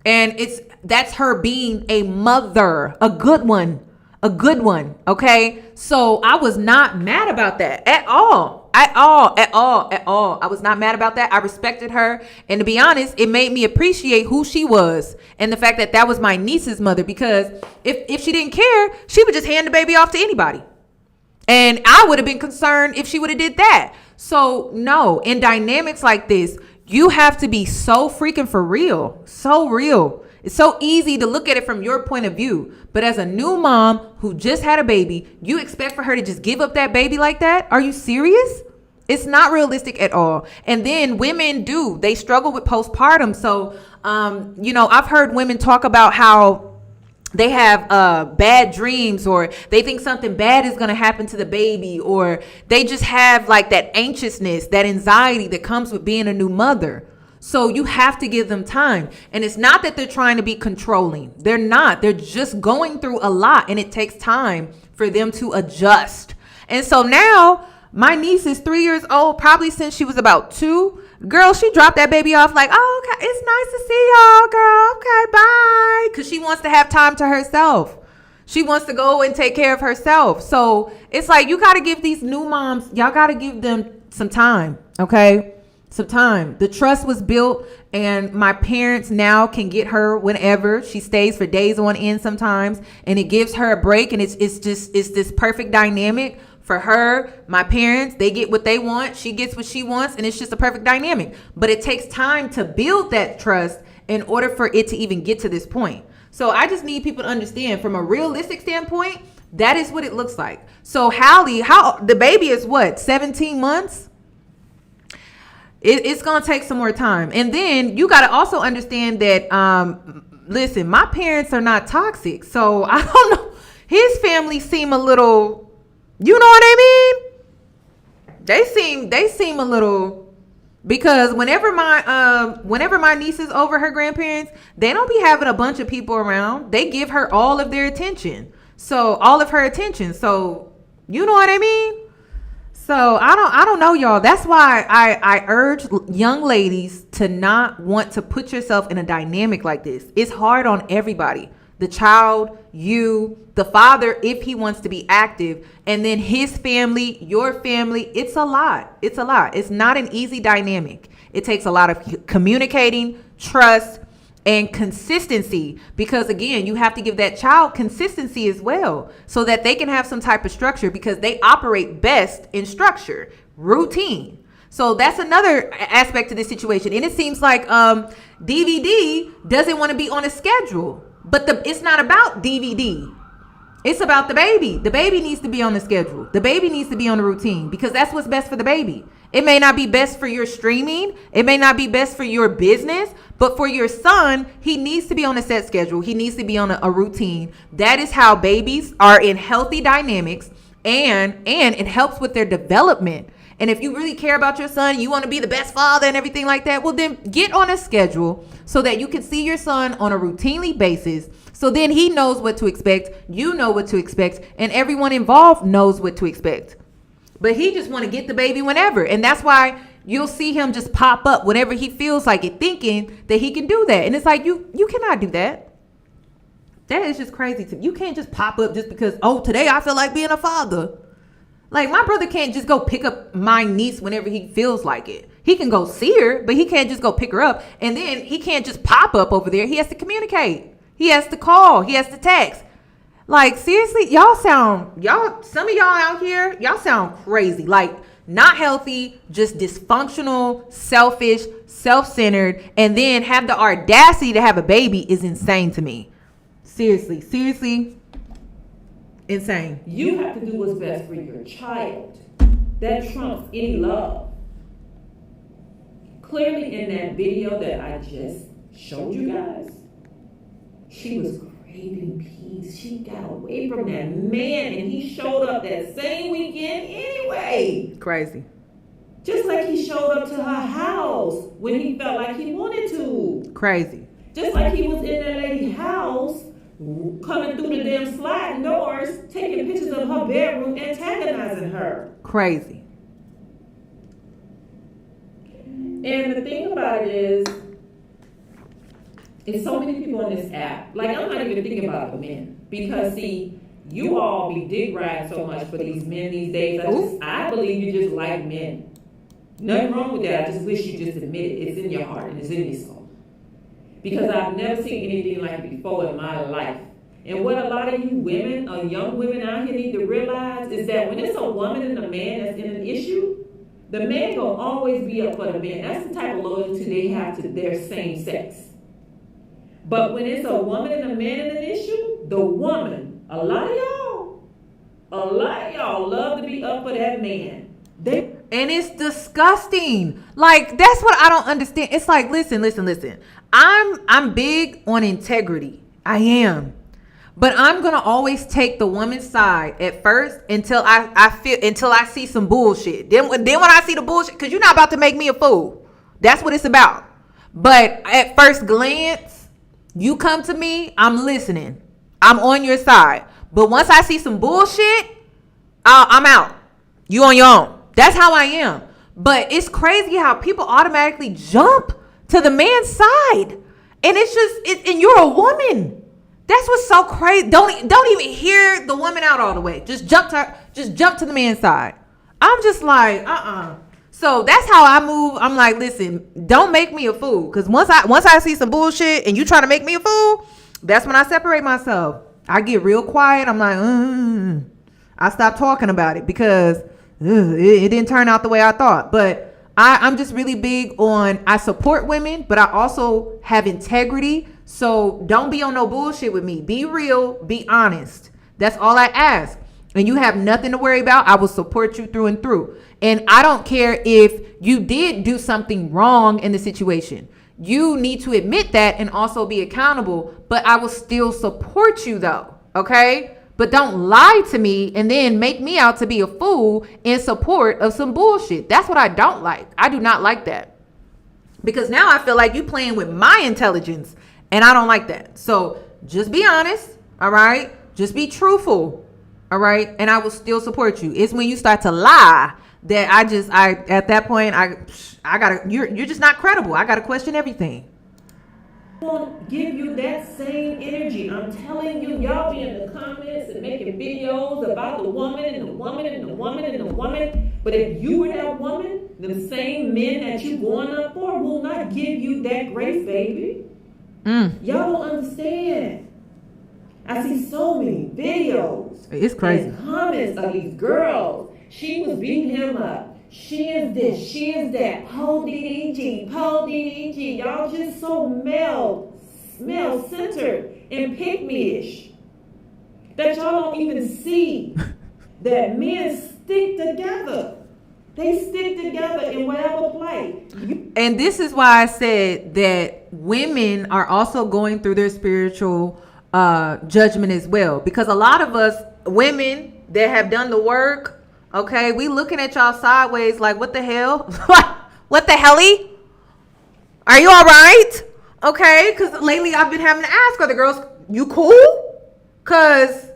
[SPEAKER 4] And that's her being a mother, a good one. Okay. So I was not mad about that at all. I was not mad about that. I respected her. And to be honest, it made me appreciate who she was and the fact that was my niece's mother, because if she didn't care, she would just hand the baby off to anybody. And I would have been concerned if she would have did that. So no, in dynamics like this, you have to be so freaking for real. So real. It's so easy to look at it from your point of view. But as a new mom who just had a baby, you expect for her to just give up that baby like that? Are you serious? It's not realistic at all. And then women they struggle with postpartum. So, I've heard women talk about how they have bad dreams, or they think something bad is going to happen to the baby, or they just have like that anxiousness, that anxiety that comes with being a new mother. So you have to give them time. And it's not that they're trying to be controlling. They're not. They're just going through a lot, and it takes time for them to adjust. And so now my niece is 3 years old, probably since she was about 2. Girl, she dropped that baby off like, oh, okay, it's nice to see y'all, girl. Okay, bye. Because she wants to have time to herself. She wants to go and take care of herself. So it's like, you got to give these new moms, y'all got to give them some time, okay? Some time. The trust was built, and my parents now can get her whenever. She stays for days on end sometimes, and it gives her a break, and it's this perfect dynamic for her. My parents, they get what they want, she gets what she wants, and it's just a perfect dynamic. But it takes time to build that trust in order for it to even get to this point. So I just need people to understand, from a realistic standpoint, that is what it looks like. So Hallie, the baby is what, 17 months? It's gonna take some more time. And then you gotta also understand that listen, my parents are not toxic, so I don't know. His family seem a little, you know what I mean? They seem a little, because whenever my niece is over her grandparents, they don't be having a bunch of people around. They give her all of their attention. So all of her attention. So you know what I mean? So I don't know, y'all. That's why I urge young ladies to not want to put yourself in a dynamic like this. It's hard on everybody. The child, you, the father, if he wants to be active, and then his family, your family. It's a lot. It's a lot. It's not an easy dynamic. It takes a lot of communicating, trust, and consistency, because again, you have to give that child consistency as well, so that they can have some type of structure, because they operate best in structure, routine. So that's another aspect of this situation. And it seems like DVD doesn't want to be on a schedule, but it's not about DVD. It's about the baby. The baby needs to be on the schedule. The baby needs to be on the routine, because that's what's best for the baby. It may not be best for your streaming. It may not be best for your business, but for your son, he needs to be on a set schedule. He needs to be on a routine. That is how babies are in healthy dynamics, and it helps with their development. And if you really care about your son, you want to be the best father and everything like that, well, then get on a schedule so that you can see your son on a routinely basis. So then he knows what to expect, you know what to expect, and everyone involved knows what to expect. But he just want to get the baby whenever. And that's why you'll see him just pop up whenever he feels like it, thinking that he can do that. And it's like, you cannot do that. That is just crazy to me. You can't just pop up just because, oh, today I feel like being a father. Like, my brother can't just go pick up my niece whenever he feels like it. He can go see her, but he can't just go pick her up. And then he can't just pop up over there. He has to communicate. He has to call. He has to text. Like, seriously, some of y'all out here, y'all sound crazy. Like, not healthy, just dysfunctional, selfish, self-centered, and then have the audacity to have a baby is insane to me. Seriously, insane.
[SPEAKER 15] You have to do what's best for your child. That trumps any love. Clearly in that video that I just showed you guys, she was craving peace. She got away from that man, and he showed up that same weekend anyway.
[SPEAKER 4] Crazy.
[SPEAKER 15] Just like he showed up to her house when he felt like he wanted to.
[SPEAKER 4] Crazy.
[SPEAKER 15] Just like he was in that lady's house, coming through the damn sliding doors, taking pictures of her bedroom, antagonizing her.
[SPEAKER 4] Crazy.
[SPEAKER 15] And the thing about it is, it's so many people on this app. Like, I'm not even thinking about the men. Because, see, you all be dick riding so much for these men these days. I believe you just like men. Nothing wrong with that. I just wish you just admit it. It's in your heart and it's in your soul. Because I've never seen anything like it before in my life. And what a lot of you women, or young women out here need to realize is that when it's a woman and a man that's in an issue, the man will always be up for the man. That's the type of loyalty they have to their same sex. But when it's a woman and a man in an issue, the woman, a lot of y'all love to be up for that man.
[SPEAKER 4] And it's disgusting. Like, that's what I don't understand. It's like, listen. I'm big on integrity. I am. But I'm gonna always take the woman's side at first until I see some bullshit. Then when I see the bullshit, because you're not about to make me a fool. That's what it's about. But at first glance, you come to me, I'm listening. I'm on your side. But once I see some bullshit, I'm out. You on your own. That's how I am. But it's crazy how people automatically jump to the man's side. And it's just, and you're a woman. That's what's so crazy. Don't even hear the woman out all the way. Just jump to the man's side. I'm just like, So that's how I move. I'm like, listen, don't make me a fool. Because once I see some bullshit and you trying to make me a fool, that's when I separate myself. I get real quiet. I'm like, I stop talking about it because it didn't turn out the way I thought. But I'm just really big on, I support women, but I also have integrity. So don't be on no bullshit with me. Be real, be honest. That's all I ask. And you have nothing to worry about. I will support you through and through. And I don't care if you did do something wrong in the situation. You need to admit that and also be accountable, but I will still support you though, okay? But don't lie to me and then make me out to be a fool in support of some bullshit. That's what I don't like. I do not like that. Because now I feel like you playing with my intelligence and I don't like that. So just be honest, all right? Just be truthful, all right? And I will still support you. It's when you start to lie that I at that point I gotta, you're just not credible. I gotta question everything.
[SPEAKER 15] Want to give you that same energy. I'm telling you, y'all be in the comments and making videos about the woman and the woman and the woman and the woman. But if you were that woman, the same men that you going up for will not give you that grace, baby. Y'all don't understand. I see so many videos.
[SPEAKER 4] It's crazy.
[SPEAKER 15] And comments of these girls. She was beating him up. She is this, she is that. Po DDG, po DDG. Y'all just so male-centered and pick-me-ish that y'all don't even see that men stick together. They stick together in whatever play.
[SPEAKER 4] And this is why I said that women are also going through their spiritual judgment as well. Because a lot of us women that have done the work, okay, we looking at y'all sideways like, what the hell? What the helly? Are you all right? Okay, because lately I've been having to ask other girls, you cool? Because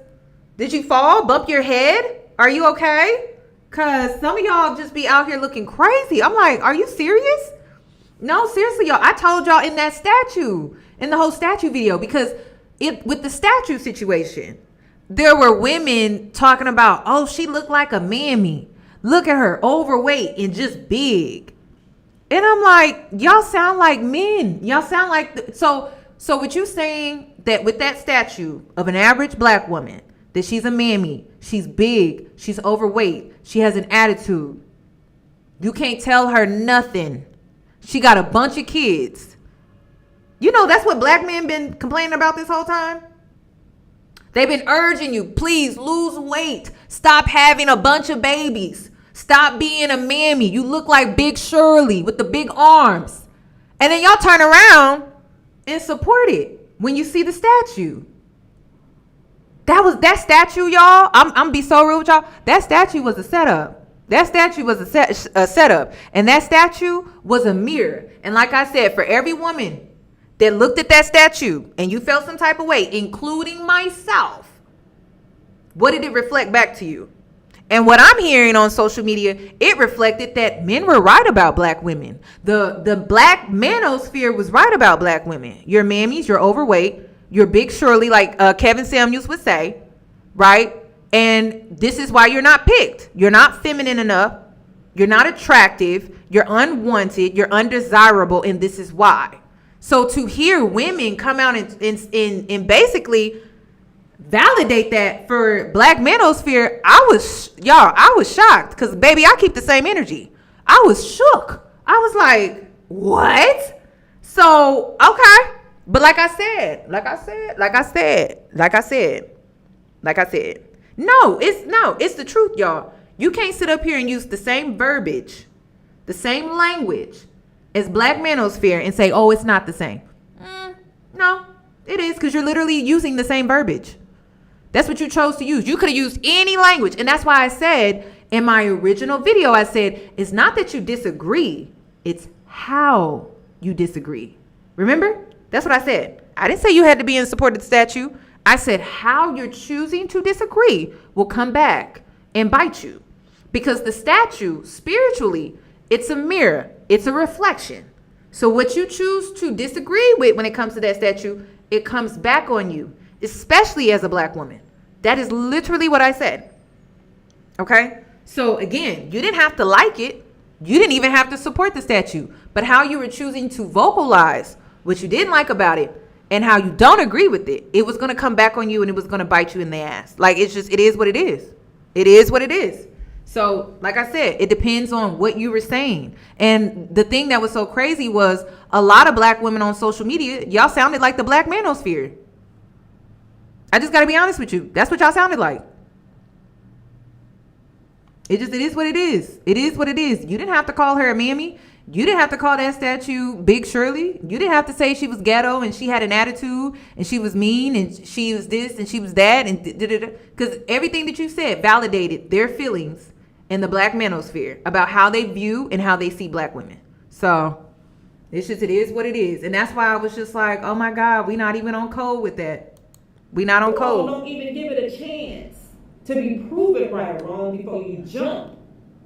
[SPEAKER 4] did you fall, bump your head? Are you okay? Because some of y'all just be out here looking crazy. I'm like, are you serious? No, seriously, y'all. I told y'all in that statue, in the whole statue video, because with the statue situation, there were women talking about, oh, she looked like a mammy. Look at her, overweight and just big. And I'm like, y'all sound like men. Y'all sound like, so what you saying that with that statue of an average black woman, that she's a mammy, she's big, she's overweight, she has an attitude. You can't tell her nothing. She got a bunch of kids. You know, that's what black men been complaining about this whole time. They've been urging you, please lose weight. Stop having a bunch of babies. Stop being a mammy. You look like Big Shirley with the big arms. And then y'all turn around and support it when you see the statue. That statue, y'all. I'm be so real with y'all. That statue was a setup. That statue was a setup. And that statue was a mirror. And like I said, for every woman that looked at that statue and you felt some type of way, including myself, what did it reflect back to you? And what I'm hearing on social media, it reflected that men were right about black women. The black manosphere was right about black women. You're mammies, you're overweight, you're Big Shirley, like Kevin Samuels would say, right? And this is why you're not picked. You're not feminine enough. You're not attractive. You're unwanted. You're undesirable. And this is why. So to hear women come out and basically validate that for black manosphere, I was shocked because, baby, I keep the same energy. I was shook. I was like, what? So, okay. But like I said, no, it's the truth, y'all. You can't sit up here and use the same verbiage, the same language as black manosphere and say, oh, it's not the same. No, it is, because you're literally using the same verbiage. That's what you chose to use. You could have used any language. And that's why I said in my original video, I said, it's not that you disagree. It's how you disagree. Remember? That's what I said. I didn't say you had to be in support of the statue. I said how you're choosing to disagree will come back and bite you. Because the statue, spiritually, it's a mirror. It's a reflection. So what you choose to disagree with when it comes to that statue, it comes back on you, especially as a black woman. That is literally what I said. Okay? So again, you didn't have to like it. You didn't even have to support the statue. But how you were choosing to vocalize what you didn't like about it and how you don't agree with it, it was going to come back on you and it was going to bite you in the ass. Like, it is what it is. It is what it is. So, like I said, it depends on what you were saying. And the thing that was so crazy was a lot of black women on social media, y'all sounded like the black manosphere. I just got to be honest with you. That's what y'all sounded like. It is what it is. It is what it is. You didn't have to call her a mammy. You didn't have to call that statue Big Shirley. You didn't have to say she was ghetto and she had an attitude and she was mean and she was this and she was that and because everything that you said validated their feelings in the black manosphere about how they view and how they see black women. So it is what it is. And that's why I was just like, oh my God, we not even on code with that. We not on code.
[SPEAKER 15] Don't even give it a chance to be proven right or wrong before you jump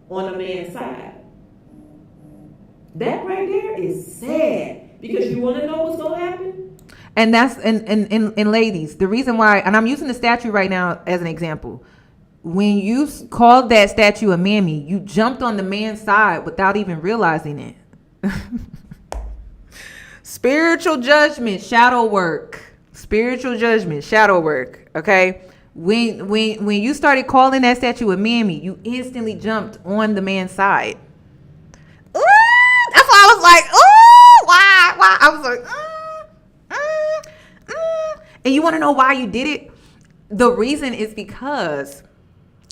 [SPEAKER 15] on a man's side. That right there is sad because you want to know what's going to happen.
[SPEAKER 4] And that's and ladies, the reason why, and I'm using the statue right now as an example. When you called that statue a mammy, you jumped on the man's side without even realizing it. Spiritual judgment, shadow work. Spiritual judgment, shadow work. Okay. When you started calling that statue a mammy, you instantly jumped on the man's side. Ooh, that's why I was like, ooh, why? I was like, and you want to know why you did it? The reason is because,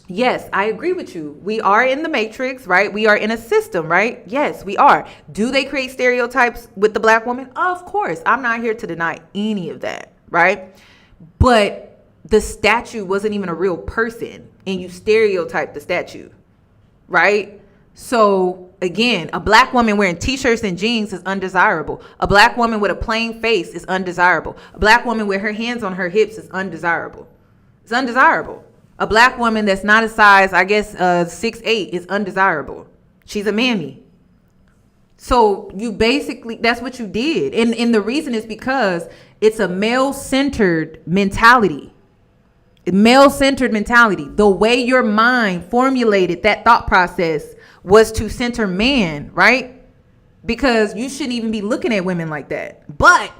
[SPEAKER 4] yes, I agree with you. We are in the matrix, right? We are in a system, right? Yes, we are. Do they create stereotypes with the black woman? Of course. I'm not here to deny any of that, right? But the statue wasn't even a real person, and you stereotyped the statue, right? So again, a black woman wearing t-shirts and jeans is undesirable. A black woman with a plain face is undesirable. A black woman with her hands on her hips is undesirable. It's undesirable. A black woman that's not a size, I guess, 6'8" is undesirable. She's a mammy. So you basically, that's what you did. And the reason is because it's a male-centered mentality. Male-centered mentality. The way your mind formulated that thought process was to center man, right? Because you shouldn't even be looking at women like that. But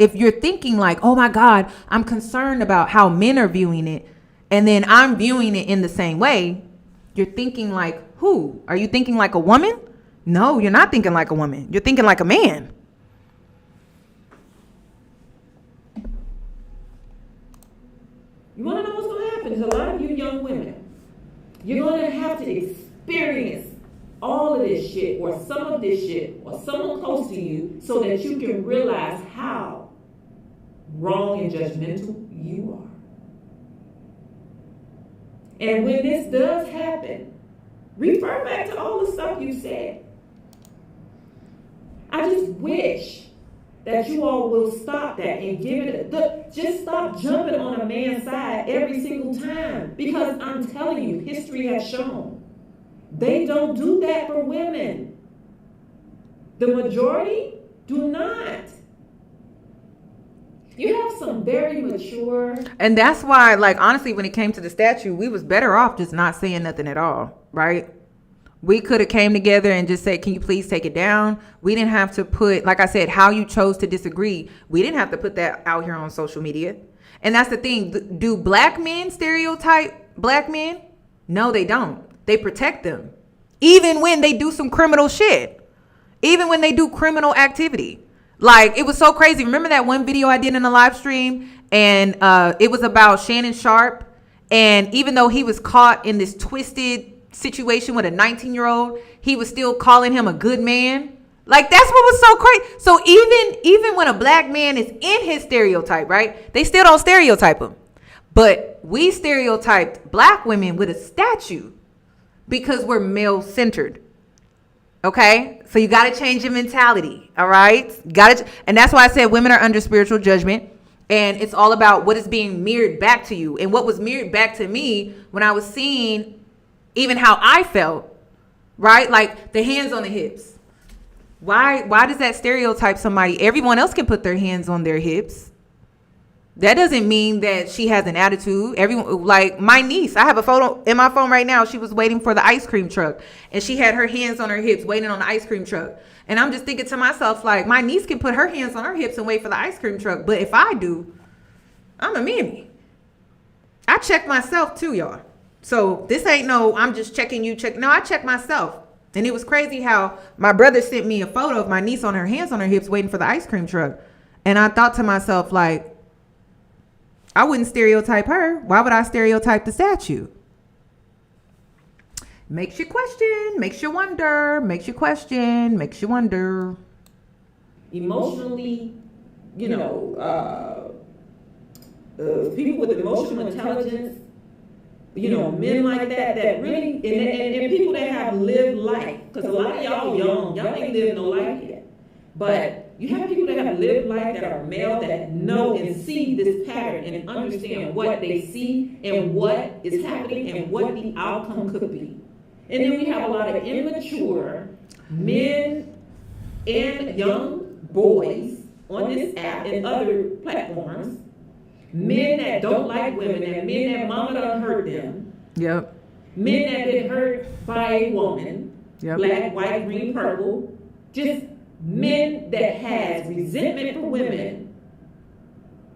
[SPEAKER 4] if you're thinking like, oh my God, I'm concerned about how men are viewing it, and then I'm viewing it in the same way, you're thinking like who? Are you thinking like a woman? No, you're not thinking like a woman. You're thinking like a man.
[SPEAKER 15] You want to know what's going to happen? There's a lot of you young women. You're going to have to experience all of this shit or some of this shit or someone close to you so that you can realize how wrong and judgmental you are. And when this does happen, refer back to all the stuff you said. I just wish that you all will stop that and give it just stop jumping on a man's side every single time. Because I'm telling you, history has shown they don't do that for women. The majority do not. You have some very mature.
[SPEAKER 4] And that's why, like, honestly, when it came to the statue, we was better off just not saying nothing at all, right? We could have came together and just said, can you please take it down? We didn't have to put, like I said, how you chose to disagree. We didn't have to put that out here on social media. And that's the thing. Do black men stereotype black men? No, they don't. They protect them. Even when they do some criminal shit. Even when they do criminal activity. Like, it was so crazy. Remember that one video I did in the live stream? And it was about Shannon Sharp. And even though he was caught in this twisted situation with a 19-year-old, he was still calling him a good man. Like, that's what was so crazy. So even when a black man is in his stereotype, right, they still don't stereotype him. But we stereotyped black women with a statue because we're male-centered. Okay, so you got to change your mentality. All right, and that's why I said women are under spiritual judgment. And it's all about what is being mirrored back to you. And what was mirrored back to me when I was seeing even how I felt, right? Like the hands on the hips. Why does that stereotype somebody? Everyone else can put their hands on their hips. That doesn't mean that she has an attitude. Everyone, like my niece, I have a photo in my phone right now. She was waiting for the ice cream truck and she had her hands on her hips waiting on the ice cream truck. And I'm just thinking to myself, like, my niece can put her hands on her hips and wait for the ice cream truck. But if I do, I'm a mammy. I check myself too, y'all. So this ain't no, I'm just checking you, check. No, I check myself. And it was crazy how my brother sent me a photo of my niece on her hands on her hips waiting for the ice cream truck. And I thought to myself, like, I wouldn't stereotype her. Why would I stereotype the statue? Makes you question, makes you wonder, makes you question, makes you wonder.
[SPEAKER 15] Emotionally, people with emotional intelligence, men like that really, and people that have lived life, because a lot of y'all young, y'all ain't lived no life yet. But you have people that have lived life that are male that know and see this pattern and understand what they see and what is happening and what the outcome could be. And then we have a lot of immature men and young boys on this app and other platforms, men that don't like women, and men that mama done hurt them.
[SPEAKER 4] Yep.
[SPEAKER 15] Men that been hurt by a woman,
[SPEAKER 4] Yep.
[SPEAKER 15] Black, white, green, purple, just men that has resentment for women,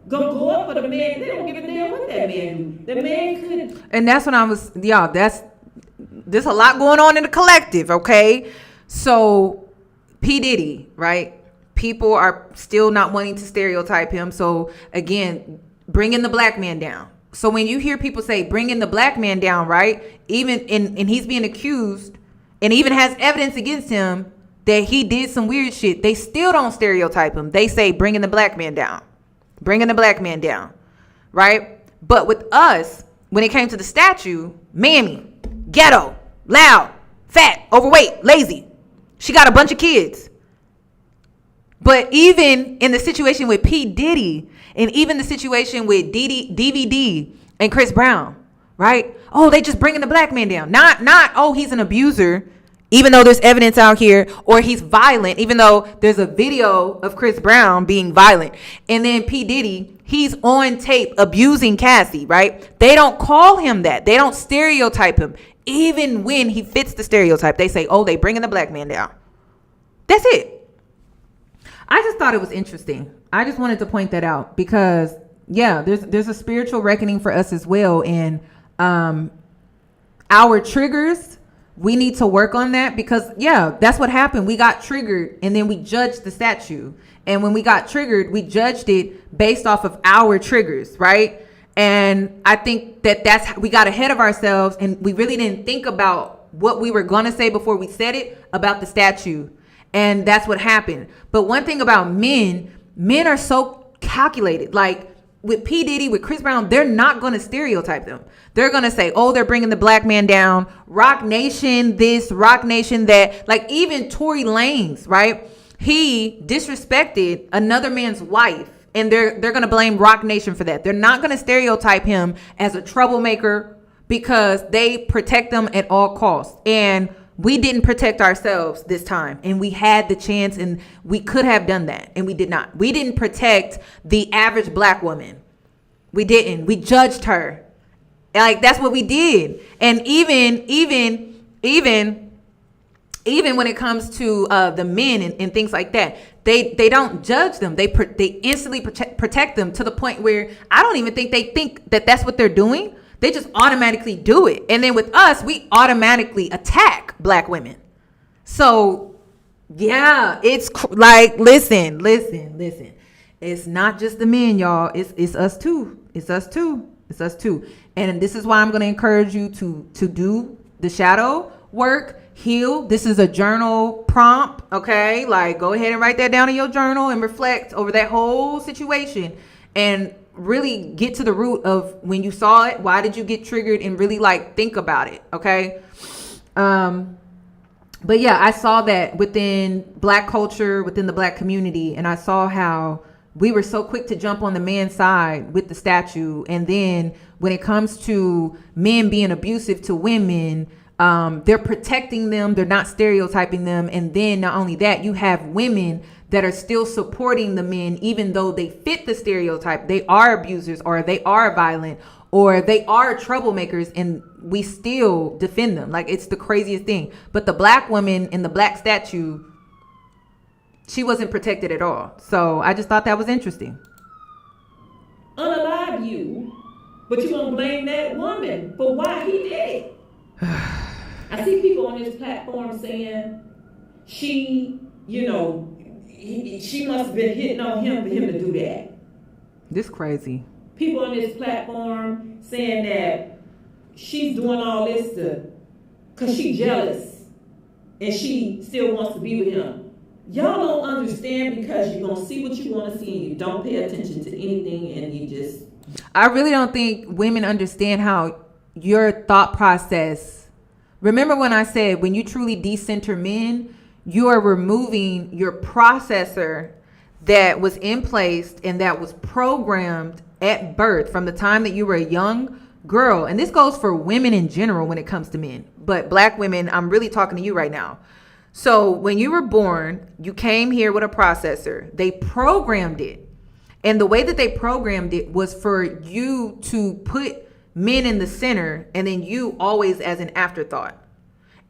[SPEAKER 15] gonna go up for the man. They don't give a damn what that man do. The man could.
[SPEAKER 4] And that's when I was, y'all, there's a lot going on in the collective, okay? So, P. Diddy, right? People are still not wanting to stereotype him. So, again, bringing the black man down. So, when you hear people say, bringing the black man down, right? Even, and he's being accused, and even has evidence against him that he did some weird shit, they still don't stereotype him. They say, bringing the black man down. Bringing the black man down, right? But with us, when it came to the statue, mammy, ghetto, loud, fat, overweight, lazy. She got a bunch of kids. But even in the situation with P. Diddy, and even the situation with DVD and Chris Brown, right? Oh, they just bringing the black man down. Not, oh, he's an abuser, even though there's evidence out here, or he's violent, even though there's a video of Chris Brown being violent. And then P. Diddy, he's on tape abusing Cassie, right? They don't call him that. They don't stereotype him. Even when he fits the stereotype, they say, oh, they bringing the black man down. That's it. I just thought it was interesting. I just wanted to point that out because, yeah, there's a spiritual reckoning for us as well. And our triggers, we need to work on that because, yeah, that's what happened. We got triggered and then we judged the statue. And when we got triggered, we judged it based off of our triggers, right? And I think that's we got ahead of ourselves and we really didn't think about what we were going to say before we said it about the statue. And that's what happened. But one thing about men are so calculated. Like with P. Diddy, with Chris Brown, they're not going to stereotype them. They're going to say, oh, they're bringing the black man down. Rock Nation this, Rock Nation that. Like even Tory Lanez, right? He disrespected another man's wife. And they're going to blame Rock Nation for that. They're not going to stereotype him as a troublemaker because they protect them at all costs. And we didn't protect ourselves this time. And we had the chance and we could have done that. And we did not. We didn't protect the average black woman. We didn't. We judged her. Like that's what we did. And even when it comes to the men and things like that, they don't judge them. They instantly protect them to the point where I don't even think they think that that's what they're doing. They just automatically do it. And then with us, we automatically attack black women. So yeah, it's like, listen. It's not just the men, y'all. It's us too. It's us too. And this is why I'm going to encourage you to do the shadow work. Heal. This is a journal prompt, okay? Like go ahead and write that down in your journal and reflect over that whole situation and really get to the root of when you saw it, why did you get triggered, and really like think about it, okay? But yeah, I saw that within black culture, within the black community, and I saw how we were so quick to jump on the man's side with the statue, and then when it comes to men being abusive to women, they're protecting them, they're not stereotyping them. And then not only that, you have women that are still supporting the men even though they fit the stereotype. They are abusers, or they are violent, or they are troublemakers, and we still defend them. Like it's the craziest thing. But the black woman in the black statue, she wasn't protected at all. So I just thought that was interesting.
[SPEAKER 15] Unalive you, but you gonna blame that woman for why he did it. I see people on this platform saying she must have been hitting on him for him to do that.
[SPEAKER 4] This crazy.
[SPEAKER 15] People on this platform saying that she's doing all this to because she jealous and she still wants to be with him. Y'all don't understand because you're going to see what you want to see and you don't pay attention to anything and you just...
[SPEAKER 4] I really don't think women understand how your thought process... Remember when I said when you truly decenter men, you are removing your processor that was in place and that was programmed at birth from the time that you were a young girl. And this goes for women in general when it comes to men. But black women, I'm really talking to you right now. So when you were born, you came here with a processor. They programmed it. And the way that they programmed it was for you to put men in the center and then you always as an afterthought.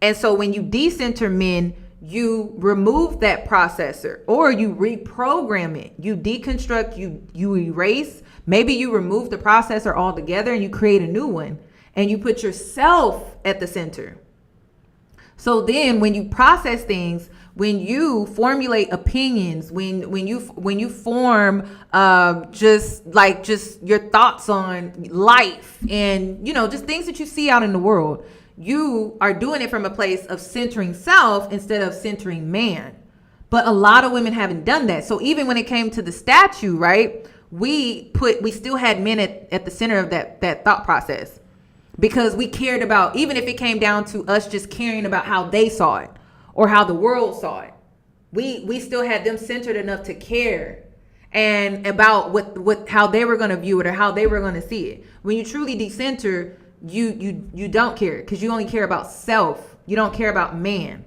[SPEAKER 4] And so when you decenter men, you remove that processor or you reprogram it. You deconstruct, you erase. Maybe you remove the processor altogether and you create a new one and you put yourself at the center. So then when you process things, when you formulate opinions, when you form just your thoughts on life and, just things that you see out in the world, you are doing it from a place of centering self instead of centering man. But a lot of women haven't done that. So even when it came to the statue, right, we still had men at the center of that thought process. Because we cared about, even if it came down to us just caring about how they saw it or how the world saw it, we still had them centered enough to care and about what how they were going to view it or how they were going to see it. When you truly decenter, you don't care because you only care about self. You don't care about man.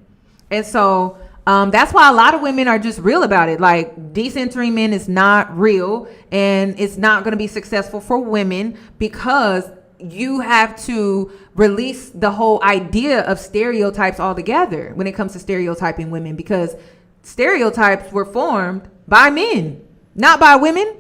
[SPEAKER 4] And so that's why a lot of women are just real about it. Like decentering men is not real and it's not going to be successful for women because you have to release the whole idea of stereotypes altogether when it comes to stereotyping women, because stereotypes were formed by men, not by women.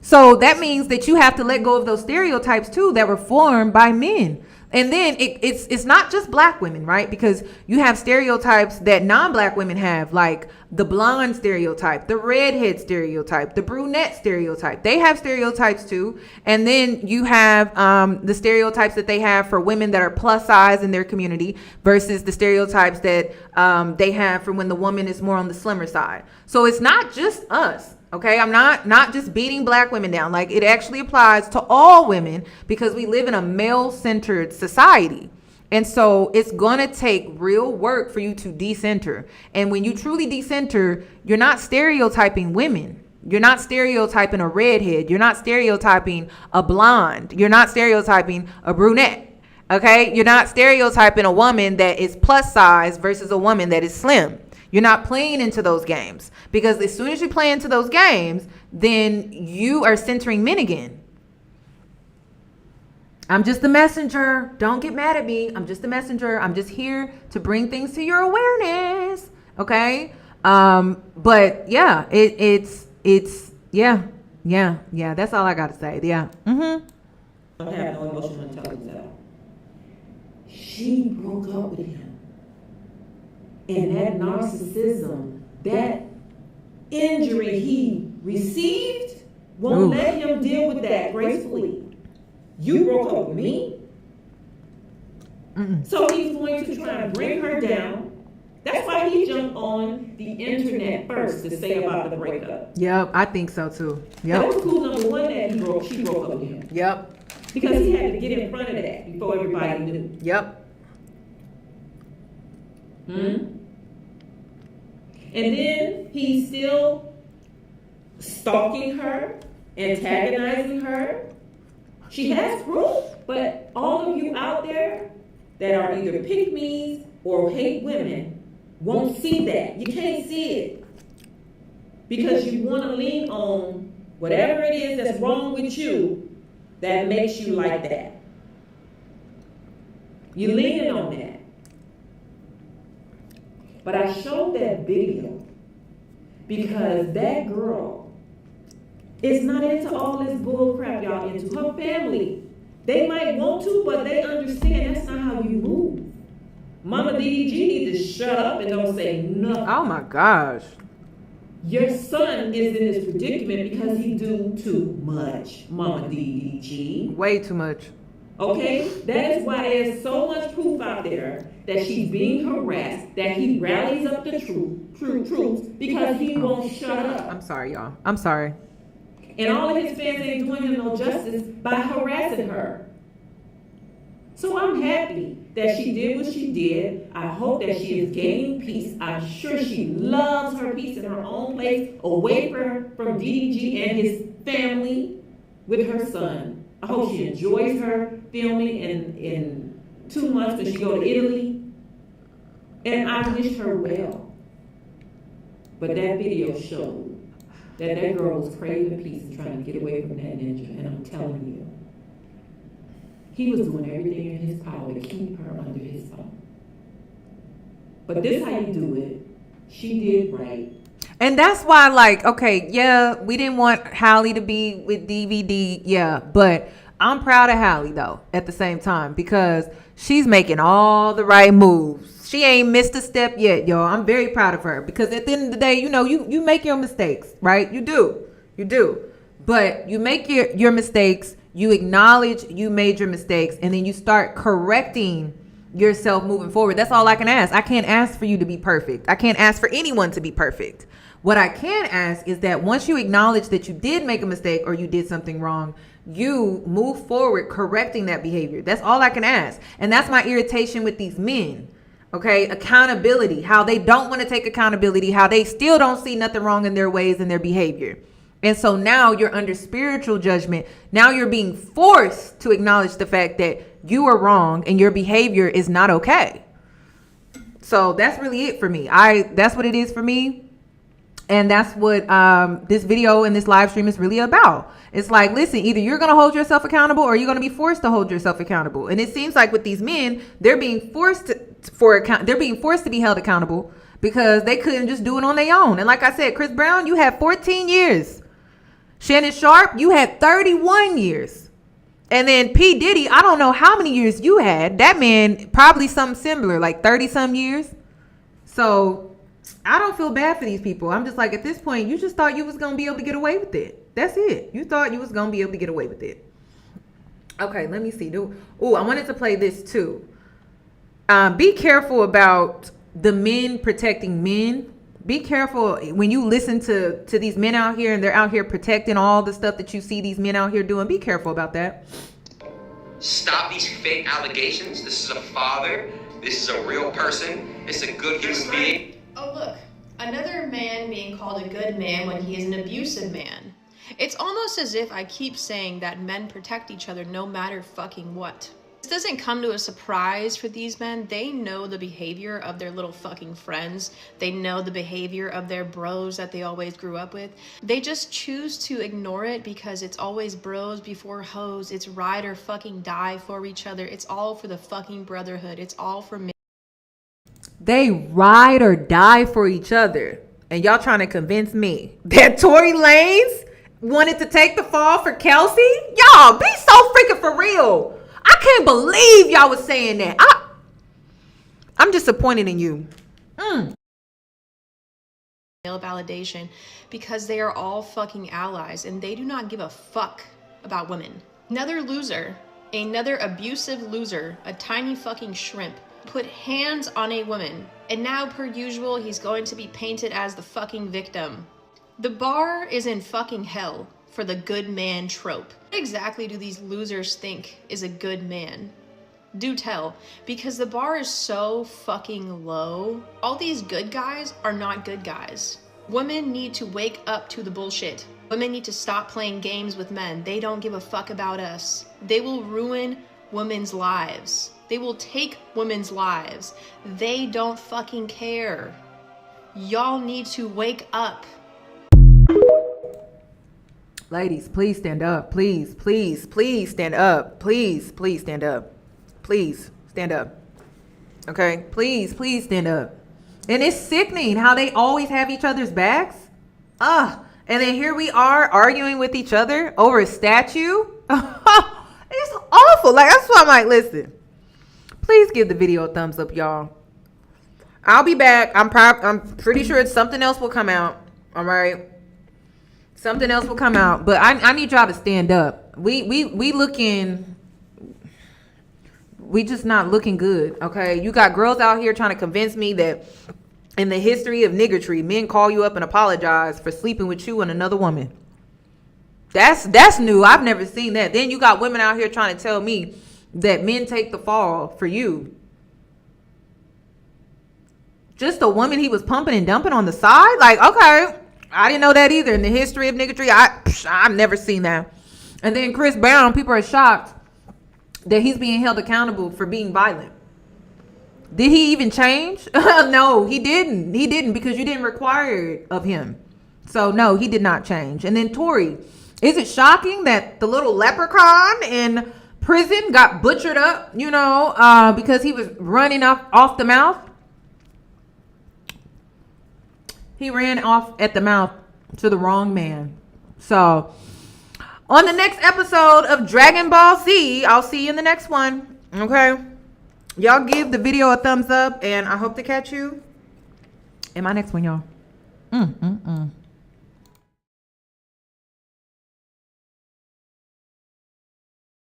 [SPEAKER 4] So that means that you have to let go of those stereotypes too that were formed by men. And then it's not just black women, right? Because you have stereotypes that non-black women have, like the blonde stereotype, the redhead stereotype, the brunette stereotype. They have stereotypes too. And then you have the stereotypes that they have for women that are plus size in their community versus the stereotypes that they have for when the woman is more on the slimmer side. So it's not just us. Okay, I'm not just beating black women down. Like, it actually applies to all women because we live in a male-centered society. And so it's going to take real work for you to decenter. And when you truly decenter, you're not stereotyping women. You're not stereotyping a redhead. You're not stereotyping a blonde. You're not stereotyping a brunette. Okay, you're not stereotyping a woman that is plus size versus a woman that is slim. You're not playing into those games, because as soon as you play into those games, then you are centering men again. I'm just the messenger. Don't get mad at me. I'm just the messenger. I'm just here to bring things to your awareness. Okay. But yeah, it's yeah. That's all I got to say. Yeah. Mm-hmm.
[SPEAKER 15] I have no emotional intelligence at all. She broke up with him. And that narcissism, that injury he received, won't let him deal with that gracefully. You broke up with me. So he's going to try and bring her down. That's why he jumped on the internet first to say about the breakup.
[SPEAKER 4] Yep, I think so too. Yep.
[SPEAKER 15] That was clue number one that she broke up with him.
[SPEAKER 4] Yep.
[SPEAKER 15] Because he had to get in front of that before everybody knew.
[SPEAKER 4] Yep.
[SPEAKER 15] And then he's still stalking her, antagonizing her. She has proof, but all of you out there that are either pick-me's or hate women won't see that. You can't see it because you want to lean on whatever it is that's wrong with you that makes you like that. You're leaning on that. But I showed that video because that girl is not into all this bull crap y'all into. Her family, they might want to, but they understand that's not how you move. Mama DDG needs to shut up and don't say nothing.
[SPEAKER 4] Oh my gosh.
[SPEAKER 15] Your son is in this predicament because he do too much, Mama DDG.
[SPEAKER 4] Way too much.
[SPEAKER 15] Okay? That is why there's so much proof out there
[SPEAKER 13] that she's being harassed, that he rallies up the troops because he won't shut up.
[SPEAKER 4] I'm sorry, y'all. I'm sorry.
[SPEAKER 13] And all of his fans ain't doing him no justice by harassing her. So I'm happy that she did what she did. I hope that she is gaining peace. I'm sure she loves her peace in her own place, away from DDG and his family with her son. I hope she enjoys her filming in 2 months when she go to Italy. And I wish her well. But that video showed that girl was craving peace and trying to get away from that ninja. And I'm telling you, he was doing everything in his power to keep her under his thumb. But this how you do it. She did right.
[SPEAKER 4] And that's why, like, okay, yeah, we didn't want Hallie to be with DVD, yeah, but I'm proud of Hallie, though, at the same time, because she's making all the right moves. She ain't missed a step yet, y'all. I'm very proud of her, because at the end of the day, you know, you make your mistakes, right? You do. But you make your mistakes, you acknowledge you made your mistakes, and then you start correcting yourself moving forward. That's all I can ask. I can't ask for you to be perfect. I can't ask for anyone to be perfect. What I can ask is that once you acknowledge that you did make a mistake or you did something wrong, you move forward correcting that behavior. That's all I can ask. And that's my irritation with these men. Okay, accountability, how they don't want to take accountability, how they still don't see nothing wrong in their ways and their behavior. And so now you're under spiritual judgment. Now you're being forced to acknowledge the fact that you are wrong and your behavior is not okay. So that's really it for me. That's what it is for me. And that's what this video and this live stream is really about. It's like, listen, either you're going to hold yourself accountable or you're going to be forced to hold yourself accountable. And it seems like with these men, they're being forced to be held accountable because they couldn't just do it on their own. And like I said, Chris Brown, you had 14 years. Shannon Sharp, you had 31 years. And then P. Diddy, I don't know how many years you had. That man, probably something similar, like 30 some years. So I don't feel bad for these people. I'm just like, at this point, you just thought you was going to be able to get away with it. That's it. You thought you was going to be able to get away with it. Okay, let me see. Oh, I wanted to play this too. Be careful about the men protecting men. Be careful when you listen to these men out here and they're out here protecting all the stuff that you see these men out here doing. Be careful about that.
[SPEAKER 5] Stop these fake allegations. This is a father. This is a real person. It's a good human being.
[SPEAKER 6] Oh, look. Another man being called a good man when he is an abusive man. It's almost as if I keep saying that men protect each other no matter fucking what. This doesn't come to a surprise for these men. They know the behavior of their little fucking friends. They know the behavior of their bros that they always grew up with. They just choose to ignore it because it's always bros before hoes. It's ride or fucking die for each other. It's all for the fucking brotherhood. It's all for me.
[SPEAKER 4] They ride or die for each other. And y'all trying to convince me that Tory Lanez wanted to take the fall for Kelsey? Y'all, be so freaking for real. I can't believe y'all was saying that. I'm disappointed in you.
[SPEAKER 6] Male validation because they are all fucking allies and they do not give a fuck about women. Another loser, another abusive loser, a tiny fucking shrimp, put hands on a woman. And now, per usual, he's going to be painted as the fucking victim. The bar is in fucking hell for the good man trope. What exactly do these losers think is a good man? Do tell, because the bar is so fucking low. All these good guys are not good guys. Women need to wake up to the bullshit. Women need to stop playing games with men. They don't give a fuck about us. They will ruin women's lives. They will take women's lives. They don't fucking care. Y'all need to wake up.
[SPEAKER 4] Ladies, please stand up. Please, please, please stand up. Please, please stand up. Please stand up. Okay? Please, please stand up. And it's sickening how they always have each other's backs. And then here we are arguing with each other over a statue. It's awful. Like, that's why I'm like, listen. Please give the video a thumbs up, y'all. I'll be back. I'm pretty sure something else will come out. All right? Something else will come out, but I need y'all to stand up. We we just not looking good, okay? You got girls out here trying to convince me that in the history of niggertry, men call you up and apologize for sleeping with you and another woman. That's new. I've never seen that. Then you got women out here trying to tell me that men take the fall for you. Just a woman he was pumping and dumping on the side? Like, okay, I didn't know that either. In the history of niggertry, I've never seen that. And then Chris Brown, people are shocked that he's being held accountable for being violent. Did he even change? No, he didn't. He didn't, because you didn't require it of him. So no, he did not change. And then Tory, is it shocking that the little leprechaun in prison got butchered up, you know, because he was running off the mouth? He ran off at the mouth to the wrong man. So on the next episode of Dragon Ball Z, I'll see you in the next one. Okay. Y'all give the video a thumbs up, and I hope to catch you in my next one, y'all.